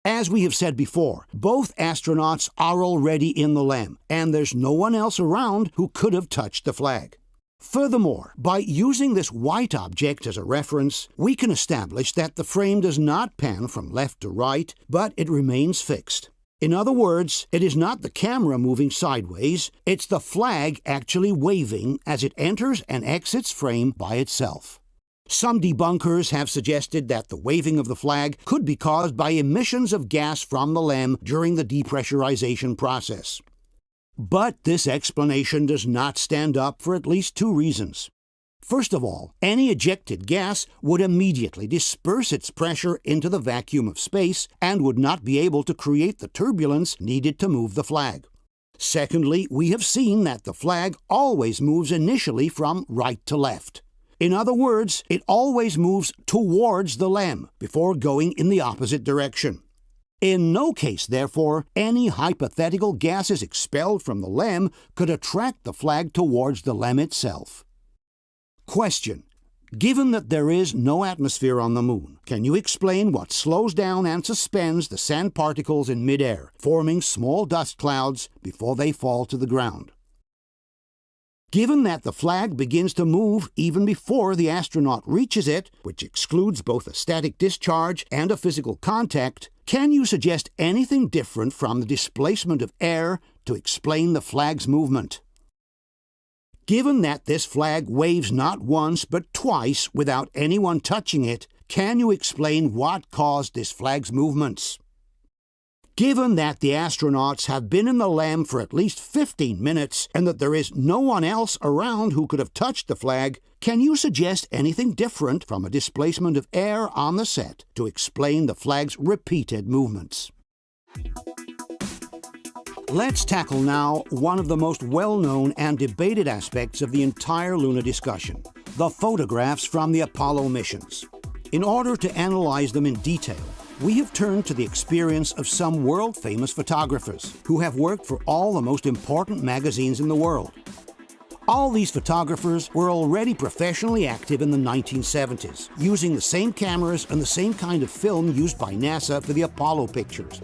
As we have said before, both astronauts are already in the LEM, and there's no one else around who could have touched the flag. Furthermore, by using this white object as a reference, we can establish that the frame does not pan from left to right, but it remains fixed. In other words, it is not the camera moving sideways, it's the flag actually waving as it enters and exits frame by itself. Some debunkers have suggested that the waving of the flag could be caused by emissions of gas from the LEM during the depressurization process. But this explanation does not stand up for at least two reasons. First of all, any ejected gas would immediately disperse its pressure into the vacuum of space and would not be able to create the turbulence needed to move the flag. Secondly, we have seen that the flag always moves initially from right to left. In other words, it always moves towards the LEM before going in the opposite direction. In no case, therefore, any hypothetical gases expelled from the LEM could attract the flag towards the LEM itself. Question: given that there is no atmosphere on the Moon, can you explain what slows down and suspends the sand particles in midair, forming small dust clouds before they fall to the ground? Given that the flag begins to move even before the astronaut reaches it, which excludes both a static discharge and a physical contact, can you suggest anything different from the displacement of air to explain the flag's movement? Given that this flag waves not once but twice without anyone touching it, can you explain what caused this flag's movements? Given that the astronauts have been in the LEM for at least 15 minutes and that there is no one else around who could have touched the flag, can you suggest anything different from a displacement of air on the set to explain the flag's repeated movements? Let's tackle now one of the most well-known and debated aspects of the entire lunar discussion, the photographs from the Apollo missions. In order to analyze them in detail, we have turned to the experience of some world-famous photographers who have worked for all the most important magazines in the world. All these photographers were already professionally active in the 1970s, using the same cameras and the same kind of film used by NASA for the Apollo pictures.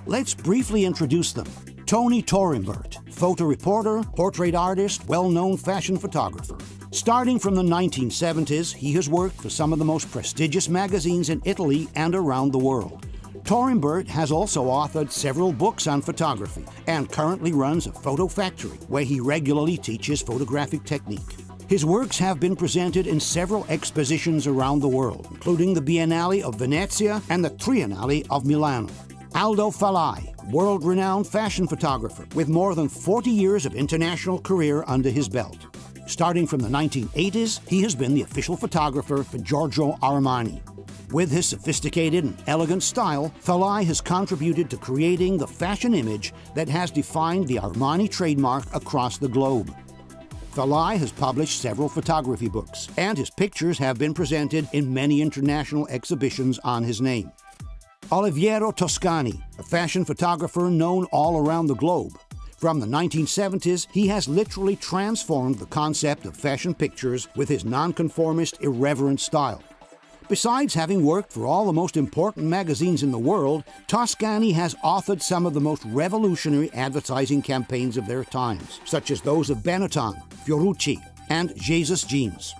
Let's briefly introduce them. Tony Torenberg, photo reporter, portrait artist, well-known fashion photographer. Starting from the 1970s, he has worked for some of the most prestigious magazines in Italy and around the world. Torenberg has also authored several books on photography and currently runs a photo factory where he regularly teaches photographic technique. His works have been presented in several expositions around the world, including the Biennale of Venezia and the Triennale of Milano. Aldo Falai, world-renowned fashion photographer with more than 40 years of international career under his belt. Starting from the 1980s, he has been the official photographer for Giorgio Armani. With his sophisticated and elegant style, Falai has contributed to creating the fashion image that has defined the Armani trademark across the globe. Falai has published several photography books, and his pictures have been presented in many international exhibitions on his name. Oliviero Toscani, a fashion photographer known all around the globe. From the 1970s, he has literally transformed the concept of fashion pictures with his nonconformist, irreverent style. Besides having worked for all the most important magazines in the world, Toscani has authored some of the most revolutionary advertising campaigns of their times, such as those of Benetton, Fiorucci, and Jesus Jeans.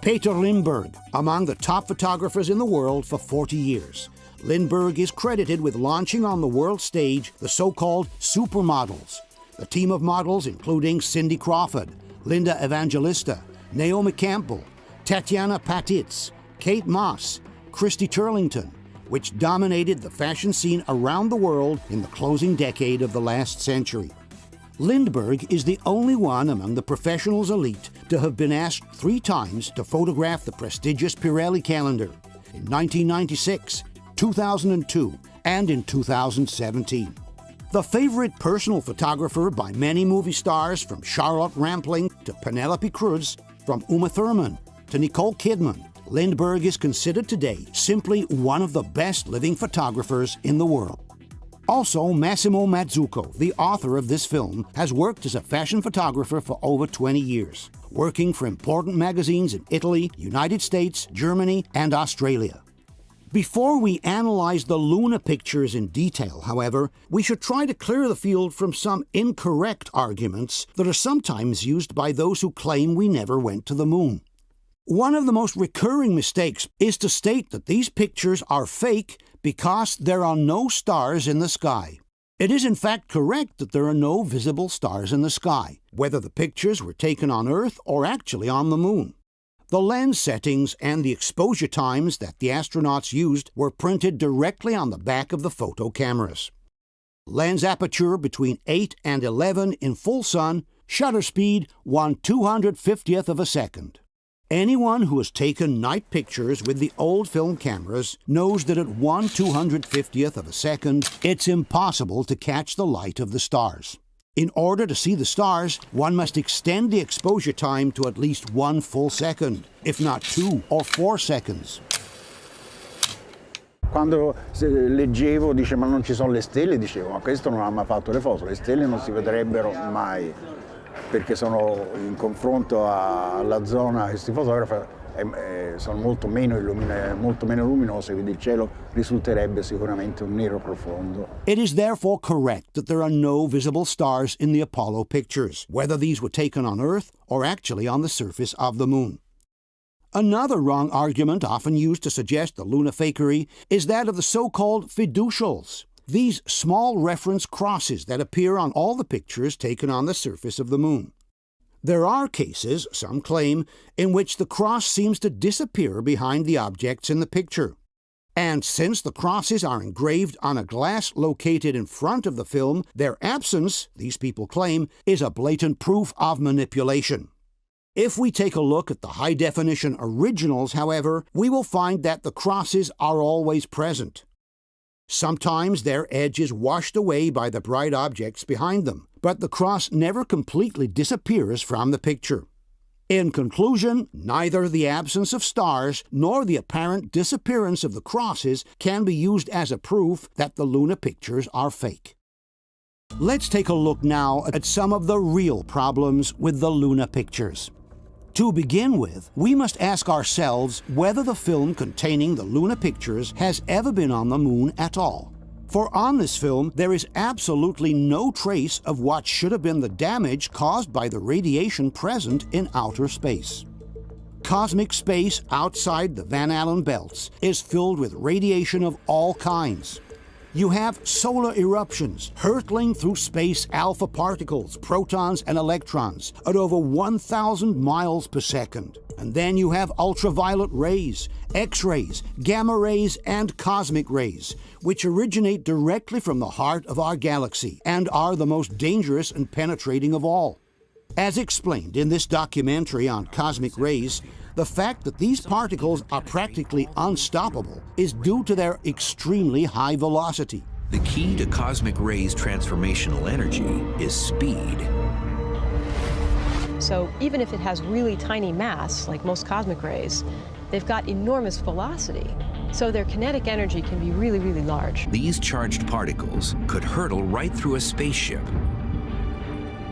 Peter Lindbergh, among the top photographers in the world for 40 years. Lindbergh is credited with launching on the world stage the so-called supermodels, the team of models including Cindy Crawford, Linda Evangelista, Naomi Campbell, Tatiana Patitz, Kate Moss, Christy Turlington, which dominated the fashion scene around the world in the closing decade of the last century. Lindbergh is the only one among the professionals elite to have been asked 3 times to photograph the prestigious Pirelli calendar in 1996, 2002, and in 2017. The favorite personal photographer by many movie stars, from Charlotte Rampling to Penelope Cruz, from Uma Thurman to Nicole Kidman, Lindbergh is considered today simply one of the best living photographers in the world. Also, Massimo Mazzucco, the author of this film, has worked as a fashion photographer for over 20 years, working for important magazines in Italy, United States, Germany, and Australia. Before we analyze the Luna pictures in detail, however, we should try to clear the field from some incorrect arguments that are sometimes used by those who claim we never went to the moon. One of the most recurring mistakes is to state that these pictures are fake because there are no stars in the sky. It is in fact correct that there are no visible stars in the sky, whether the pictures were taken on Earth or actually on the moon. The lens settings and the exposure times that the astronauts used were printed directly on the back of the photo cameras. Lens aperture between 8 and 11 in full sun, shutter speed 1/250th of a second. Anyone who has taken night pictures with the old film cameras knows that at 1/250th of a second, it's impossible to catch the light of the stars. In order to see the stars, one must extend the exposure time to at least 1 full second, if not 2 or 4 seconds. Quando leggevo, dice, ma non ci sono le stelle, dicevo, ma questo non ha mai fatto le foto, le stelle non si vedrebbero mai, perché sono in confronto alla zona che si fotografa, sono molto meno luminose, quindi il cielo risulterebbe sicuramente un nero profondo. It is therefore correct that there are no visible stars in the Apollo pictures, whether these were taken on Earth or actually on the surface of the moon. Another wrong argument often used to suggest the Luna fakery is that of the so-called fiducials, these small reference crosses that appear on all the pictures taken on the surface of the moon. There are cases, some claim, in which the cross seems to disappear behind the objects in the picture. And since the crosses are engraved on a glass located in front of the film, their absence, these people claim, is a blatant proof of manipulation. If we take a look at the high-definition originals, however, we will find that the crosses are always present. Sometimes their edge is washed away by the bright objects behind them, but the cross never completely disappears from the picture. In conclusion, neither the absence of stars nor the apparent disappearance of the crosses can be used as a proof that the Luna pictures are fake. Let's take a look now at some of the real problems with the Luna pictures. To begin with, we must ask ourselves whether the film containing the Luna pictures has ever been on the moon at all. For on this film, there is absolutely no trace of what should have been the damage caused by the radiation present in outer space. Cosmic space outside the Van Allen belts is filled with radiation of all kinds. You have solar eruptions hurtling through space alpha particles, protons and electrons at over 1,000 miles per second. And then you have ultraviolet rays, X-rays, gamma rays, and cosmic rays, which originate directly from the heart of our galaxy and are the most dangerous and penetrating of all. As explained in this documentary on cosmic rays, the fact that these particles are practically unstoppable is due to their extremely high velocity. The key to cosmic rays' transformational energy is speed. So even if it has really tiny mass, like most cosmic rays, they've got enormous velocity. So their kinetic energy can be really, really large. These charged particles could hurtle right through a spaceship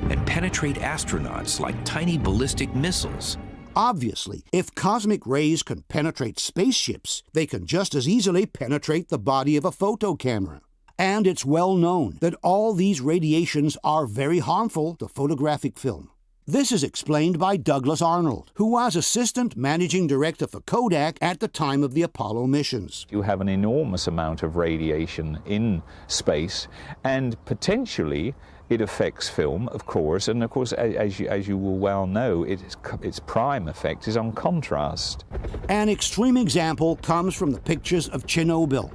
and penetrate astronauts like tiny ballistic missiles. Obviously, if cosmic rays can penetrate spaceships, they can just as easily penetrate the body of a photo camera. And it's well known that all these radiations are very harmful to photographic film. This is explained by Douglas Arnold, who was assistant managing director for Kodak at the time of the Apollo missions. You have an enormous amount of radiation in space, and potentially it affects film, of course, and of course, as you will well know, its prime effect is on contrast. An extreme example comes from the pictures of Chernobyl.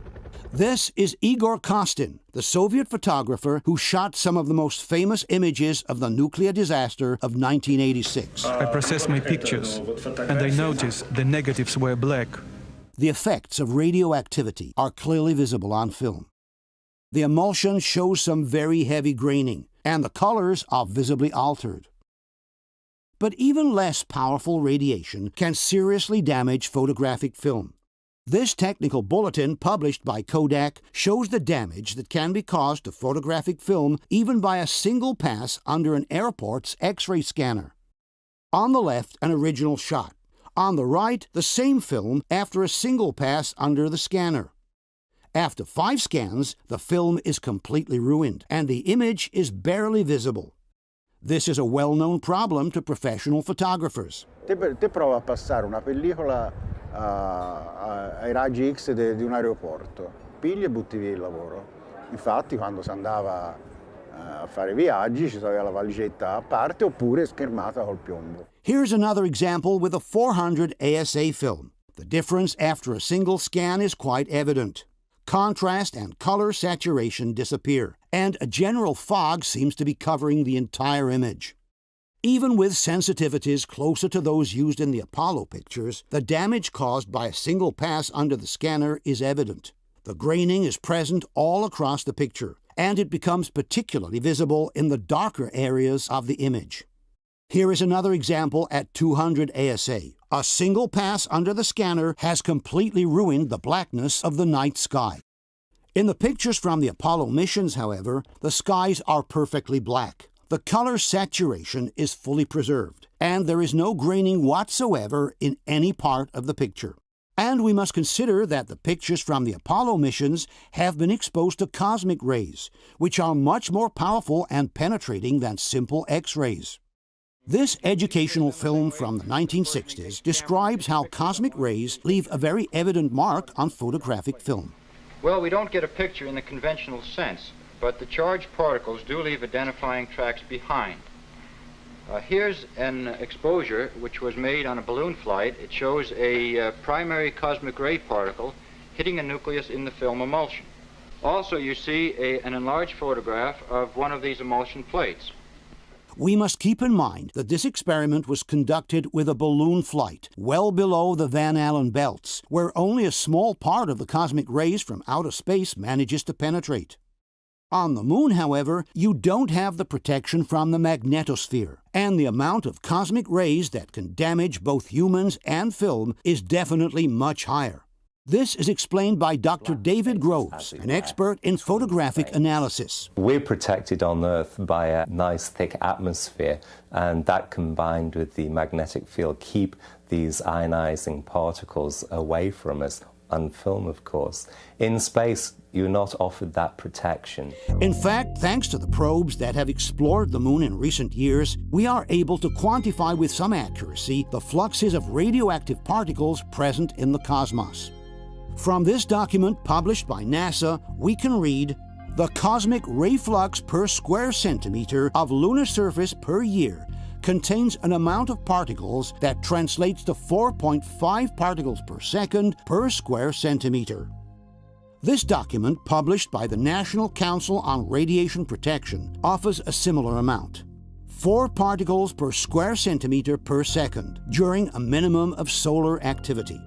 This is Igor Kostin, the Soviet photographer who shot some of the most famous images of the nuclear disaster of 1986. I processed my pictures, and I noticed the negatives were black. The effects of radioactivity are clearly visible on film. The emulsion shows some very heavy graining, and the colors are visibly altered. But even less powerful radiation can seriously damage photographic film. This technical bulletin published by Kodak shows the damage that can be caused to photographic film even by a single pass under an airport's X-ray scanner. On the left, an original shot. On the right, the same film after a single pass under the scanner. After 5 scans, the film is completely ruined, and the image is barely visible. This is a well-known problem to professional photographers. Te prova a passare una pellicola ai raggi X di un aeroporto, pigli e butti via il lavoro. Infatti quando si andava a fare viaggi ci aveva la valigetta a parte oppure schermata col piombo. Here's another example with a 400 ASA film. The difference after a single scan is quite evident. Contrast and color saturation disappear, and a general fog seems to be covering the entire image. Even with sensitivities closer to those used in the Apollo pictures, the damage caused by a single pass under the scanner is evident. The graining is present all across the picture, and it becomes particularly visible in the darker areas of the image. Here is another example at 200 ASA. A single pass under the scanner has completely ruined the blackness of the night sky. In the pictures from the Apollo missions, however, the skies are perfectly black. The color saturation is fully preserved, and there is no graining whatsoever in any part of the picture. And we must consider that the pictures from the Apollo missions have been exposed to cosmic rays, which are much more powerful and penetrating than simple X-rays. This educational film from the 1960s describes how cosmic rays leave a very evident mark on photographic film. Well, we don't get a picture in the conventional sense, but the charged particles do leave identifying tracks behind. Here's an exposure which was made on a balloon flight. It shows a primary cosmic ray particle hitting a nucleus in the film emulsion. Also, you see an enlarged photograph of one of these emulsion plates. We must keep in mind that this experiment was conducted with a balloon flight well below the Van Allen belts, where only a small part of the cosmic rays from outer space manages to penetrate. On the Moon, however, you don't have the protection from the magnetosphere, and the amount of cosmic rays that can damage both humans and film is definitely much higher. This is explained by Dr. David Groves, an expert in photographic analysis. We're protected on Earth by a nice thick atmosphere, and that combined with the magnetic field keep these ionizing particles away from us, on film of course. In space, you're not offered that protection. In fact, thanks to the probes that have explored the Moon in recent years, we are able to quantify with some accuracy the fluxes of radioactive particles present in the cosmos. From this document published by NASA, we can read, the cosmic ray flux per square centimeter of lunar surface per year contains an amount of particles that translates to 4.5 particles per second per square centimeter. This document, published by the National Council on Radiation Protection, offers a similar amount. 4 particles per square centimeter per second during a minimum of solar activity.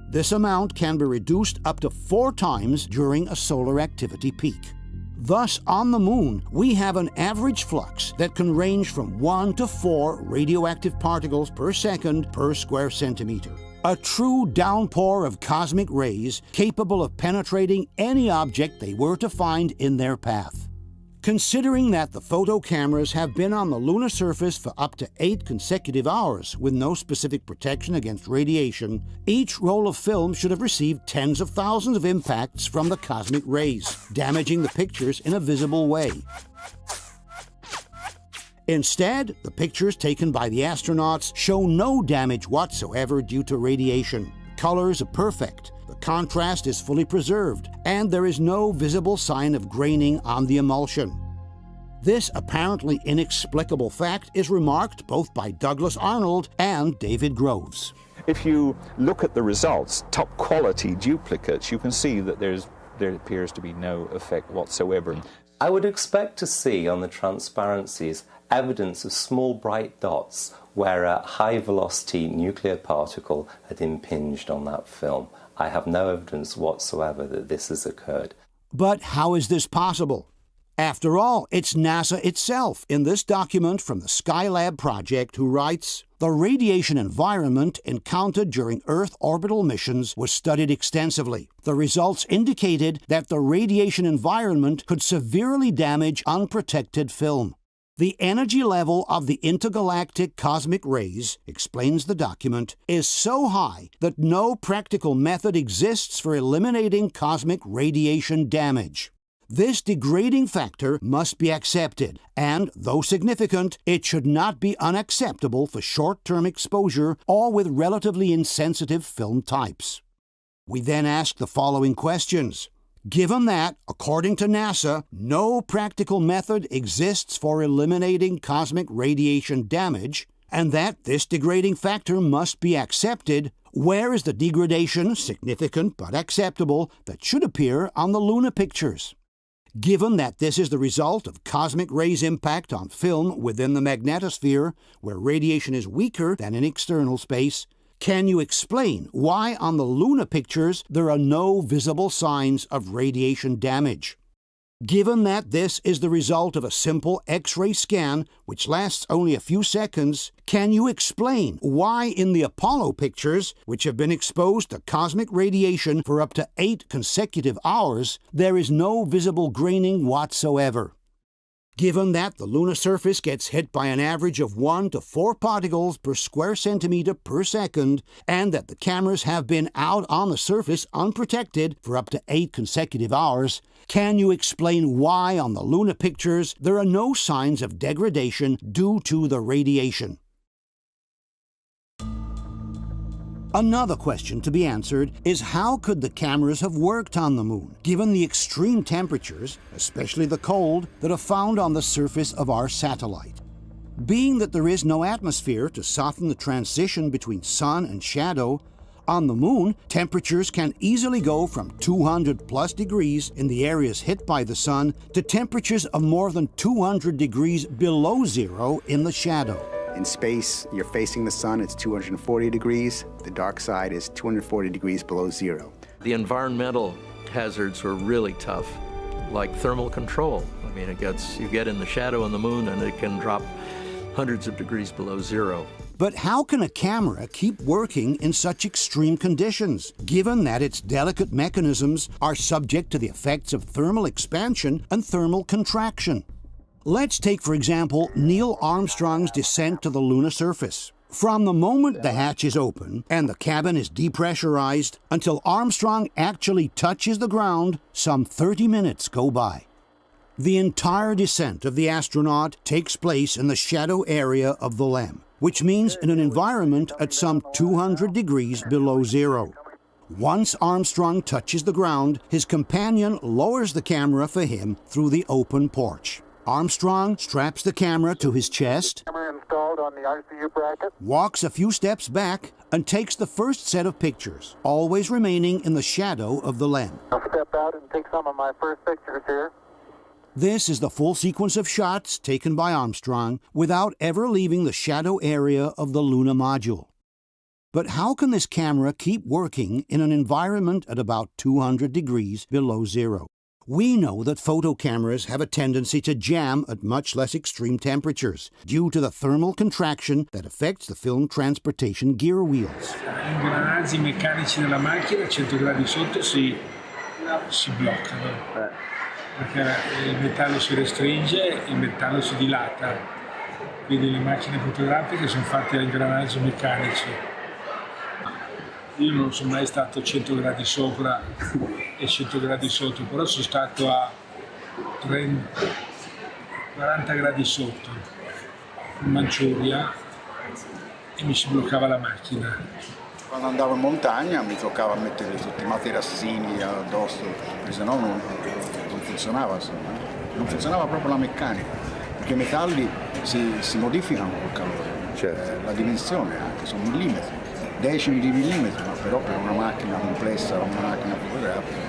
This amount can be reduced up to 4 times during a solar activity peak. Thus, on the Moon, we have an average flux that can range from 1 to 4 radioactive particles per second per square centimeter. A true downpour of cosmic rays capable of penetrating any object they were to find in their path. Considering that the photo cameras have been on the lunar surface for up to 8 consecutive hours with no specific protection against radiation, each roll of film should have received tens of thousands of impacts from the cosmic rays, damaging the pictures in a visible way. Instead, the pictures taken by the astronauts show no damage whatsoever due to radiation. Colors are perfect, the contrast is fully preserved, and there is no visible sign of graining on the emulsion. This apparently inexplicable fact is remarked both by Douglas Arnold and David Groves. If you look at the results, top quality duplicates, you can see that there appears to be no effect whatsoever. I would expect to see on the transparencies evidence of small bright dots where a high-velocity nuclear particle had impinged on that film. I have no evidence whatsoever that this has occurred. But how is this possible? After all, it's NASA itself in this document from the Skylab project who writes, "The radiation environment encountered during Earth orbital missions was studied extensively. The results indicated that the radiation environment could severely damage unprotected film. The energy level of the intergalactic cosmic rays," explains the document, "is so high that no practical method exists for eliminating cosmic radiation damage. This degrading factor must be accepted, and, though significant, it should not be unacceptable for short-term exposure or with relatively insensitive film types." We then ask the following questions. Given that, according to NASA, no practical method exists for eliminating cosmic radiation damage, and that this degrading factor must be accepted, where is the degradation, significant but acceptable, that should appear on the lunar pictures? Given that this is the result of cosmic rays' impact on film within the magnetosphere, where radiation is weaker than in external space, can you explain why on the lunar pictures there are no visible signs of radiation damage? Given that this is the result of a simple X-ray scan, which lasts only a few seconds, can you explain why in the Apollo pictures, which have been exposed to cosmic radiation for up to 8 consecutive hours, there is no visible graining whatsoever? Given that the lunar surface gets hit by an average of 1 to 4 particles per square centimeter per second, and that the cameras have been out on the surface unprotected for up to 8 consecutive hours, can you explain why on the lunar pictures there are no signs of degradation due to the radiation? Another question to be answered is how could the cameras have worked on the moon, given the extreme temperatures, especially the cold, that are found on the surface of our satellite? Being that there is no atmosphere to soften the transition between sun and shadow, on the moon, temperatures can easily go from 200+ degrees in the areas hit by the sun to temperatures of more than 200 degrees below zero in the shadow. In space, you're facing the sun, it's 240 degrees. The dark side is 240 degrees below zero. The environmental hazards were really tough, like thermal control. I mean, you get in the shadow on the moon and it can drop hundreds of degrees below zero. But how can a camera keep working in such extreme conditions, given that its delicate mechanisms are subject to the effects of thermal expansion and thermal contraction? Let's take, for example, Neil Armstrong's descent to the lunar surface. From the moment the hatch is open and the cabin is depressurized until Armstrong actually touches the ground, some 30 minutes go by. The entire descent of the astronaut takes place in the shadow area of the LEM, which means in an environment at some 200 degrees below zero. Once Armstrong touches the ground, his companion lowers the camera for him through the open porch. Armstrong straps the camera to his chest, Installed on the ICU bracket. walks a few steps back, and takes the first set of pictures, always remaining in the shadow of the LEM. I'll step out and take some of my first pictures here. This is the full sequence of shots taken by Armstrong without ever leaving the shadow area of the lunar module. But how can this camera keep working in an environment at about 200 degrees below zero? We know that photo cameras have a tendency to jam at much less extreme temperatures due to the thermal contraction that affects the film transportation gear wheels. Gli ingranaggi meccanici della macchina a 100 gradi sotto si bloccano, perché il metallo si restringe, il metallo si dilata, quindi le macchine fotografiche sono fatte a ingranaggi meccanici. Io non sono mai stato a 100 gradi sopra e 100 gradi sotto, però sono stato a 40 gradi sotto in Manciuria e mi si bloccava la macchina. Quando andavo in montagna mi toccava mettere tutti i materassini addosso, perché sennò non funzionava, non funzionava proprio la meccanica, perché i metalli si modificano col calore, cioè la dimensione anche, sono millimetri. Decimi di millimetri, ma però per una macchina complessa, una macchina fotografica.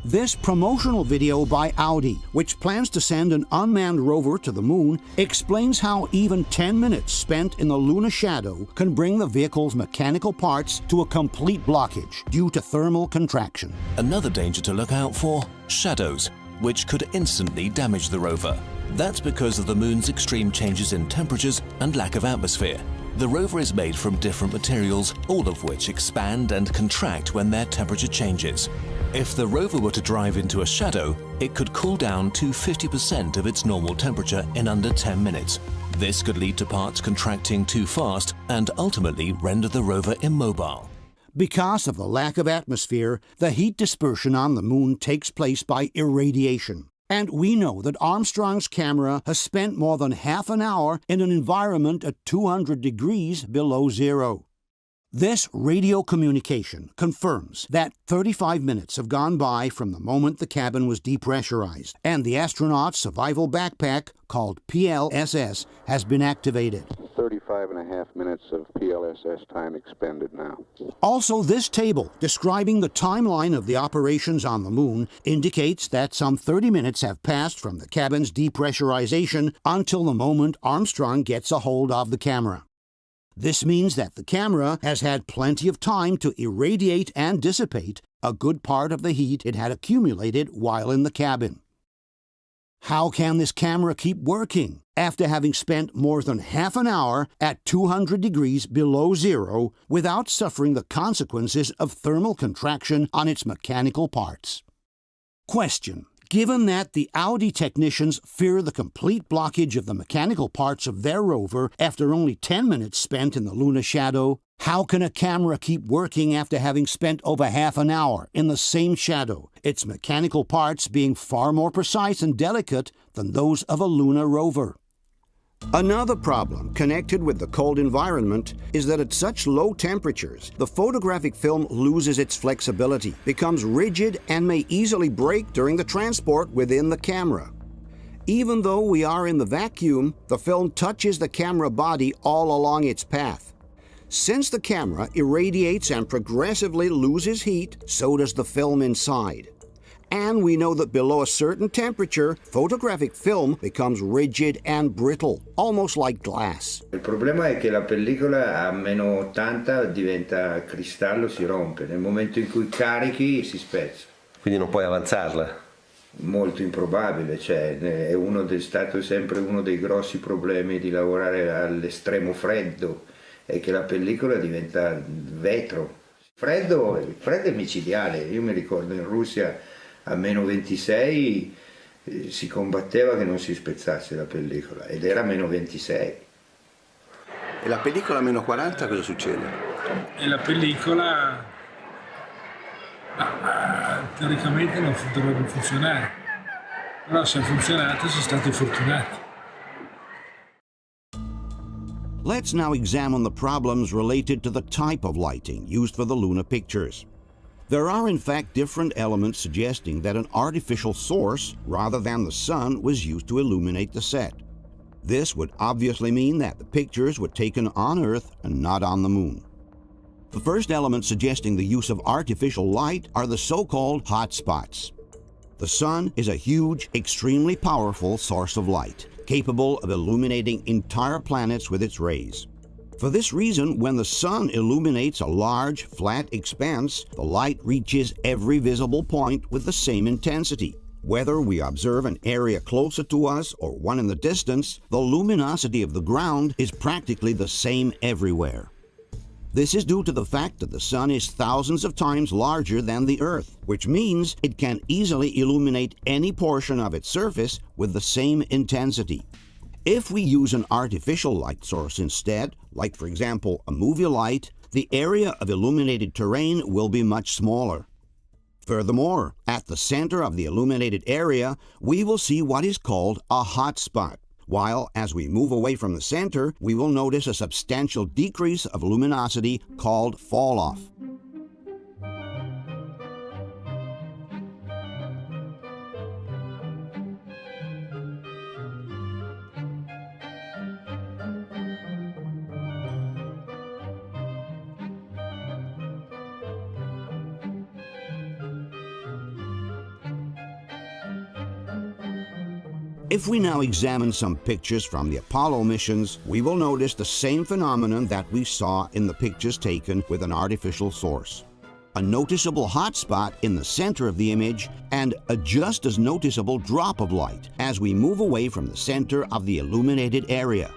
This promotional video by Audi, which plans to send an unmanned rover to the moon, explains how even 10 minutes spent in the lunar shadow can bring the vehicle's mechanical parts to a complete blockage due to thermal contraction. Another danger to look out for: shadows, which could instantly damage the rover. That's because of the moon's extreme changes in temperatures and lack of atmosphere. The rover is made from different materials, all of which expand and contract when their temperature changes. If the rover were to drive into a shadow, it could cool down to 50% of its normal temperature in under 10 minutes. This could lead to parts contracting too fast and ultimately render the rover immobile. Because of the lack of atmosphere, the heat dispersion on the moon takes place by irradiation. And we know that Armstrong's camera has spent more than half an hour in an environment at 200 degrees below zero. This radio communication confirms that 35 minutes have gone by from the moment the cabin was depressurized, and the astronaut's survival backpack, called PLSS, has been activated. 35.5 minutes of PLSS time expended now. Also, this table describing the timeline of the operations on the moon indicates that some 30 minutes have passed from the cabin's depressurization until the moment Armstrong gets a hold of the camera. This means that the camera has had plenty of time to irradiate and dissipate a good part of the heat it had accumulated while in the cabin. How can this camera keep working after having spent more than half an hour at 200 degrees below zero without suffering the consequences of thermal contraction on its mechanical parts? Question: given that the Audi technicians fear the complete blockage of the mechanical parts of their rover after only 10 minutes spent in the lunar shadow, how can a camera keep working after having spent over half an hour in the same shadow, its mechanical parts being far more precise and delicate than those of a lunar rover? Another problem connected with the cold environment is that at such low temperatures, the photographic film loses its flexibility, becomes rigid, and may easily break during the transport within the camera. Even though we are in the vacuum, the film touches the camera body all along its path. Since the camera irradiates and progressively loses heat, so does the film inside. And we know that below a certain temperature, photographic film becomes rigid and brittle, almost like glass. Il problema è che la pellicola a meno 80 diventa cristallo, si rompe. Nel momento in cui carichi si spezza. Quindi non puoi avanzarla? Molto improbabile, è stato sempre uno dei grossi problemi di lavorare all'estremo freddo, è che la pellicola diventa vetro. Il freddo è micidiale. Io mi ricordo in Russia a meno 26 si combatteva che non si spezzasse la pellicola ed era meno 26. E la pellicola a meno 40 cosa succede? E la pellicola teoricamente non dovrebbe funzionare, però se ha funzionato si è stati fortunati. Let's now examine the problems related to the type of lighting used for the lunar pictures. There are in fact different elements suggesting that an artificial source, rather than the sun, was used to illuminate the set. This would obviously mean that the pictures were taken on Earth and not on the moon. The first element suggesting the use of artificial light are the so-called hotspots. The sun is a huge, extremely powerful source of light, capable of illuminating entire planets with its rays. For this reason, when the sun illuminates a large, flat expanse, the light reaches every visible point with the same intensity. Whether we observe an area closer to us or one in the distance, the luminosity of the ground is practically the same everywhere. This is due to the fact that the sun is thousands of times larger than the Earth, which means it can easily illuminate any portion of its surface with the same intensity. If we use an artificial light source instead, like for example a movie light, the area of illuminated terrain will be much smaller. Furthermore, at the center of the illuminated area, we will see what is called a hot spot, while as we move away from the center, we will notice a substantial decrease of luminosity called fall-off. If we now examine some pictures from the Apollo missions, we will notice the same phenomenon that we saw in the pictures taken with an artificial source. A noticeable hot spot in the center of the image and a just as noticeable drop of light as we move away from the center of the illuminated area.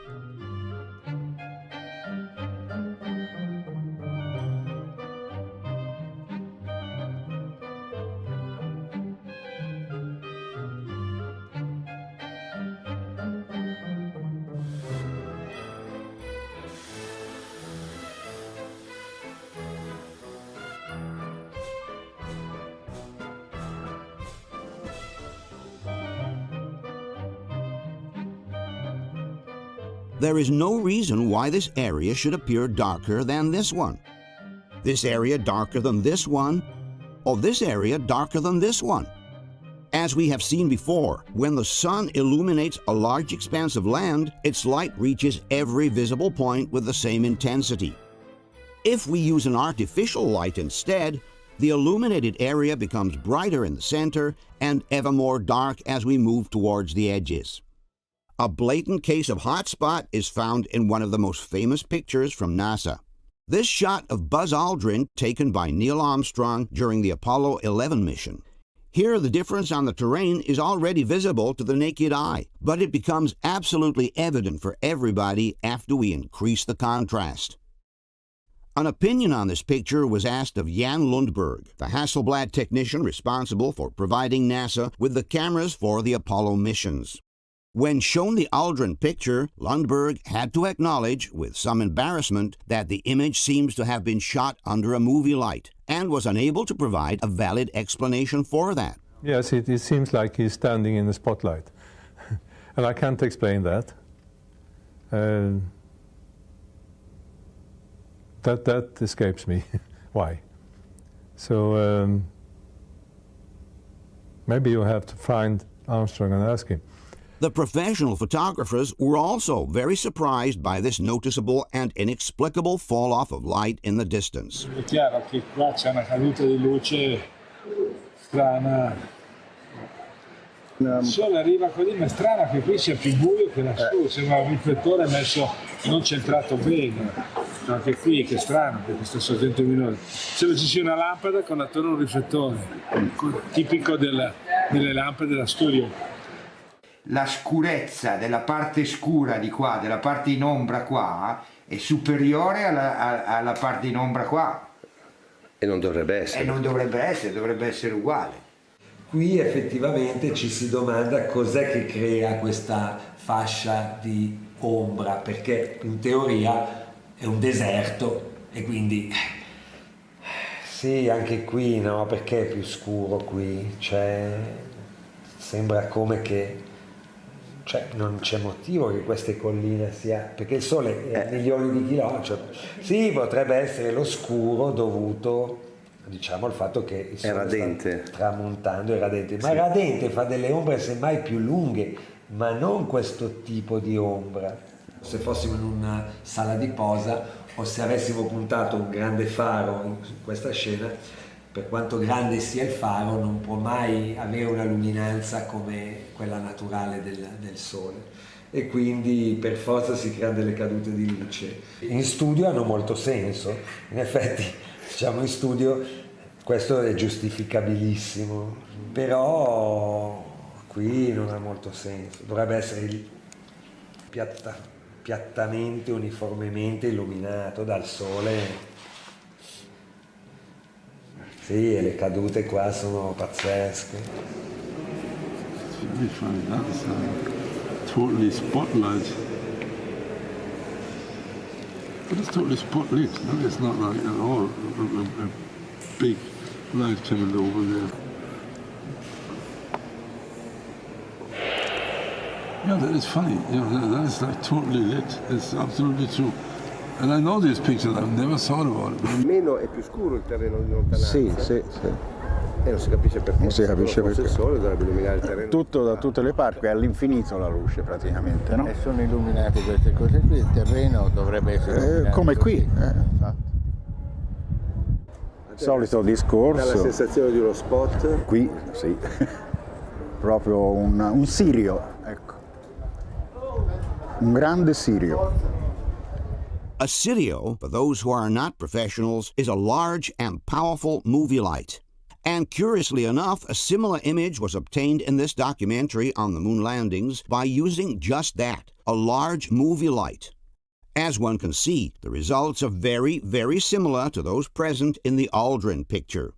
There is no reason why this area should appear darker than this one. This area darker than this one, or this area darker than this one. As we have seen before, when the sun illuminates a large expanse of land, its light reaches every visible point with the same intensity. If we use an artificial light instead, the illuminated area becomes brighter in the center and ever more dark as we move towards the edges. A blatant case of hot spot is found in one of the most famous pictures from NASA. This shot of Buzz Aldrin taken by Neil Armstrong during the Apollo 11 mission. Here the difference on the terrain is already visible to the naked eye, but it becomes absolutely evident for everybody after we increase the contrast. An opinion on this picture was asked of Jan Lundberg, the Hasselblad technician responsible for providing NASA with the cameras for the Apollo missions. When shown the Aldrin picture, Lundberg had to acknowledge, with some embarrassment, that the image seems to have been shot under a movie light, and was unable to provide a valid explanation for that. Yes, it seems like he's standing in the spotlight. And I can't explain that. That escapes me. Why? So maybe you have to find Armstrong and ask him. The professional photographers were also very surprised by this noticeable and inexplicable fall-off of light in the distance. È chiaro che qua c'è una caduta di luce strana. Il sole arriva così, ma è strano che qui sia più buio che lassù, sembra un riflettore messo non centrato bene. Anche qui, che strano, perché sta sorgente luminosa. Sembra ci sia una lampada con attorno un riflettore, tipico delle lampade da studio. La scurezza della parte scura di qua, della parte in ombra qua, è superiore alla parte in ombra qua. E non dovrebbe essere. E non dovrebbe essere uguale. Qui effettivamente ci si domanda cos'è che crea questa fascia di ombra, perché in teoria è un deserto e quindi... Sì, anche qui no, perché è più scuro qui, cioè sembra come che... Cioè, non c'è motivo che queste colline sia, perché il sole è a milioni di chilometri. Cioè, sì, potrebbe essere lo scuro dovuto, diciamo, al fatto che il sole sta tramontando, è radente. Ma radente fa delle ombre semmai più lunghe, ma non questo tipo di ombra. Se fossimo in una sala di posa o se avessimo puntato un grande faro in questa scena, per quanto grande sia il faro, non può mai avere una luminanza come quella naturale del Sole. E quindi per forza si creano delle cadute di luce. In studio hanno molto senso, in effetti diciamo in studio questo è giustificabilissimo, però qui non ha molto senso, dovrebbe essere piattamente, uniformemente illuminato dal Sole. Sì, e le cadute qua sono pazzesche. It's very funny, that is totally spotlight. But it's totally spotlit, no? It's not like at all a big light turned over there. Yeah, that is funny. You know, that is like totally lit. It's absolutely true. And I know these pictures, I've never thought about it. Meno è più scuro il terreno di lontananza. Sì. E non si capisce perché. Non si capisce perché. Il sole dovrebbe illuminare il terreno. Tutto da tutte le parti, è all'infinito la luce praticamente, no? E sono illuminate queste cose qui, il terreno dovrebbe essere come qui. Infatti. Solito discorso. Dà la sensazione di uno spot. Qui, sì. Proprio un sirio, ecco. Un grande Sirio. A Sirio, for those who are not professionals, is a large and powerful movie light. And curiously enough, a similar image was obtained in this documentary on the moon landings by using just that, a large movie light. As one can see, the results are very, very similar to those present in the Aldrin picture.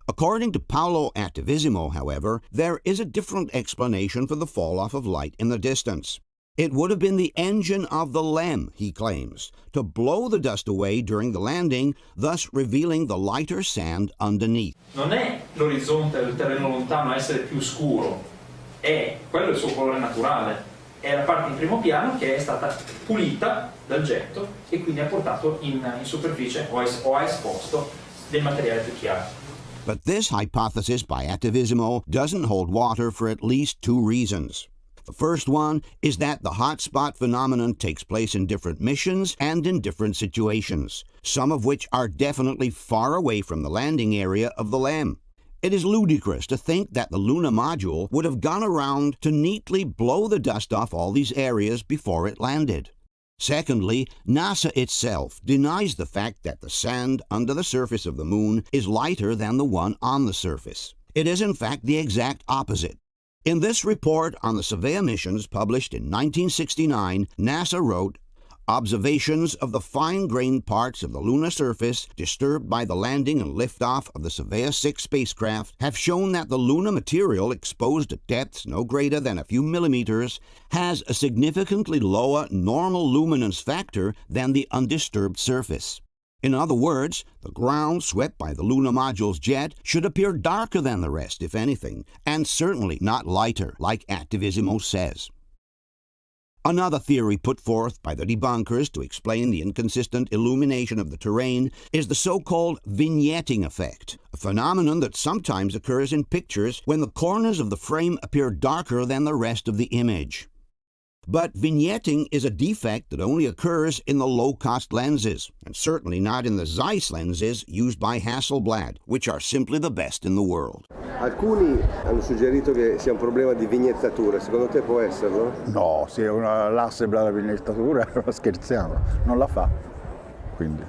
According to Paolo Attivissimo, however, there is a different explanation for the fall-off of light in the distance. It would have been the engine of the LEM, he claims, to blow the dust away during the landing, thus revealing the lighter sand underneath. Non è l'orizzonte del terreno lontano a essere più scuro, è quello il suo colore naturale, è la parte in primo piano che è stata pulita dal getto e quindi ha portato in superficie o ha esposto del materiale più chiaro. But this hypothesis by Attivissimo doesn't hold water for at least two reasons. The first one is that the hotspot phenomenon takes place in different missions and in different situations, some of which are definitely far away from the landing area of the LEM. It is ludicrous to think that the lunar module would have gone around to neatly blow the dust off all these areas before it landed. Secondly, NASA itself denies the fact that the sand under the surface of the moon is lighter than the one on the surface. It is in fact the exact opposite. In this report on the Surveyor missions published in 1969, NASA wrote, "Observations of the fine-grained parts of the lunar surface disturbed by the landing and liftoff of the Surveyor 6 spacecraft have shown that the lunar material exposed at depths no greater than a few millimeters has a significantly lower normal luminance factor than the undisturbed surface. In other words, the ground swept by the lunar module's jet should appear darker than the rest, if anything, and certainly not lighter, like Attivissimo says." Another theory put forth by the debunkers to explain the inconsistent illumination of the terrain is the so-called vignetting effect, a phenomenon that sometimes occurs in pictures when the corners of the frame appear darker than the rest of the image. But vignetting is a defect that only occurs in the low-cost lenses, and certainly not in the Zeiss lenses used by Hasselblad, which are simply the best in the world. Alcuni hanno suggerito che sia un problema di vignettatura, secondo te può esserlo? No, se l'Hasselblad la vignettatura scherziamo, non la fa. Quindi,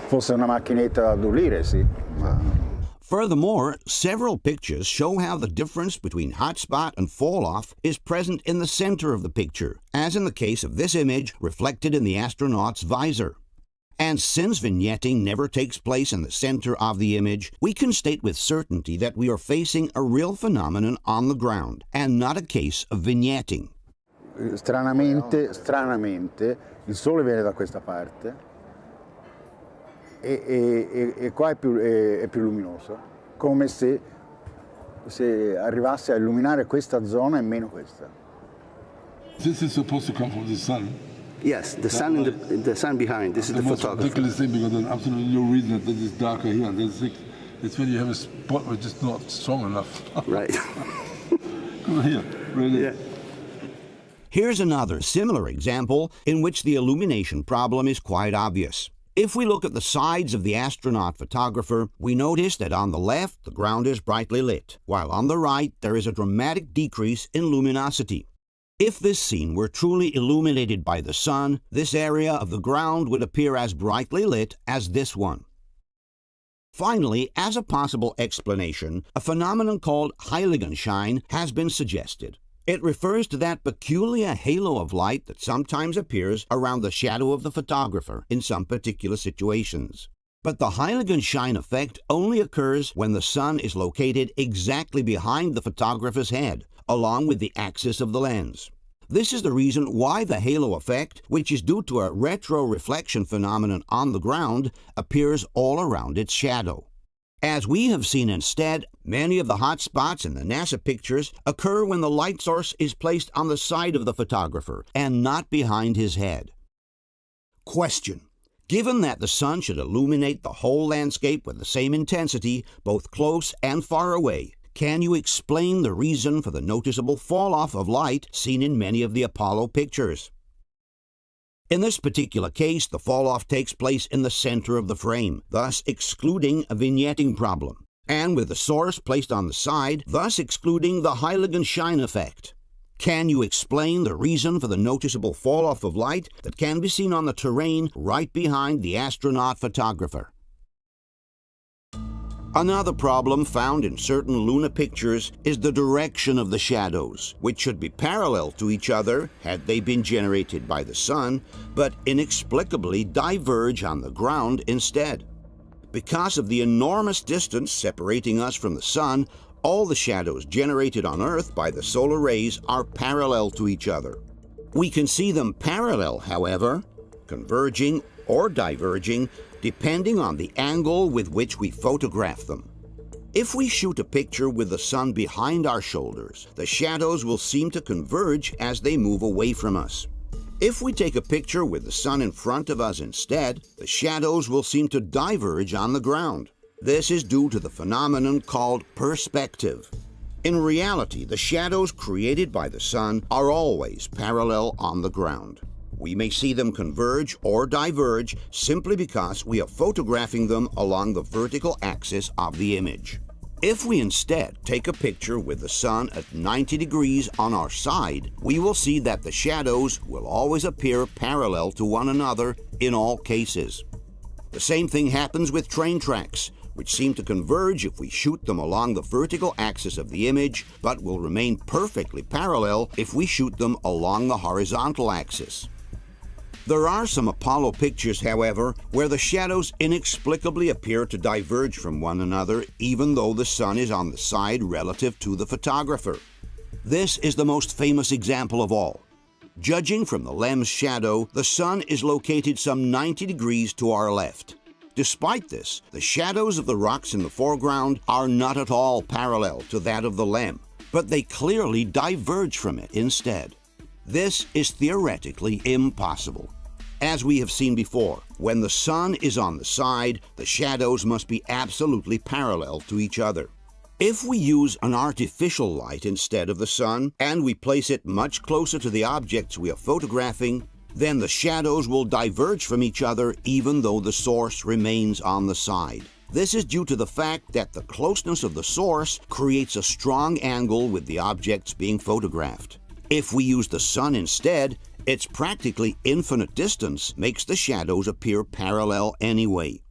fosse una macchinetta ad ulire, sì, ma... Furthermore, several pictures show how the difference between hotspot and fall-off is present in the center of the picture, as in the case of this image reflected in the astronaut's visor. And since vignetting never takes place in the center of the image, we can state with certainty that we are facing a real phenomenon on the ground, and not a case of vignetting. Stranamente, il sole viene da questa parte, e qua è più luminoso, come se arrivasse a illuminare questa zona e meno questa. This is supposed to come from the sun. Yes, the sun the sun behind. This is the most photographer. ridiculous thing, because there's absolutely no reason that it is darker here. It's when you have a spot which is not strong enough. Right. Come here, really. Yeah. Here's another similar example in which the illumination problem is quite obvious. If we look at the sides of the astronaut photographer, we notice that on the left the ground is brightly lit, while on the right there is a dramatic decrease in luminosity. If this scene were truly illuminated by the sun, this area of the ground would appear as brightly lit as this one. Finally, as a possible explanation, a phenomenon called Heiligenschein has been suggested. It refers to that peculiar halo of light that sometimes appears around the shadow of the photographer in some particular situations. But the Heiligenschein effect only occurs when the sun is located exactly behind the photographer's head, along with the axis of the lens. This is the reason why the halo effect, which is due to a retroreflection phenomenon on the ground, appears all around its shadow. As we have seen instead, many of the hot spots in the NASA pictures occur when the light source is placed on the side of the photographer and not behind his head. Question: given that the sun should illuminate the whole landscape with the same intensity, both close and far away, can you explain the reason for the noticeable fall-off of light seen in many of the Apollo pictures? In this particular case, the fall-off takes place in the center of the frame, thus excluding a vignetting problem, and with the source placed on the side, thus excluding the Heiligenschein effect. Can you explain the reason for the noticeable fall-off of light that can be seen on the terrain right behind the astronaut photographer? Another problem found in certain lunar pictures is the direction of the shadows, which should be parallel to each other had they been generated by the sun, but inexplicably diverge on the ground instead. Because of the enormous distance separating us from the sun, all the shadows generated on Earth by the solar rays are parallel to each other. We can see them parallel, however, converging or diverging, depending on the angle with which we photograph them. If we shoot a picture with the sun behind our shoulders, the shadows will seem to converge as they move away from us. If we take a picture with the sun in front of us instead, the shadows will seem to diverge on the ground. This is due to the phenomenon called perspective. In reality, the shadows created by the sun are always parallel on the ground. We may see them converge or diverge simply because we are photographing them along the vertical axis of the image. If we instead take a picture with the sun at 90 degrees on our side, we will see that the shadows will always appear parallel to one another in all cases. The same thing happens with train tracks, which seem to converge if we shoot them along the vertical axis of the image, but will remain perfectly parallel if we shoot them along the horizontal axis. There are some Apollo pictures, however, where the shadows inexplicably appear to diverge from one another even though the sun is on the side relative to the photographer. This is the most famous example of all. Judging from the lens shadow, the sun is located some 90 degrees to our left. Despite this, the shadows of the rocks in the foreground are not at all parallel to that of the lem, but they clearly diverge from it instead. This is theoretically impossible. As we have seen before, when the sun is on the side, the shadows must be absolutely parallel to each other. If we use an artificial light instead of the sun, and we place it much closer to the objects we are photographing, then the shadows will diverge from each other even though the source remains on the side. This is due to the fact that the closeness of the source creates a strong angle with the objects being photographed. If we use the sun instead, its practically infinite distance makes the shadows appear parallel anyway.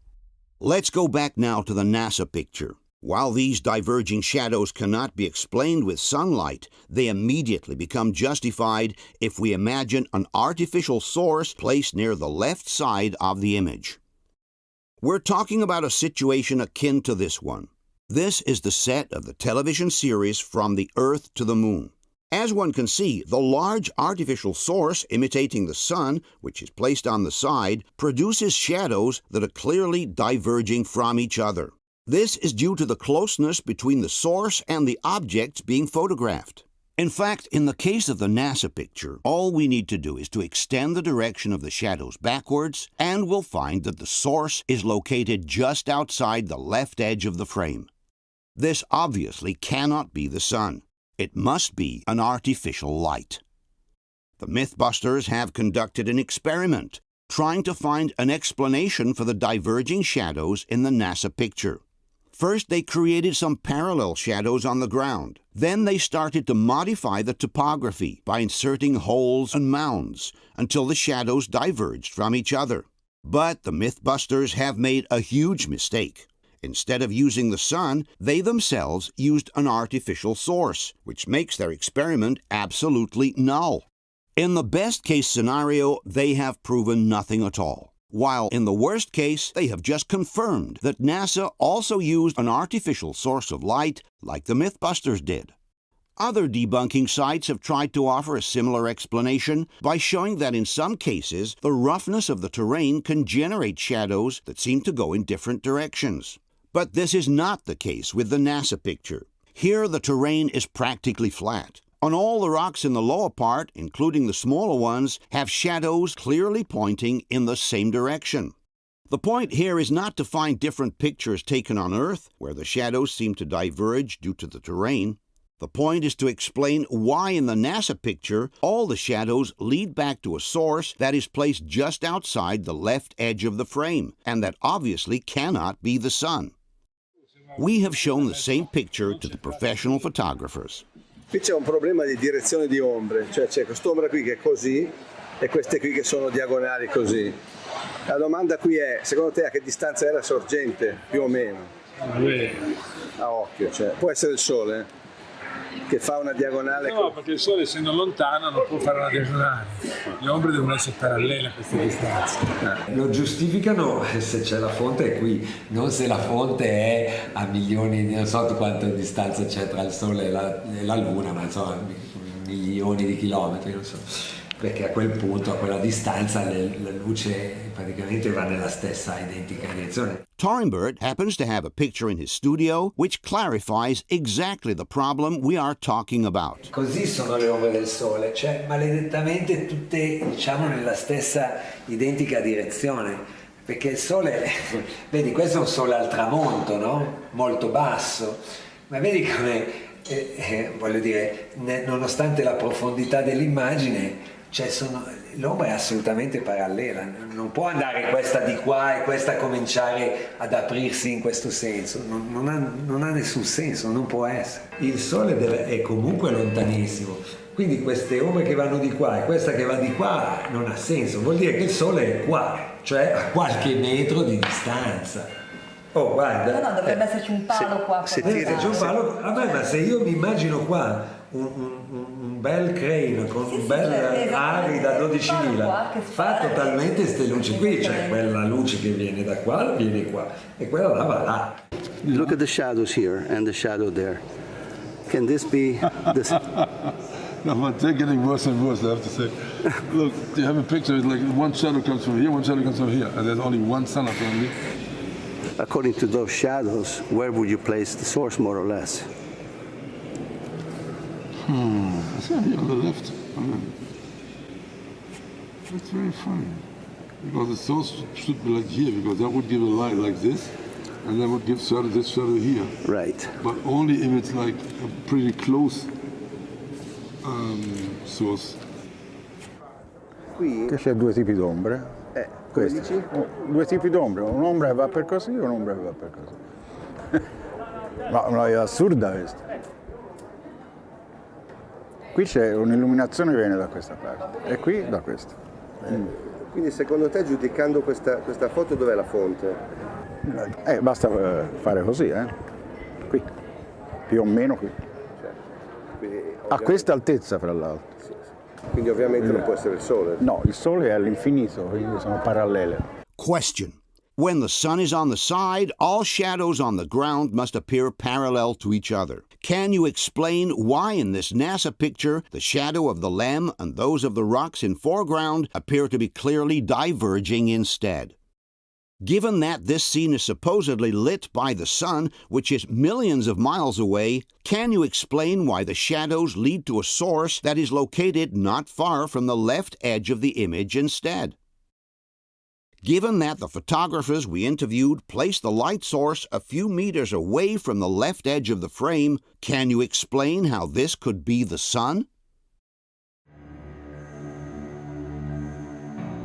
Let's go back now to the NASA picture. While these diverging shadows cannot be explained with sunlight, they immediately become justified if we imagine an artificial source placed near the left side of the image. We're talking about a situation akin to this one. This is the set of the television series From the Earth to the Moon. As one can see, the large artificial source imitating the sun, which is placed on the side, produces shadows that are clearly diverging from each other. This is due to the closeness between the source and the objects being photographed. In fact, in the case of the NASA picture, all we need to do is to extend the direction of the shadows backwards, and we'll find that the source is located just outside the left edge of the frame. This obviously cannot be the sun. It must be an artificial light. The Mythbusters have conducted an experiment, trying to find an explanation for the diverging shadows in the NASA picture. First, they created some parallel shadows on the ground. Then they started to modify the topography by inserting holes and mounds until the shadows diverged from each other. But the Mythbusters have made a huge mistake. Instead of using the sun, they themselves used an artificial source, which makes their experiment absolutely null. In the best-case scenario, they have proven nothing at all, while in the worst case, they have just confirmed that NASA also used an artificial source of light like the Mythbusters did. Other debunking sites have tried to offer a similar explanation by showing that in some cases, the roughness of the terrain can generate shadows that seem to go in different directions. But this is not the case with the NASA picture. Here, the terrain is practically flat, and all the rocks in the lower part, including the smaller ones, have shadows clearly pointing in the same direction. The point here is not to find different pictures taken on Earth, where the shadows seem to diverge due to the terrain. The point is to explain why in the NASA picture, all the shadows lead back to a source that is placed just outside the left edge of the frame, and that obviously cannot be the sun. We have shown the same picture to the professional photographers. Qui c'è un problema di direzione di ombre, cioè c'è quest'ombra qui che è così e queste qui che sono diagonali così. La domanda qui è, secondo te a che distanza è la sorgente, più o meno? A occhio, cioè. Può essere il sole che fa una diagonale? No, perché il sole essendo lontano non può fare una diagonale. Le ombre devono essere parallele a queste distanze. Lo giustificano se c'è la fonte è qui, non se la fonte è a milioni, non so quanta distanza c'è tra il sole e la luna, ma insomma milioni di chilometri, non so. Perché a quel punto, a quella distanza, la luce praticamente va nella stessa identica direzione. Torenberg happens to have a picture in his studio which clarifies exactly the problem we are talking about. Così sono le ombre del sole, cioè maledettamente tutte, diciamo, nella stessa identica direzione. Perché il sole, vedi, questo è un sole al tramonto, no? Molto basso, ma vedi come, voglio dire, nonostante la profondità dell'immagine, cioè l'ombra è assolutamente parallela, non può andare questa di qua e questa cominciare ad aprirsi in questo senso, non ha nessun senso, non può essere. Il sole è comunque lontanissimo, quindi queste ombre che vanno di qua e questa che va di qua non ha senso, vuol dire che il sole è qua, cioè a qualche metro di distanza. Oh, guarda. No, dovrebbe esserci un palo qua. Se c'è un palo, vabbè, ma se io mi immagino qua un bel crane con un bel ari da 12.000, fa totalmente queste luci qui, cioè quella luce che viene da qua viene qua e quella là va là. Look at the shadows here and the shadow there. Can this be this? No, but they're getting worse and worse, I have to say. Look, you have a picture, it's like one shadow comes from here, one shadow comes from here, and there's only one sun apparently. According to those shadows, where would you place the source, more or less? It's here on the left. That's very funny. Because the source should be like here, because that would give a light like this, and that would give this shadow here. Right. But only if it's like a pretty close source. Qui c'è due tipi d'ombre. Questi. Due tipi d'ombre, un'ombra che va per così e un'ombra che va per così. Ma è assurda questa. Qui c'è un'illuminazione che viene da questa parte e qui da questa. Quindi secondo te, giudicando questa foto, dov'è la fonte? Basta fare così, qui, più o meno qui. Quindi, a questa altezza, fra l'altro. Sì. Quindi ovviamente non può essere il sole. No, il sole è all'infinito, quindi sono parallele. Question. When the sun is on the side, all shadows on the ground must appear parallel to each other. Can you explain why in this NASA picture the shadow of the Lamb and those of the rocks in foreground appear to be clearly diverging instead? Given that this scene is supposedly lit by the sun, which is millions of miles away, can you explain why the shadows lead to a source that is located not far from the left edge of the image instead? Given that the photographers we interviewed placed the light source a few meters away from the left edge of the frame, can you explain how this could be the sun?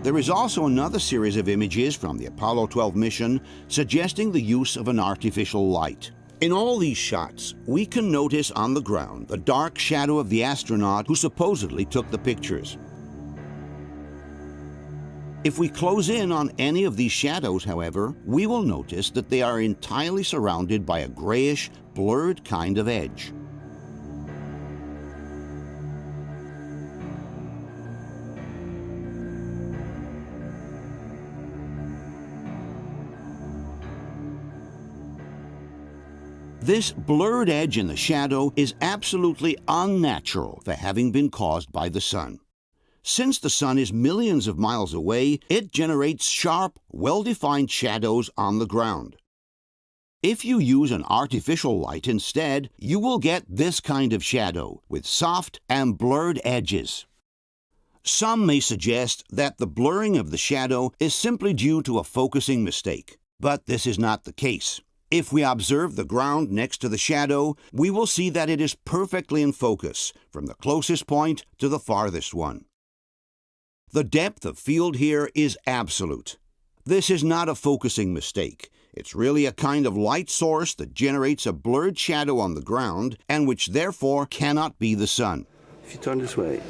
There is also another series of images from the Apollo 12 mission suggesting the use of an artificial light. In all these shots, we can notice on the ground the dark shadow of the astronaut who supposedly took the pictures. If we close in on any of these shadows, however, we will notice that they are entirely surrounded by a grayish, blurred kind of edge. This blurred edge in the shadow is absolutely unnatural for having been caused by the sun. Since the sun is millions of miles away, it generates sharp, well-defined shadows on the ground. If you use an artificial light instead, you will get this kind of shadow with soft and blurred edges. Some may suggest that the blurring of the shadow is simply due to a focusing mistake, but this is not the case. If we observe the ground next to the shadow, we will see that it is perfectly in focus, from the closest point to the farthest one. The depth of field here is absolute. This is not a focusing mistake. It's really a kind of light source that generates a blurred shadow on the ground and which therefore cannot be the sun. If you turn this way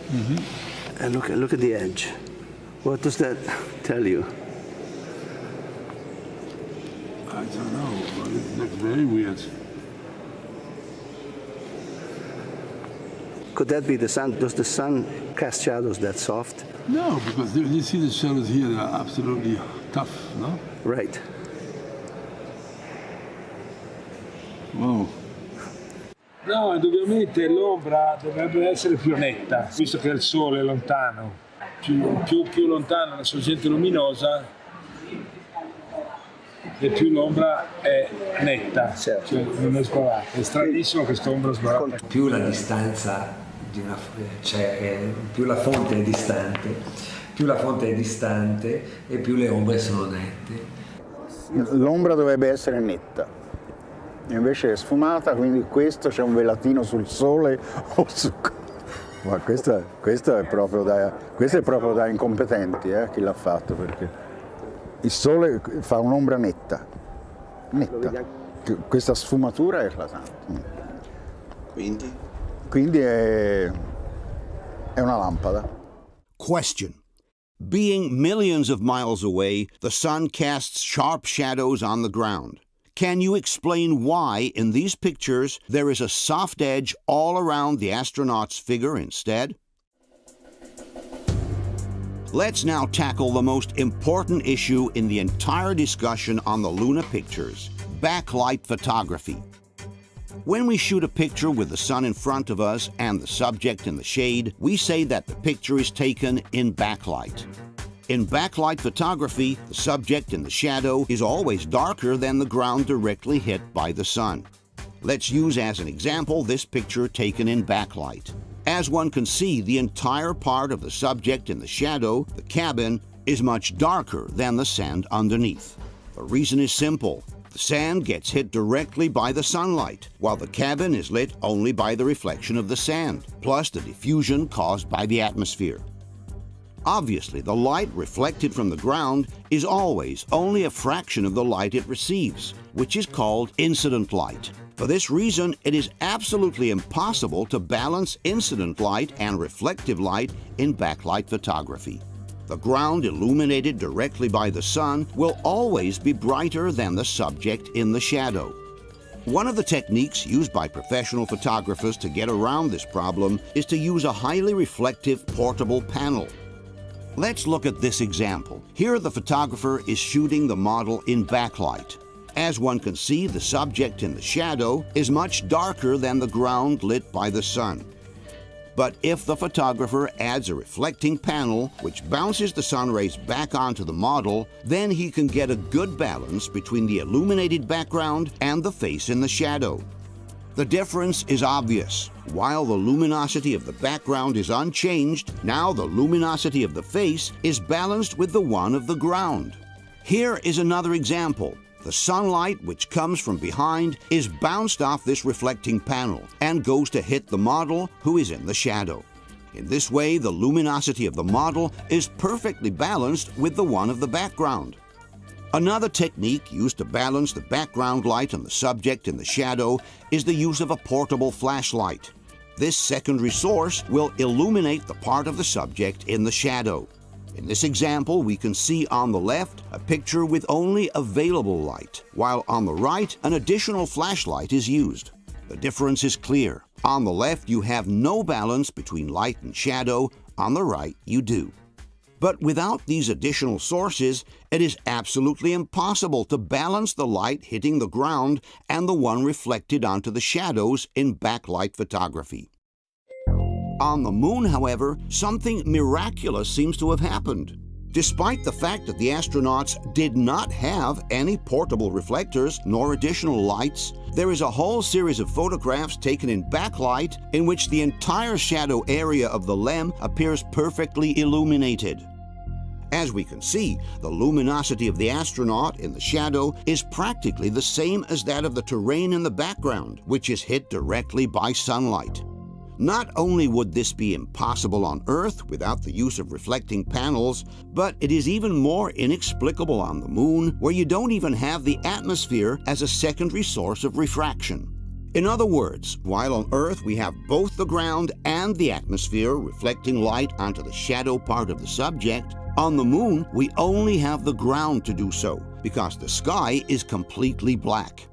and look at the edge, what does that tell you? I don't know, but it looks very weird. Could that be the sun? Does the sun cast shadows that soft? No, because you see the shadows here, they are absolutely tough, no? Right. Wow. No, indubbiamente l'ombra dovrebbe essere più netta, visto che il sole è lontano. Più lontana la sorgente luminosa, e più l'ombra è netta, cioè non è sbarrata. È stranissimo questa ombra sbarrata. Più la distanza di una, più la fonte è distante e più le ombre sono nette. L'ombra dovrebbe essere netta, invece è sfumata, quindi questo c'è un velatino sul sole o su... Ma questo è proprio da incompetenti, chi l'ha fatto, perché il sole fa un'ombra netta. Questa sfumatura è eclatante. Quindi è una lampada. Question. Being millions of miles away, the sun casts sharp shadows on the ground. Can you explain why, in these pictures, there is a soft edge all around the astronaut's figure instead? Let's now tackle the most important issue in the entire discussion on the Luna pictures, backlight photography. When we shoot a picture with the sun in front of us and the subject in the shade, we say that the picture is taken in backlight. In backlight photography, the subject in the shadow is always darker than the ground directly hit by the sun. Let's use as an example this picture taken in backlight. As one can see, the entire part of the subject in the shadow, the cabin, is much darker than the sand underneath. The reason is simple. The sand gets hit directly by the sunlight, while the cabin is lit only by the reflection of the sand, plus the diffusion caused by the atmosphere. Obviously, the light reflected from the ground is always only a fraction of the light it receives, which is called incident light. For this reason, it is absolutely impossible to balance incident light and reflective light in backlight photography. The ground illuminated directly by the sun will always be brighter than the subject in the shadow. One of the techniques used by professional photographers to get around this problem is to use a highly reflective portable panel. Let's look at this example. Here the photographer is shooting the model in backlight. As one can see, the subject in the shadow is much darker than the ground lit by the sun. But if the photographer adds a reflecting panel which bounces the sun rays back onto the model, then he can get a good balance between the illuminated background and the face in the shadow. The difference is obvious. While the luminosity of the background is unchanged, now the luminosity of the face is balanced with the one of the ground. Here is another example. The sunlight which comes from behind is bounced off this reflecting panel and goes to hit the model who is in the shadow. In this way, the luminosity of the model is perfectly balanced with the one of the background. Another technique used to balance the background light on the subject in the shadow is the use of a portable flashlight. This secondary source will illuminate the part of the subject in the shadow. In this example, we can see on the left a picture with only available light, while on the right an additional flashlight is used. The difference is clear. On the left you have no balance between light and shadow, on the right you do. But without these additional sources, it is absolutely impossible to balance the light hitting the ground and the one reflected onto the shadows in backlight photography. On the moon, however, something miraculous seems to have happened. Despite the fact that the astronauts did not have any portable reflectors nor additional lights, there is a whole series of photographs taken in backlight in which the entire shadow area of the LEM appears perfectly illuminated. As we can see, the luminosity of the astronaut in the shadow is practically the same as that of the terrain in the background, which is hit directly by sunlight. Not only would this be impossible on Earth without the use of reflecting panels, but it is even more inexplicable on the Moon, where you don't even have the atmosphere as a secondary source of refraction. In other words, while on Earth we have both the ground and the atmosphere reflecting light onto the shadow part of the subject, on the Moon we only have the ground to do so, because the sky is completely black.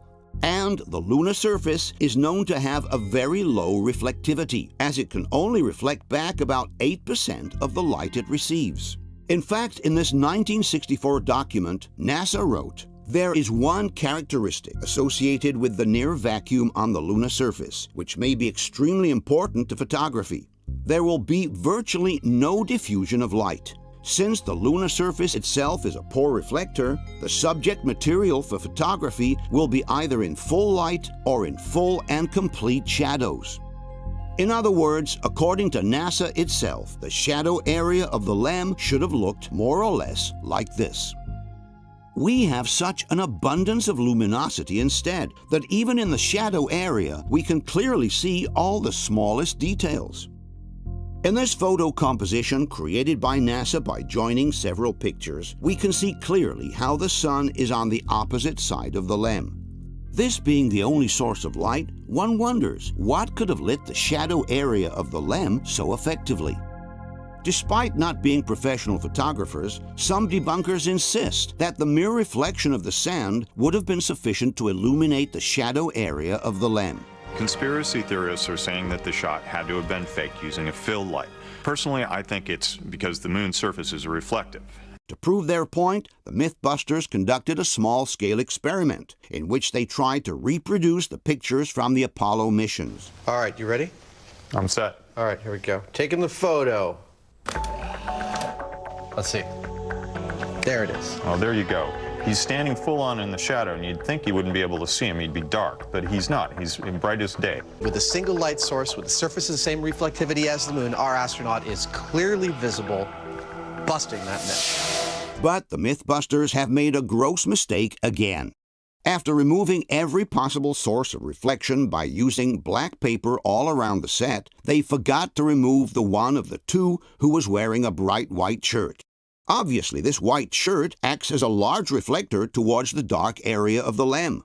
And the lunar surface is known to have a very low reflectivity, as it can only reflect back about 8% of the light it receives. In fact, in this 1964 document, NASA wrote, "There is one characteristic associated with the near vacuum on the lunar surface, which may be extremely important to photography. There will be virtually no diffusion of light. Since the lunar surface itself is a poor reflector, the subject material for photography will be either in full light or in full and complete shadows." In other words, according to NASA itself, the shadow area of the LEM should have looked more or less like this. We have such an abundance of luminosity instead that even in the shadow area we can clearly see all the smallest details. In this photo composition created by NASA by joining several pictures, we can see clearly how the sun is on the opposite side of the LEM. This being the only source of light, one wonders what could have lit the shadow area of the LEM so effectively. Despite not being professional photographers, some debunkers insist that the mere reflection of the sand would have been sufficient to illuminate the shadow area of the LEM. Conspiracy theorists are saying that the shot had to have been faked using a fill light. Personally, I think it's because the moon's surface is reflective. To prove their point, the Mythbusters conducted a small-scale experiment in which they tried to reproduce the pictures from the Apollo missions. All right, you ready? I'm set. All right, here we go. Taking the photo. Let's see. There it is. Oh, there you go. He's standing full on in the shadow, and you'd think you wouldn't be able to see him. He'd be dark, but he's not. He's in brightest day. With a single light source, with the surface of the same reflectivity as the moon, our astronaut is clearly visible, busting that myth. But the Mythbusters have made a gross mistake again. After removing every possible source of reflection by using black paper all around the set, they forgot to remove the one of the two who was wearing a bright white shirt. Obviously, this white shirt acts as a large reflector towards the dark area of the LEM.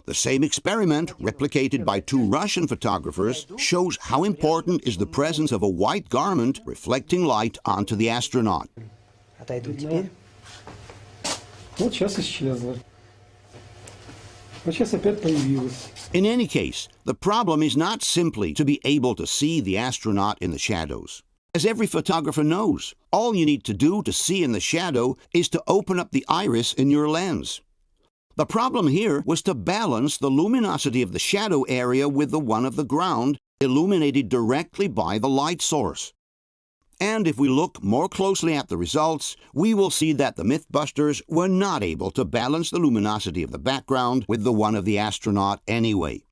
The same experiment, replicated by two Russian photographers, shows how important is the presence of a white garment reflecting light onto the astronaut. In any case, the problem is not simply to be able to see the astronaut in the shadows. As every photographer knows, all you need to do to see in the shadow is to open up the iris in your lens. The problem here was to balance the luminosity of the shadow area with the one of the ground, illuminated directly by the light source. And if we look more closely at the results, we will see that the Mythbusters were not able to balance the luminosity of the background with the one of the astronaut anyway.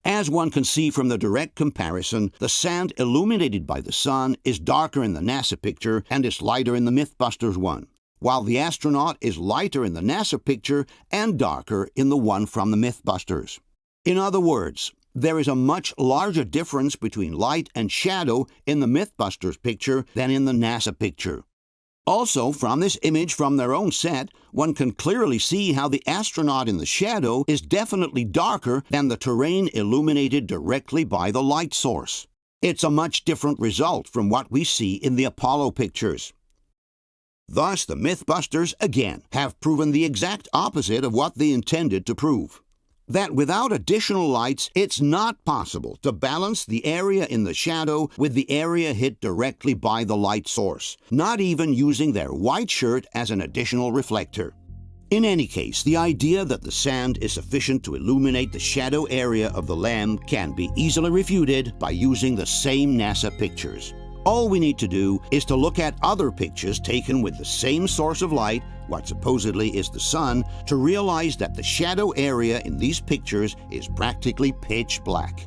As one can see from the direct comparison, the sand illuminated by the sun is darker in the NASA picture and is lighter in the Mythbusters one, while the astronaut is lighter in the NASA picture and darker in the one from the Mythbusters. In other words, there is a much larger difference between light and shadow in the Mythbusters picture than in the NASA picture. Also, from this image from their own set, one can clearly see how the astronaut in the shadow is definitely darker than the terrain illuminated directly by the light source. It's a much different result from what we see in the Apollo pictures. Thus, the Mythbusters, again, have proven the exact opposite of what they intended to prove. That without additional lights, it's not possible to balance the area in the shadow with the area hit directly by the light source, not even using their white shirt as an additional reflector. In any case, the idea that the sand is sufficient to illuminate the shadow area of the LEM can be easily refuted by using the same NASA pictures. All we need to do is to look at other pictures taken with the same source of light, what supposedly is the sun, to realize that the shadow area in these pictures is practically pitch black.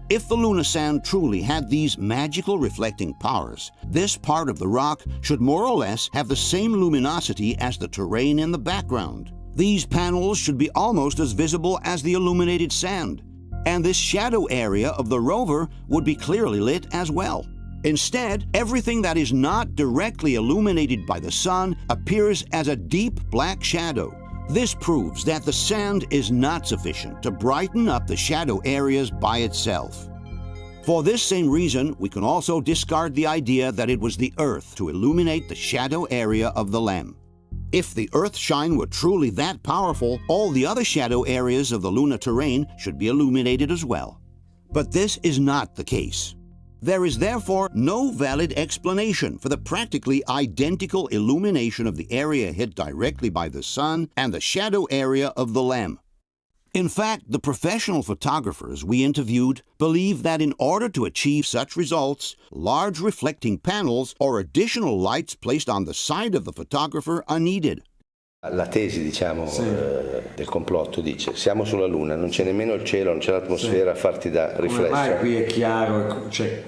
If the lunar sand truly had these magical reflecting powers, this part of the rock should more or less have the same luminosity as the terrain in the background. These panels should be almost as visible as the illuminated sand. and this shadow area of the rover would be clearly lit as well. Instead, everything that is not directly illuminated by the sun appears as a deep black shadow. This proves that the sand is not sufficient to brighten up the shadow areas by itself. For this same reason, we can also discard the idea that it was the Earth to illuminate the shadow area of the LEM. If the Earth's shine were truly that powerful, all the other shadow areas of the lunar terrain should be illuminated as well. But this is not the case. There is therefore no valid explanation for the practically identical illumination of the area hit directly by the sun and the shadow area of the LEM. In fact, the professional photographers we interviewed believe that in order to achieve such results, large reflecting panels or additional lights placed on the side of the photographer are needed. La tesi, diciamo, del complotto dice: siamo sulla Luna, non c'è nemmeno il cielo, non c'è l'atmosfera a farti da riflesso. Ormai qui è chiaro, cioè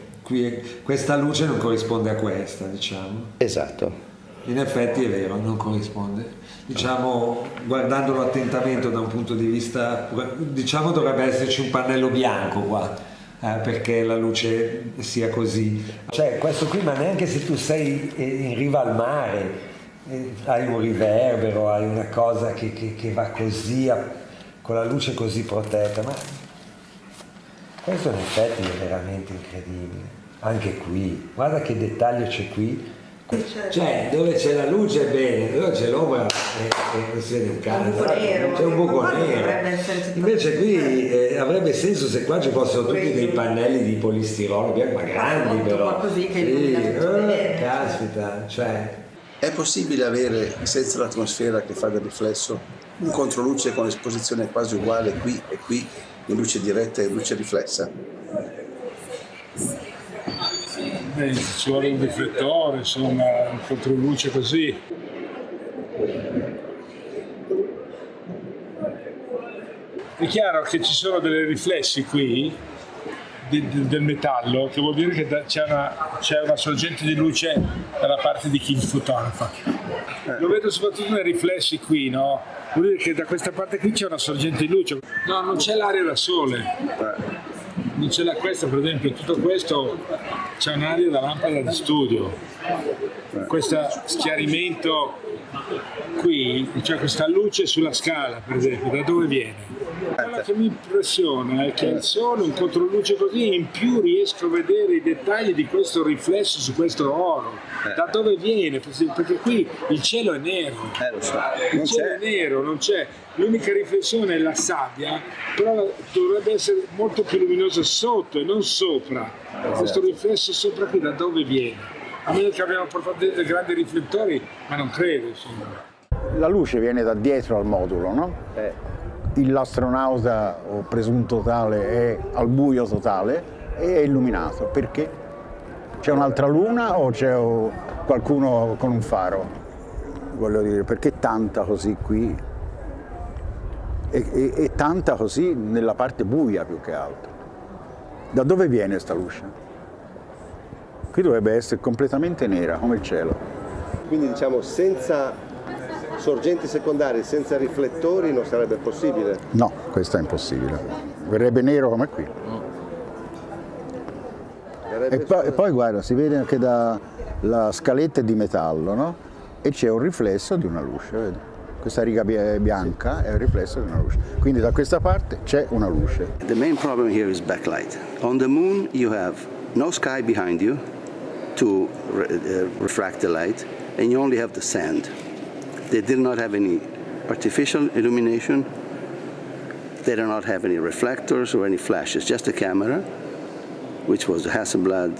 questa luce non corrisponde a questa, diciamo. Esatto. In effetti è vero, non corrisponde. Diciamo, guardandolo attentamente da un punto di vista, diciamo dovrebbe esserci un pannello bianco qua, perché la luce sia così. Cioè questo qui, ma neanche se tu sei in riva al mare, hai un riverbero, hai una cosa che va così, con la luce così protetta, ma questo in effetti è veramente incredibile. Anche qui, guarda che dettaglio c'è qui. Cioè, dove c'è la luce è bene, dove c'è l'ombra non si vede un cazzo, c'è un buco nero. Invece qui avrebbe senso se qua ci fossero tutti dei pannelli di polistirolo, ma grandi però. Caspita, cioè. È possibile avere, senza l'atmosfera che fa da riflesso, un controluce con esposizione quasi uguale qui e qui, in luce diretta e luce riflessa? Ci vuole un riflettore, insomma, un controluce così. È chiaro che ci sono dei riflessi qui del metallo, che vuol dire che c'è una sorgente di luce dalla parte di chi fotografa. Lo vedo soprattutto nei riflessi qui, no? Vuol dire che da questa parte qui c'è una sorgente di luce. No, non c'è l'aria da sole. Non c'è questa, per esempio, tutto questo c'è un'aria da lampada di studio. Questo schiarimento qui, cioè questa luce sulla scala, per esempio, da dove viene? Quello che mi impressiona è che il sole, un controluce così, in più riesco a vedere i dettagli di questo riflesso su questo oro. Da dove viene? Perché qui il cielo è nero. Il cielo è nero, non c'è. L'unica riflessione è la sabbia, però dovrebbe essere molto più luminoso sotto e non sopra. Questo riflesso sopra qui da dove viene? A meno che abbiamo portato dei grandi riflettori, ma non credo, insomma. La luce viene da dietro al modulo, no? L'astronauta o presunto tale è al buio totale e è illuminato. Perché? C'è un'altra luna o c'è qualcuno con un faro? Voglio dire, perché tanta così qui e tanta così nella parte buia più che altro? Da dove viene questa luce? Qui dovrebbe essere completamente nera, come il cielo. Quindi diciamo senza sorgenti secondarie, senza riflettori non sarebbe possibile? No, questo è impossibile. Verrebbe nero come qui. E poi guarda, si vede anche la scaletta è di metallo, no? E c'è un riflesso di una luce, vedi? Questa riga bianca è il riflesso di una luce. Quindi da questa parte c'è una luce. The main problem here is backlight. On the moon you have no sky behind you to refract the light, and you only have the sand. They did not have any artificial illumination. They do not have any reflectors or any flashes, just a camera, which was the Hasselblad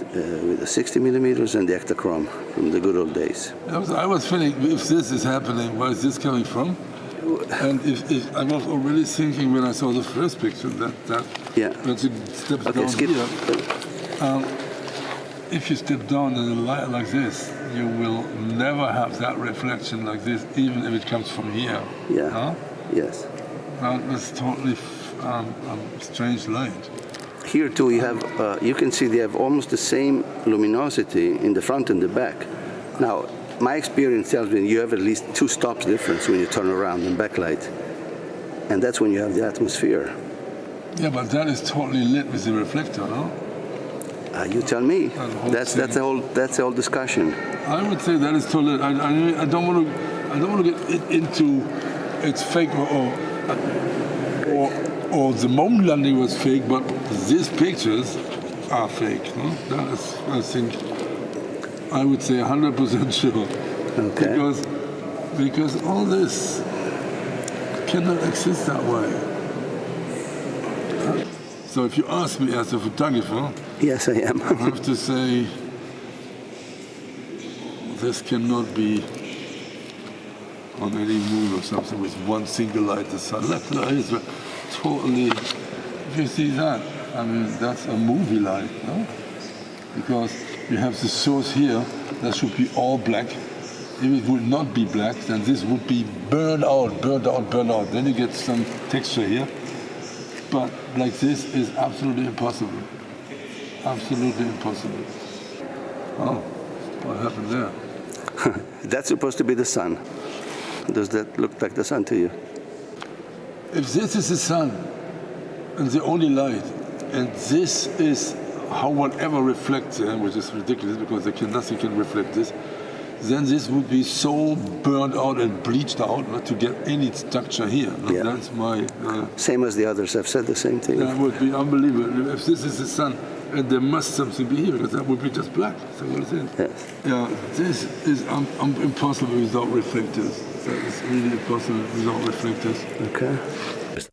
with the 60 millimeters and the Ektachrome from the good old days. I was thinking, if this is happening, where is this coming from? And if I was already thinking when I saw the first picture that once you step down here, if you step down in a light like this, you will never have that reflection like this, even if it comes from here. Yeah. Huh? Yes. That's totally strange light. Here too, you have you can see they have almost the same luminosity in the front and the back. Now, my experience tells me you have at least 2 stops difference when you turn around in backlight, and that's when you have the atmosphere. Yeah, but that is totally lit with the reflector, no? You tell me. That's the whole discussion. I would say that is totally lit. I don't want to get into it's fake or the moon landing was fake, but these pictures are fake. No? That is, I think, I would say 100% sure. Okay. Because all this cannot exist that way. So if you ask me as a photographer, yes, I am. I have to say this cannot be on any moon or something with one single light. The sun. Look, it's totally. If you see that, I mean that's a movie light, no? Because you have the source here. That should be all black. If it would not be black, then this would be burned out. Then you get some texture here. But like this is absolutely impossible. Absolutely impossible. Oh, what happened there? That's supposed to be the sun. Does that look like the sun to you? If this is the sun and the only light, and this is how whatever reflects, which is ridiculous because nothing can reflect this, then this would be so burned out and bleached out not to get any structure here. Yeah. That's my... same as the others have said the same thing. That would be unbelievable. If this is the sun, and there must something be here, because that would be just black. So what is it? Yes. Yeah, this is impossible without reflectors. That is really impossible without reflectors. Okay.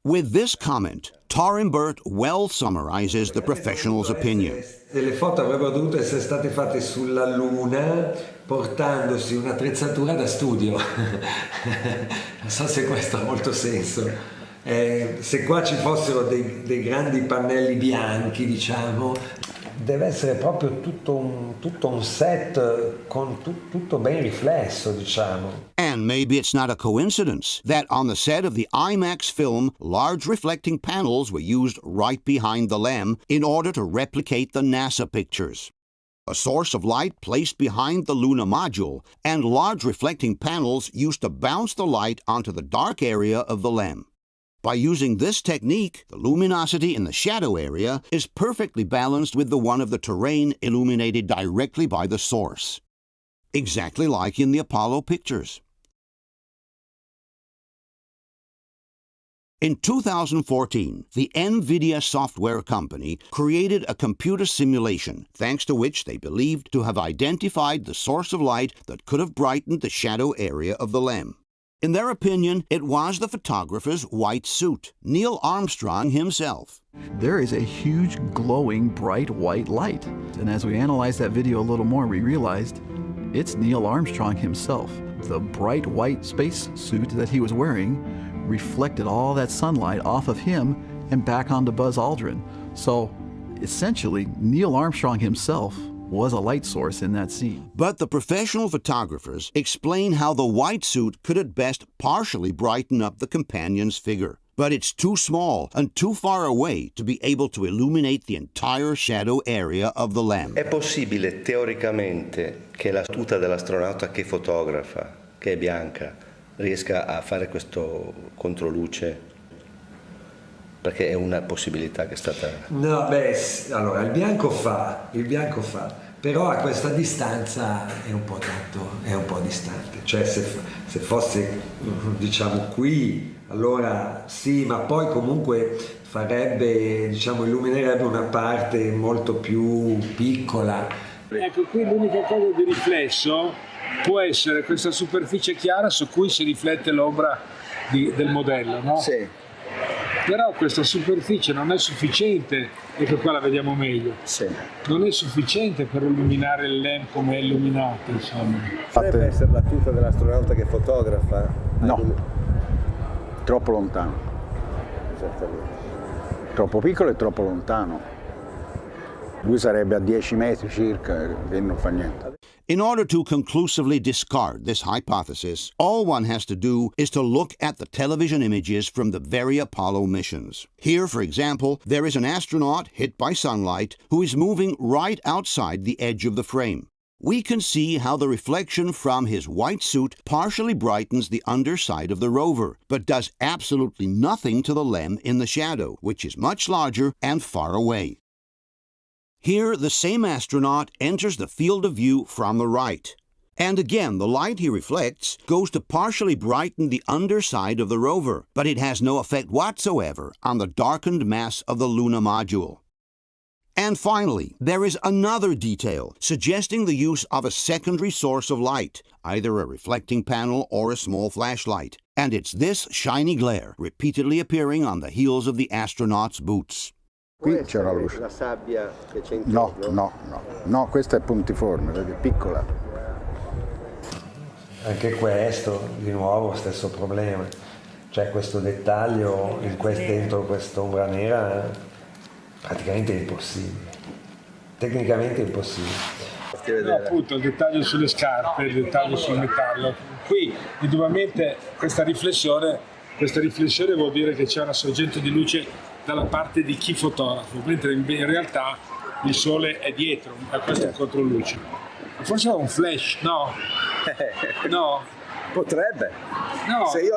With this comment, Tarimbert well summarizes the professional's opinion. Le foto avrebbero dovuto essere state fatte sulla Luna portandosi un'attrezzatura da studio. Non so se questo ha molto senso. Se qua ci fossero dei grandi pannelli bianchi, diciamo, deve essere proprio tutto un set con tutto ben riflesso, diciamo. And maybe it's not a coincidence that on the set of the IMAX film, large reflecting panels were used right behind the LEM in order to replicate the NASA pictures. A source of light placed behind the Luna module and large reflecting panels used to bounce the light onto the dark area of the LEM. By using this technique, the luminosity in the shadow area is perfectly balanced with the one of the terrain illuminated directly by the source. Exactly like in the Apollo pictures. In 2014, the NVIDIA software company created a computer simulation thanks to which they believed to have identified the source of light that could have brightened the shadow area of the LEM. In their opinion, it was the photographer's white suit, Neil Armstrong himself. There is a huge glowing bright white light, and as we analyzed that video a little more, we realized it's Neil Armstrong himself. The bright white space suit that he was wearing reflected all that sunlight off of him and back onto Buzz Aldrin. So essentially, Neil Armstrong himself was a light source in that scene. But the professional photographers explain how the white suit could at best partially brighten up the companion's figure. But it's too small and too far away to be able to illuminate the entire shadow area of the LEM. È possibile teoricamente che la tuta dell'astronauta che fotografa, che è bianca, riesca a fare questo controluce? Perché è una possibilità che è stata... No, allora il bianco fa, però a questa distanza è un po' distante. Cioè se fosse, diciamo, qui, allora sì, ma poi comunque farebbe, diciamo, illuminerebbe una parte molto più piccola. Ecco, qui l'unica cosa di riflesso può essere questa superficie chiara su cui si riflette l'ombra del modello, no? Sì. Però questa superficie non è sufficiente, ecco qua la vediamo meglio, sì. Non è sufficiente per illuminare il LEM come è illuminato, insomma. Potrebbe essere la tuta dell'astronauta che fotografa? No, troppo lontano. Esattamente. Troppo piccolo e troppo lontano. Lui sarebbe a 10 metri circa e non fa niente. In order to conclusively discard this hypothesis, all one has to do is to look at the television images from the very Apollo missions. Here, for example, there is an astronaut hit by sunlight who is moving right outside the edge of the frame. we can see how the reflection from his white suit partially brightens the underside of the rover, but does absolutely nothing to the LEM in the shadow, which is much larger and far away. Here, the same astronaut enters the field of view from the right. And again, the light he reflects goes to partially brighten the underside of the rover, but it has no effect whatsoever on the darkened mass of the lunar module. And finally, there is another detail suggesting the use of a secondary source of light, either a reflecting panel or a small flashlight, and it's this shiny glare repeatedly appearing on the heels of the astronaut's boots. Qui c'è una luce. La sabbia che c'è No, intorno? no, no. No, questa è puntiforme, vedi, è piccola. Anche questo, di nuovo, stesso problema. Cioè questo dettaglio dentro quest'ombra nera praticamente è impossibile. Tecnicamente è impossibile. No, appunto, il dettaglio sulle scarpe, il dettaglio sul metallo. Qui, indubbiamente, questa riflessione vuol dire che c'è una sorgente di luce dalla parte di chi fotografo, mentre in realtà il sole è dietro, da questo è un controluce. Forse è un flash, no? No? Potrebbe. No, se io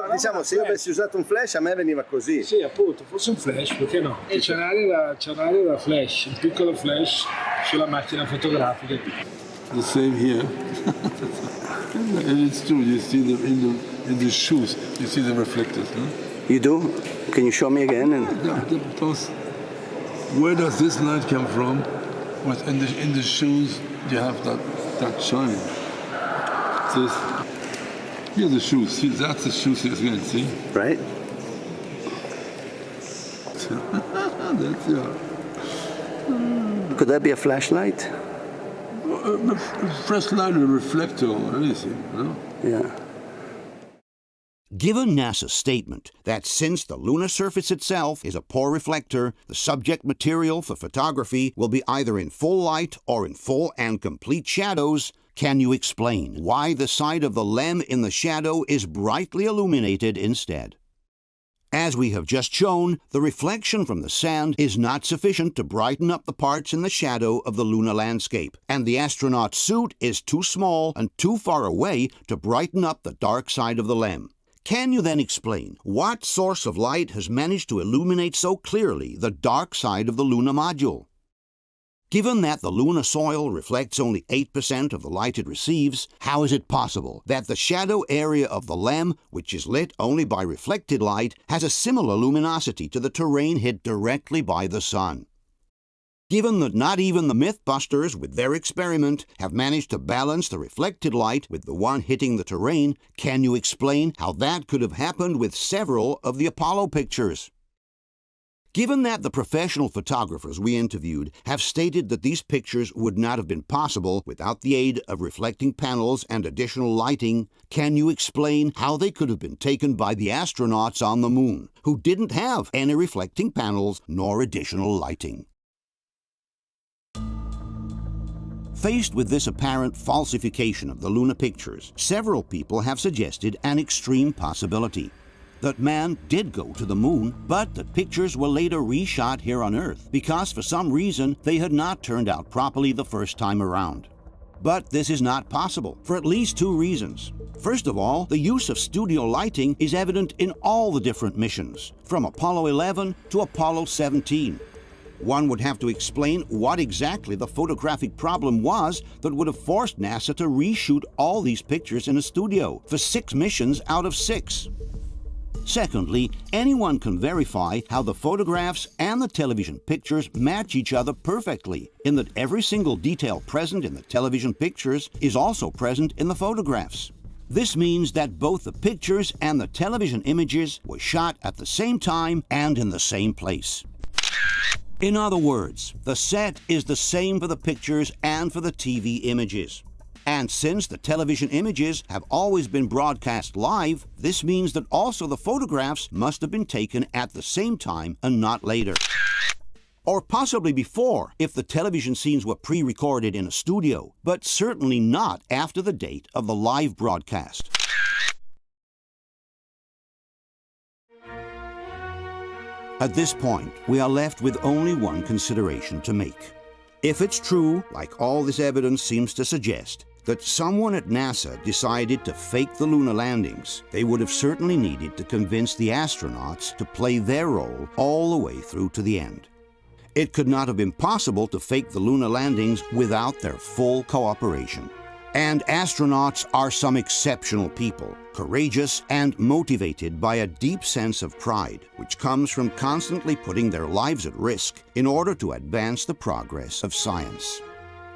avessi usato un flash a me veniva così. Sì, appunto, forse un flash, perché no? E c'è un'area da flash, un piccolo flash sulla macchina fotografica. The same here. And it's true, you see them in the shoes, you see the reflectors. Huh? You do? Can you show me again? Where does this light come from? In the shoes you have that shine. Here are the shoes. See, that's the shoes again, see? Right. That's, yeah. Could that be a flashlight? A flashlight, a reflector, or anything, no? Yeah. Given NASA's statement that since the lunar surface itself is a poor reflector, the subject material for photography will be either in full light or in full and complete shadows, can you explain why the side of the LEM in the shadow is brightly illuminated instead? As we have just shown, the reflection from the sand is not sufficient to brighten up the parts in the shadow of the lunar landscape, and the astronaut's suit is too small and too far away to brighten up the dark side of the LEM. Can you then explain what source of light has managed to illuminate so clearly the dark side of the lunar module? Given that the lunar soil reflects only 8% of the light it receives, how is it possible that the shadow area of the LEM, which is lit only by reflected light, has a similar luminosity to the terrain hit directly by the sun? Given that not even the Mythbusters, with their experiment, have managed to balance the reflected light with the one hitting the terrain, can you explain how that could have happened with several of the Apollo pictures? Given that the professional photographers we interviewed have stated that these pictures would not have been possible without the aid of reflecting panels and additional lighting, can you explain how they could have been taken by the astronauts on the moon, who didn't have any reflecting panels nor additional lighting? Faced with this apparent falsification of the lunar pictures, several people have suggested an extreme possibility. That man did go to the moon, but the pictures were later reshot here on Earth because for some reason they had not turned out properly the first time around. But this is not possible for at least two reasons. First of all, the use of studio lighting is evident in all the different missions, from Apollo 11 to Apollo 17. One would have to explain what exactly the photographic problem was that would have forced NASA to reshoot all these pictures in a studio for 6 missions out of 6. Secondly, anyone can verify how the photographs and the television pictures match each other perfectly, in that every single detail present in the television pictures is also present in the photographs. This means that both the pictures and the television images were shot at the same time and in the same place. In other words, the set is the same for the pictures and for the TV images. And since the television images have always been broadcast live, this means that also the photographs must have been taken at the same time and not later. Or possibly before, if the television scenes were pre-recorded in a studio, but certainly not after the date of the live broadcast. At this point, we are left with only one consideration to make. If it's true, like all this evidence seems to suggest, that someone at NASA decided to fake the lunar landings, they would have certainly needed to convince the astronauts to play their role all the way through to the end. It could not have been possible to fake the lunar landings without their full cooperation. And astronauts are some exceptional people, courageous and motivated by a deep sense of pride, which comes from constantly putting their lives at risk in order to advance the progress of science.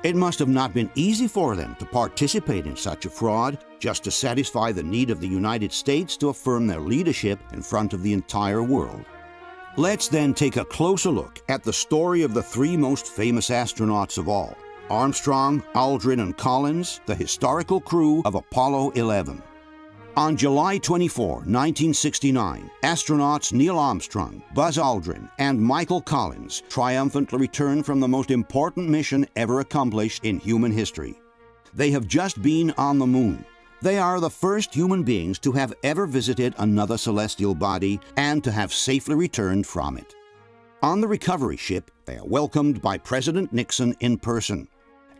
It must have not been easy for them to participate in such a fraud just to satisfy the need of the United States to affirm their leadership in front of the entire world. Let's then take a closer look at the story of the three most famous astronauts of all: Armstrong, Aldrin, and Collins, the historical crew of Apollo 11. On July 24, 1969, astronauts Neil Armstrong, Buzz Aldrin, and Michael Collins triumphantly returned from the most important mission ever accomplished in human history. They have just been on the moon. They are the first human beings to have ever visited another celestial body and to have safely returned from it. On the recovery ship, they are welcomed by President Nixon in person.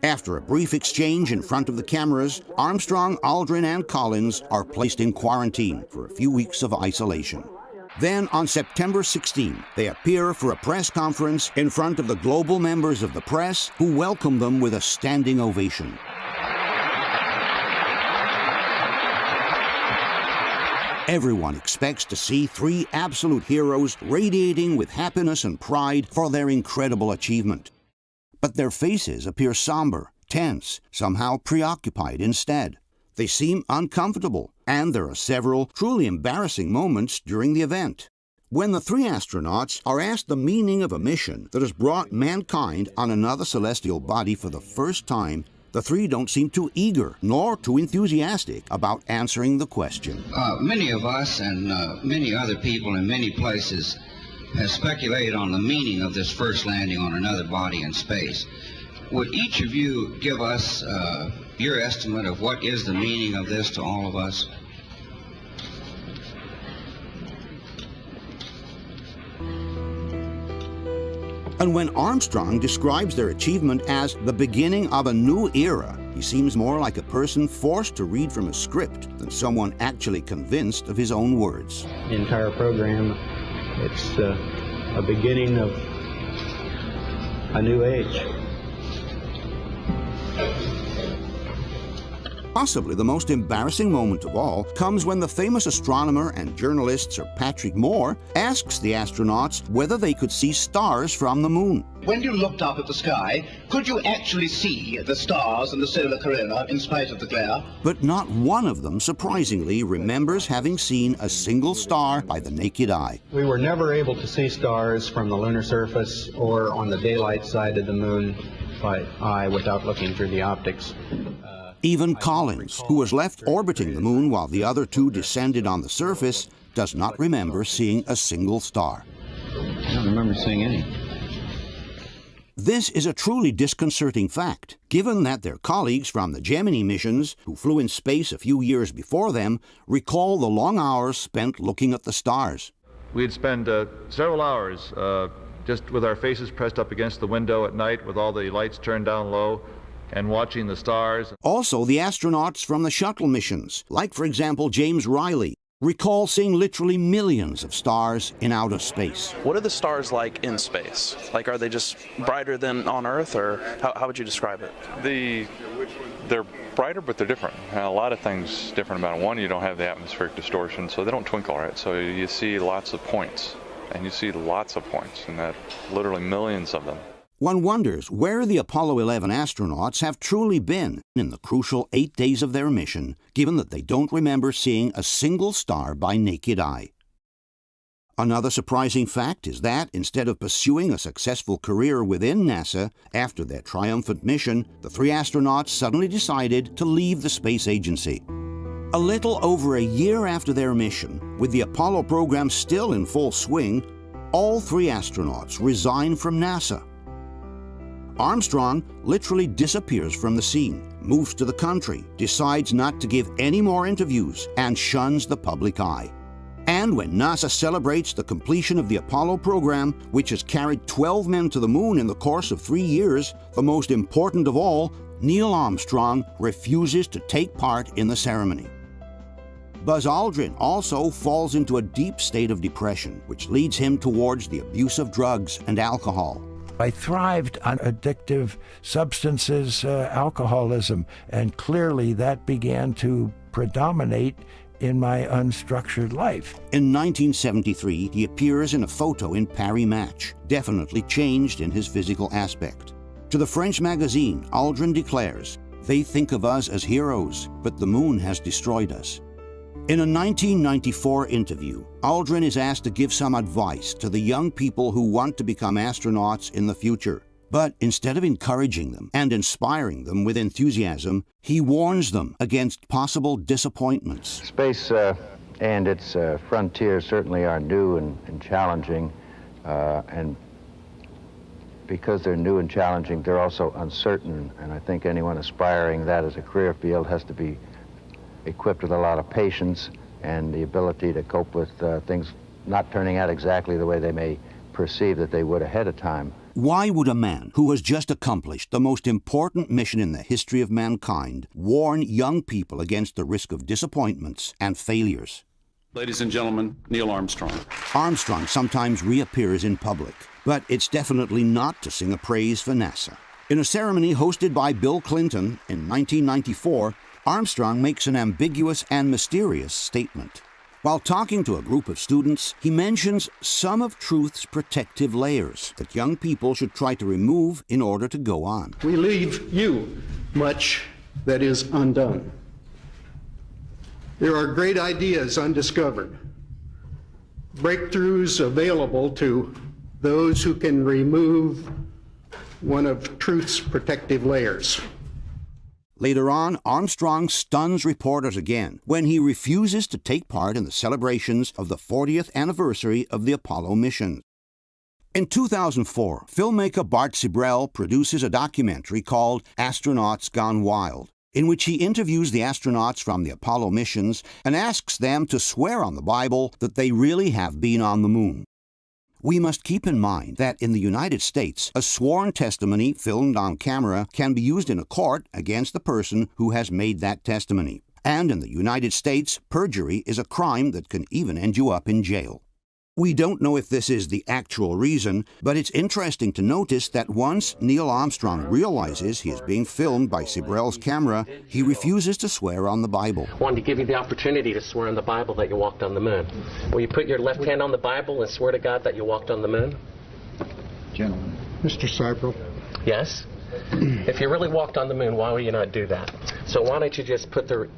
After a brief exchange in front of the cameras, Armstrong, Aldrin, and Collins are placed in quarantine for a few weeks of isolation. Then, on September 16, they appear for a press conference in front of the global members of the press, who welcome them with a standing ovation. Everyone expects to see three absolute heroes radiating with happiness and pride for their incredible achievement. But their faces appear somber, tense, somehow preoccupied instead. They seem uncomfortable, and there are several truly embarrassing moments during the event. When the three astronauts are asked the meaning of a mission that has brought mankind on another celestial body for the first time, the three don't seem too eager nor too enthusiastic about answering the question. Many of us and many other people in many places has speculated on the meaning of this first landing on another body in space. Would each of you give us your estimate of what is the meaning of this to all of us? And when Armstrong describes their achievement as the beginning of a new era, he seems more like a person forced to read from a script than someone actually convinced of his own words. The entire program, it's a beginning of a new age. Possibly the most embarrassing moment of all comes when the famous astronomer and journalist Sir Patrick Moore asks the astronauts whether they could see stars from the moon. When you looked up at the sky, could you actually see the stars and the solar corona in spite of the glare? But not one of them, surprisingly, remembers having seen a single star by the naked eye. We were never able to see stars from the lunar surface or on the daylight side of the moon by eye without looking through the optics. Even Collins, who was left orbiting the moon while the other two descended on the surface, does not remember seeing a single star. I don't remember seeing any. This is a truly disconcerting fact, given that their colleagues from the Gemini missions, who flew in space a few years before them, recall the long hours spent looking at the stars. We'd spend several hours just with our faces pressed up against the window at night with all the lights turned down low and watching the stars. Also, the astronauts from the shuttle missions, like for example James Riley, recall seeing literally millions of stars in outer space. What are the stars like in space? Like, are they just brighter than on Earth, or how would you describe it? They're brighter, but they're different. And a lot of things different about them. One, you don't have the atmospheric distortion, so they don't twinkle right. So you see lots of points, and you see lots of points, and that literally millions of them. One wonders where the Apollo 11 astronauts have truly been in the crucial 8 days of their mission, given that they don't remember seeing a single star by naked eye. Another surprising fact is that, instead of pursuing a successful career within NASA after their triumphant mission, the three astronauts suddenly decided to leave the space agency. A little over a year after their mission, with the Apollo program still in full swing, all three astronauts resign from NASA. Armstrong literally disappears from the scene, moves to the country, decides not to give any more interviews, and shuns the public eye. And And when NASA celebrates the completion of the Apollo program, which has carried 12 men to the moon in the course of 3 years, the most important of all, Neil Armstrong refuses to take part in the ceremony. Buzz Aldrin also falls into a deep state of depression, which leads him towards the abuse of drugs and alcohol. I thrived on addictive substances, alcoholism, and clearly that began to predominate in my unstructured life. In 1973, he appears in a photo in Paris Match, definitely changed in his physical aspect. To the French magazine, Aldrin declares, "They think of us as heroes, but the moon has destroyed us." In a 1994 interview, Aldrin is asked to give some advice to the young people who want to become astronauts in the future. But instead of encouraging them and inspiring them with enthusiasm, he warns them against possible disappointments. Space and its frontiers certainly are new and challenging, and because they're new and challenging, they're also uncertain, and I think anyone aspiring that as a career field has to be equipped with a lot of patience and the ability to cope with things not turning out exactly the way they may perceive that they would ahead of time. Why would a man who has just accomplished the most important mission in the history of mankind warn young people against the risk of disappointments and failures? Ladies and gentlemen, Neil Armstrong. Armstrong sometimes reappears in public, but it's definitely not to sing a praise for NASA. In a ceremony hosted by Bill Clinton in 1994, Armstrong makes an ambiguous and mysterious statement. While talking to a group of students, he mentions some of truth's protective layers that young people should try to remove in order to go on. We leave you much that is undone. There are great ideas undiscovered, breakthroughs available to those who can remove one of truth's protective layers. Later on, Armstrong stuns reporters again when he refuses to take part in the celebrations of the 40th anniversary of the Apollo mission. In 2004, filmmaker Bart Sibrel produces a documentary called Astronauts Gone Wild, in which he interviews the astronauts from the Apollo missions and asks them to swear on the Bible that they really have been on the moon. We must keep in mind that in the United States, a sworn testimony filmed on camera can be used in a court against the person who has made that testimony. And in the United States, perjury is a crime that can even end you up in jail. We don't know if this is the actual reason, but it's interesting to notice that once Neil Armstrong realizes he is being filmed by Sibrel's camera, he refuses to swear on the Bible. I wanted to give you the opportunity to swear on the Bible that you walked on the moon. Will you put your left hand on the Bible and swear to God that you walked on the moon? Gentlemen. Mr. Sibrel. Yes? If you really walked on the moon, why would you not do that? So why don't you just put the...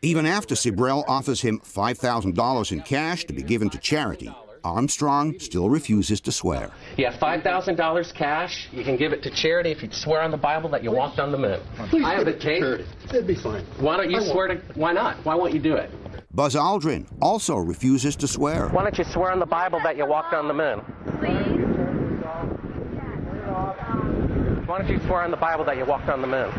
Even after Sibrel offers him $5,000 in cash to be given to charity, Armstrong still refuses to swear. You have $5,000 cash. You can give it to charity if you swear on the Bible that you walked on the moon. Please I have a tape. It'd be fine. Why don't you swear to... Why not? Why won't you do it? Buzz Aldrin also refuses to swear. Why don't you swear on the Bible that you walked on the moon? Why don't you swear on the Bible that you walked on the moon?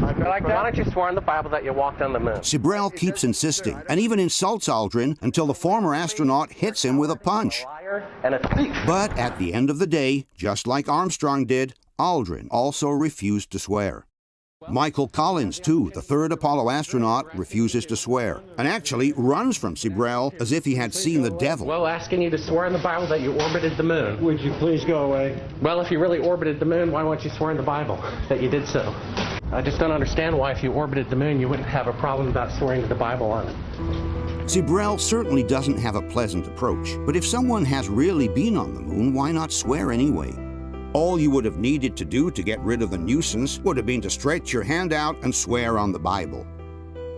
Why don't you swear on the Bible that you walked on the moon? Sibrel keeps insisting and even insults Aldrin until the former astronaut hits him with a punch. But at the end of the day, just like Armstrong did, Aldrin also refused to swear. Michael Collins, too, the third Apollo astronaut, refuses to swear and actually runs from Sibrel as if he had seen the devil. Well, asking you to swear on the Bible that you orbited the moon. Would you please go away? Well, if you really orbited the moon, why won't you swear in the Bible that you did so? I just don't understand why if you orbited the moon, you wouldn't have a problem about swearing to the Bible on it. Sibrel certainly doesn't have a pleasant approach, but if someone has really been on the moon, why not swear anyway? All you would have needed to do to get rid of the nuisance would have been to stretch your hand out and swear on the Bible.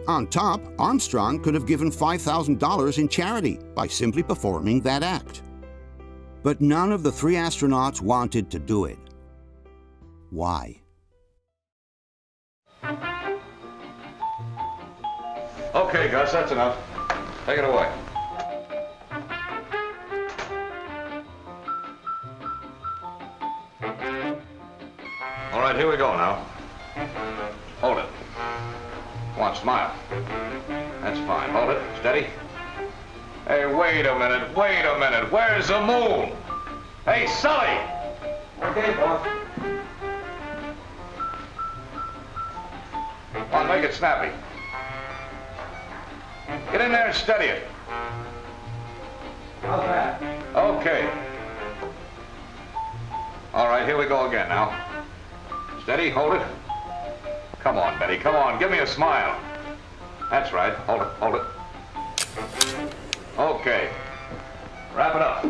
On top, Armstrong could have given $5,000 in charity by simply performing that act. But none of the three astronauts wanted to do it. Why? Okay, Gus, that's enough. Take it away. All right, here we go now. Hold it. Come on, smile. That's fine. Hold it. Steady. Hey, wait a minute, where's the moon? Hey, Sully! Okay, boss. Come on, make it snappy. Get in there and steady it. How's that? Okay. All right, here we go again now. Steady, hold it. Come on, Betty, come on, give me a smile. That's right, hold it, hold it. Okay. Wrap it up.